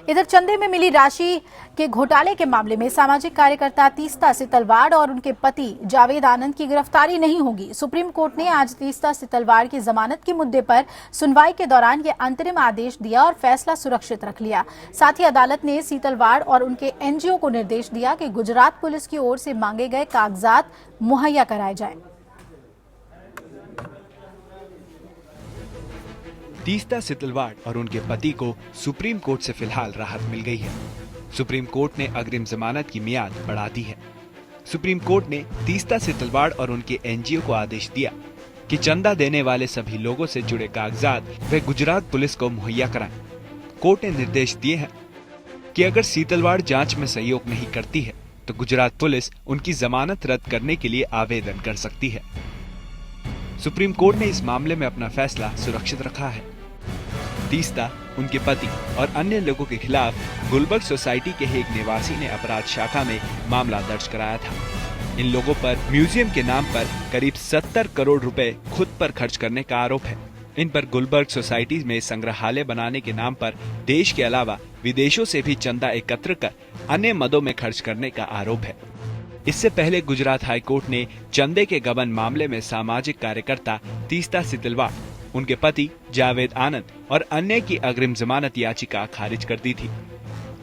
इधर चंदे में मिली राशि के घोटाले के मामले में सामाजिक कार्यकर्ता तीस्ता सितलवाड़ और उनके पति जावेद आनंद की गिरफ्तारी नहीं होगी। सुप्रीम कोर्ट ने आज तीस्ता सितलवाड़ की जमानत के मुद्दे पर सुनवाई के दौरान ये अंतरिम आदेश दिया और फैसला सुरक्षित रख लिया। साथ ही अदालत ने सितलवाड़ और उनके एनजीओ को निर्देश दिया कि गुजरात पुलिस की ओर से मांगे गए कागजात मुहैया कराए जाएं। तीस्ता सितलवाड़ और उनके पति को सुप्रीम कोर्ट से फिलहाल राहत मिल गई है। सुप्रीम कोर्ट ने अग्रिम जमानत की मियाद बढ़ा दी है। सुप्रीम कोर्ट ने तीस्ता सितलवाड़ और उनके एनजीओ को आदेश दिया कि चंदा देने वाले सभी लोगों से जुड़े कागजात वे गुजरात पुलिस को मुहैया कराएं। कोर्ट ने निर्देश दिए हैं कि अगर सितलवाड़ जांच में सहयोग नहीं करती है तो गुजरात पुलिस उनकी जमानत रद्द करने के लिए आवेदन कर सकती है। सुप्रीम कोर्ट ने इस मामले में अपना फैसला सुरक्षित रखा है। तीस्ता, उनके पति और अन्य लोगों के खिलाफ गुलबर्ग सोसाइटी के एक निवासी ने अपराध शाखा में मामला दर्ज कराया था। इन लोगों पर म्यूजियम के नाम पर करीब 70 करोड़ रुपए खुद पर खर्च करने का आरोप है। इन पर गुलबर्ग सोसाइटी में संग्रहालय बनाने के नाम पर देश के अलावा विदेशों से भी चंदा एकत्र कर अन्य मदों में खर्च करने का आरोप है। इससे पहले गुजरात हाईकोर्ट ने चंदे के गबन मामले में सामाजिक कार्यकर्ता तीस्ता सितलवाड़, उनके पति जावेद आनंद और अन्य की अग्रिम जमानत याचिका खारिज कर दी थी।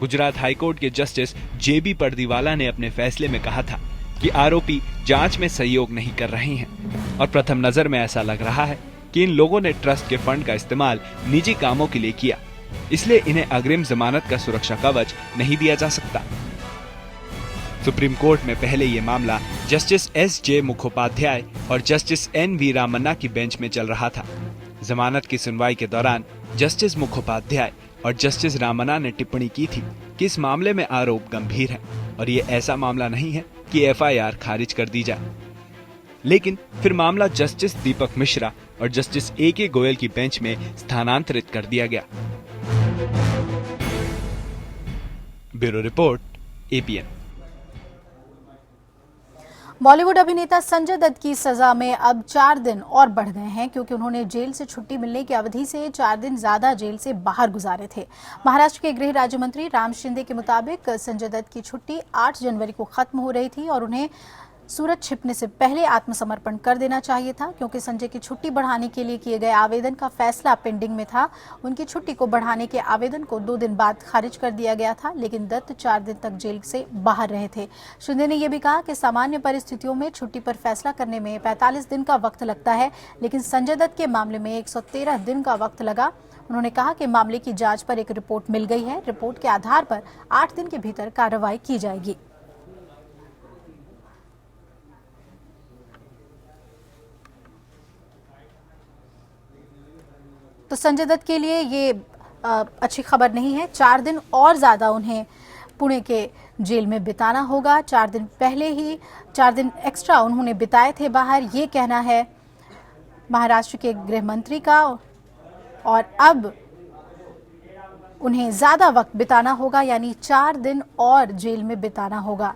गुजरात हाईकोर्ट के जस्टिस जेबी पर्दीवाला ने अपने फैसले में कहा था कि आरोपी जांच में सहयोग नहीं कर रहे हैं और प्रथम नजर में ऐसा लग रहा है कि इन लोगों ने ट्रस्ट के फंड का इस्तेमाल निजी कामों के लिए किया, इसलिए इन्हें अग्रिम जमानत का सुरक्षा कवच नहीं दिया जा सकता। सुप्रीम कोर्ट में पहले ये मामला जस्टिस एस.जे. मुखोपाध्याय और जस्टिस एन.वी. रामन्ना की बेंच में चल रहा था। जमानत की सुनवाई के दौरान जस्टिस मुखोपाध्याय और जस्टिस रामन्ना ने टिप्पणी की थी कि इस मामले में आरोप गंभीर है और ये ऐसा मामला नहीं है कि एफआईआर खारिज कर दी जाए। लेकिन फिर मामला जस्टिस दीपक मिश्रा और जस्टिस ए.के. गोयल की बेंच में स्थानांतरित कर दिया गया। Bureau report, APN. बॉलीवुड अभिनेता संजय दत्त की सजा में अब 4 दिन और बढ़ गए हैं, क्योंकि उन्होंने जेल से छुट्टी मिलने की अवधि से 4 दिन ज्यादा जेल से बाहर गुजारे थे। महाराष्ट्र के गृह राज्य मंत्री राम शिंदे के मुताबिक संजय दत्त की छुट्टी 8 जनवरी को खत्म हो रही थी और उन्हें सूरज छिपने से पहले आत्मसमर्पण कर देना चाहिए था, क्योंकि संजय की छुट्टी बढ़ाने के लिए किए गए आवेदन का फैसला पेंडिंग में था। उनकी छुट्टी को बढ़ाने के आवेदन को 2 दिन बाद खारिज कर दिया गया था, लेकिन दत्त 4 दिन तक जेल से बाहर रहे थे। शिंदे ने यह भी कहा कि सामान्य परिस्थितियों में छुट्टी पर फैसला करने में 45 दिन का वक्त लगता है, लेकिन संजय दत्त के मामले में 113 दिन का वक्त लगा। उन्होंने कहा कि मामले की जांच पर एक रिपोर्ट मिल गई है। रिपोर्ट के आधार पर 8 दिन के भीतर कार्रवाई की जाएगी। तो संजय दत्त के लिए ये अच्छी खबर नहीं है। 4 दिन और ज्यादा उन्हें पुणे के जेल में बिताना होगा। 4 दिन पहले ही 4 दिन एक्स्ट्रा उन्होंने बिताए थे बाहर, ये कहना है महाराष्ट्र के गृह मंत्री का, और अब उन्हें ज्यादा वक्त बिताना होगा, यानी 4 दिन और जेल में बिताना होगा।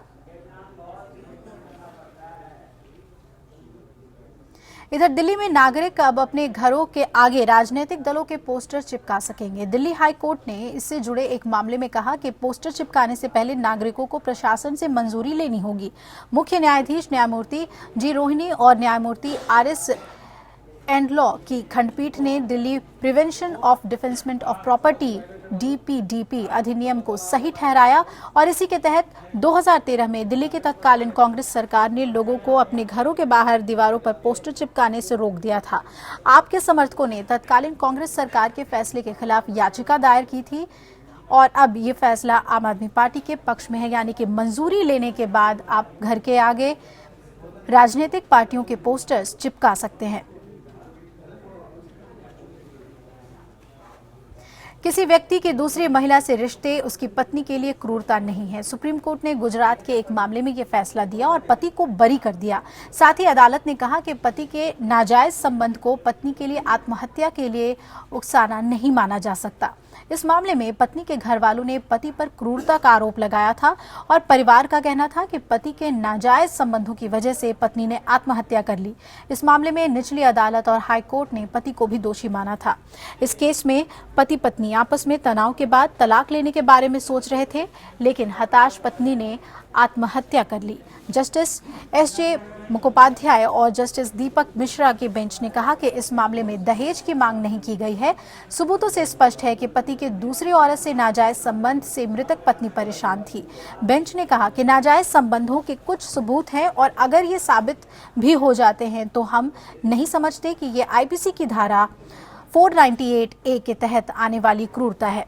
इधर दिल्ली में नागरिक अब अपने घरों के आगे राजनीतिक दलों के पोस्टर चिपका सकेंगे। दिल्ली हाई कोर्ट ने इससे जुड़े एक मामले में कहा कि पोस्टर चिपकाने से पहले नागरिकों को प्रशासन से मंजूरी लेनी होगी। मुख्य न्यायाधीश न्यायमूर्ति जी रोहिणी और न्यायमूर्ति RS एंड लॉ की खंडपीठ ने Delhi prevention of defacement of property DPDP अधिनियम को सही ठहराया, और इसी के तहत 2013 में दिल्ली की तत्कालीन कांग्रेस सरकार ने लोगों को अपने घरों के बाहर दीवारों पर पोस्टर चिपकाने से रोक दिया था। आपके समर्थकों ने तत्कालीन कांग्रेस सरकार के फैसले के खिलाफ याचिका दायर की थी, और अब ये फैसला आम आदमी पार्टी के पक्ष में है, यानी कि मंजूरी लेने के बाद आप घर के आगे राजनीतिक पार्टियों के पोस्टर्स चिपका सकते हैं। किसी व्यक्ति की दूसरी महिला से रिश्ते उसकी पत्नी के लिए क्रूरता नहीं है। सुप्रीम कोर्ट ने गुजरात के एक मामले में यह फैसला दिया और पति को बरी कर दिया। साथ ही अदालत ने कहा कि पति के नाजायज संबंध को पत्नी के लिए आत्महत्या के लिए उकसाना नहीं माना जा सकता। इस मामले में पत्नी के घर वालों ने पति पर क्रूरता का आरोप लगाया था, और परिवार का कहना था कि पति के नाजायज संबंधों की वजह से पत्नी ने आत्महत्या कर ली। इस मामले में निचली अदालत और हाई कोर्ट ने पति को भी दोषी माना था। इस केस में पति पत्नी आपस में तनाव के बाद तलाक लेने के बारे में सोच रहे थे, लेकिन हताश पत्नी ने आत्महत्या कर ली। जस्टिस SJ मुखोपाध्याय और जस्टिस दीपक मिश्रा की बेंच ने कहा कि इस मामले में दहेज की मांग नहीं की गई है। सबूतों से स्पष्ट है कि पति के दूसरी औरत से नाजायज संबंध से मृतक पत्नी परेशान थी। बेंच ने कहा कि नाजायज संबंधों के कुछ सबूत हैं, और अगर ये साबित भी हो जाते हैं तो हम नहीं समझते कि ये IPC की धारा 498A के तहत आने वाली क्रूरता है।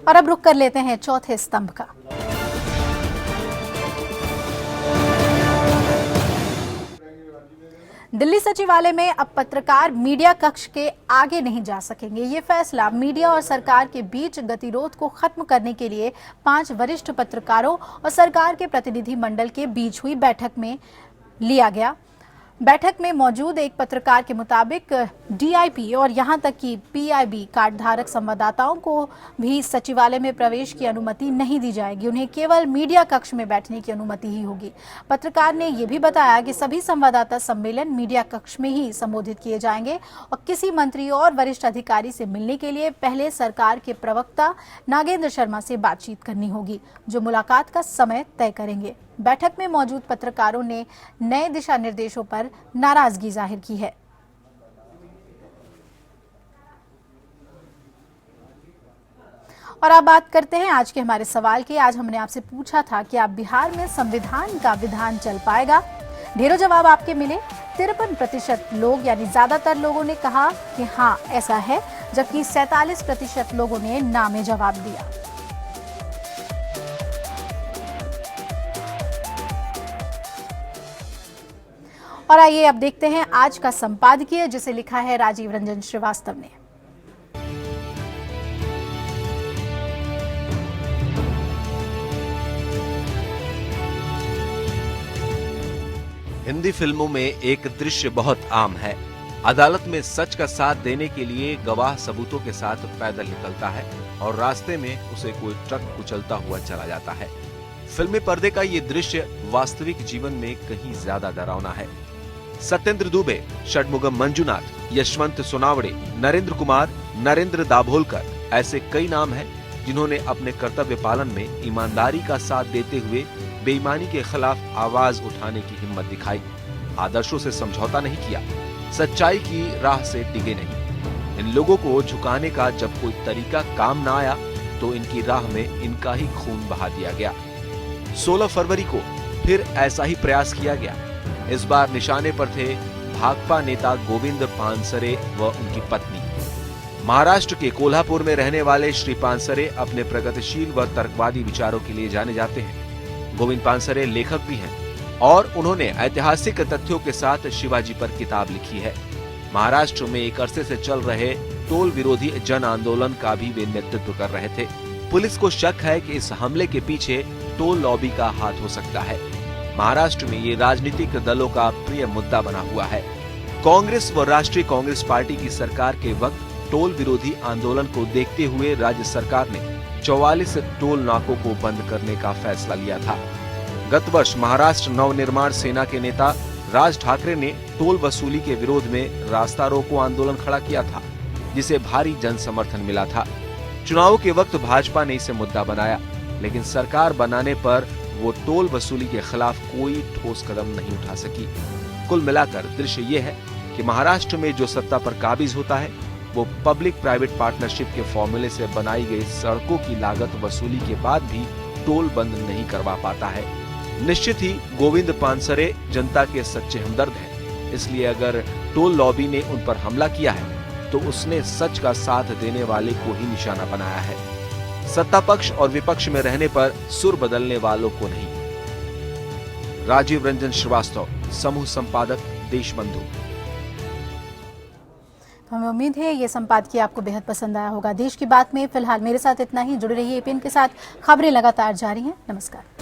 और अब रुक कर लेते हैं चौथे स्तंभ का। दिल्ली सचिवालय में अब पत्रकार मीडिया कक्ष के आगे नहीं जा सकेंगे। ये फैसला मीडिया और सरकार के बीच गतिरोध को खत्म करने के लिए 5 वरिष्ठ पत्रकारों और सरकार के प्रतिनिधि मंडल के बीच हुई बैठक में लिया गया। बैठक में मौजूद एक पत्रकार के मुताबिक DIP और यहां तक कि PIB कार्ड धारक संवाददाताओं को भी सचिवालय में प्रवेश की अनुमति नहीं दी जाएगी। उन्हें केवल मीडिया कक्ष में बैठने की अनुमति ही होगी। पत्रकार ने यह भी बताया कि सभी संवाददाता सम्मेलन मीडिया कक्ष में ही संबोधित किए जाएंगे, और किसी मंत्री और वरिष्ठ अधिकारी से मिलने के लिए पहले सरकार के प्रवक्ता नागेंद्र शर्मा से बातचीत करनी होगी, जो मुलाकात का समय तय करेंगे। बैठक में मौजूद पत्रकारों ने नए दिशा निर्देशों पर नाराजगी जाहिर की है। और अब बात करते हैं आज के हमारे सवाल की। आज हमने आपसे पूछा था कि आप बिहार में संविधान का विधान चल पाएगा। ढेरों जवाब आपके मिले। 53% लोग यानी ज्यादातर लोगों ने कहा कि हाँ ऐसा है, जबकि 47% लोगों ने ना में जवाब दिया। और आइए अब देखते हैं आज का संपादकीय, जिसे लिखा है राजीव रंजन श्रीवास्तव ने। हिंदी फिल्मों में एक दृश्य बहुत आम है। अदालत में सच का साथ देने के लिए गवाह सबूतों के साथ पैदल निकलता है और रास्ते में उसे कोई ट्रक कुचलता हुआ चला जाता है। फिल्मी पर्दे का ये दृश्य वास्तविक जीवन में कहीं ज्यादा डरावना है। सत्येंद्र दुबे, षडमुगम मंजुनाथ, यशवंत सोनावड़े, नरेंद्र कुमार, नरेंद्र दाभोलकर, ऐसे कई नाम हैं जिन्होंने अपने कर्तव्य पालन में ईमानदारी का साथ देते हुए बेईमानी के खिलाफ आवाज उठाने की हिम्मत दिखाई, आदर्शों से समझौता नहीं किया, सच्चाई की राह से डिगे नहीं। इन लोगों को झुकाने का जब कोई तरीका काम ना आया तो इनकी राह में इनका ही खून बहा दिया गया। 16 फरवरी को फिर ऐसा ही प्रयास किया गया। इस बार निशाने पर थे भाकपा नेता गोविंद पानसरे व उनकी पत्नी। महाराष्ट्र के कोल्हापुर में रहने वाले श्री पानसरे अपने प्रगतिशील व तर्कवादी विचारों के लिए जाने जाते हैं। गोविंद पानसरे लेखक भी हैं और उन्होंने ऐतिहासिक तथ्यों के साथ शिवाजी पर किताब लिखी है। महाराष्ट्र में एक अरसे से चल रहे टोल विरोधी जन आंदोलन का भी वे नेतृत्व कर रहे थे। पुलिस को शक है कि इस हमले के पीछे टोल लॉबी का हाथ हो सकता है। महाराष्ट्र में ये राजनीतिक दलों का प्रिय मुद्दा बना हुआ है। कांग्रेस व राष्ट्रीय कांग्रेस पार्टी की सरकार के वक्त टोल विरोधी आंदोलन को देखते हुए राज्य सरकार ने 44 टोल नाकों को बंद करने का फैसला लिया था। गत वर्ष महाराष्ट्र नवनिर्माण सेना के नेता राज ठाकरे ने टोल वसूली के विरोध में रास्ता रोको आंदोलन खड़ा किया था, जिसे भारी जन समर्थन मिला था। चुनावों के वक्त भाजपा ने इसे मुद्दा बनाया, लेकिन सरकार बनाने पर वो टोल वसूली के खिलाफ कोई ठोस कदम नहीं उठा सकी। कुल मिलाकर दृश्य ये है कि महाराष्ट्र में जो सत्ता पर काबिज होता है वो पब्लिक प्राइवेट पार्टनरशिप के फॉर्मूले से बनाई गई सड़कों की लागत वसूली के बाद भी टोल बंद नहीं करवा पाता है। निश्चित ही गोविंद पानसरे जनता के सच्चे हमदर्द हैं, इसलिए अगर टोल लॉबी ने उन पर हमला किया है तो उसने सच का साथ देने वाले को ही निशाना बनाया है, सत्ता पक्ष और विपक्ष में रहने पर सुर बदलने वालों को नहीं। राजीव रंजन श्रीवास्तव, समूह संपादक, देशबंधु। हमें उम्मीद है ये संपादकीय आपको बेहद पसंद आया होगा। देश की बात में फिलहाल मेरे साथ इतना ही। जुड़े रहिए एपीएन के साथ। खबरें लगातार जारी हैं। नमस्कार।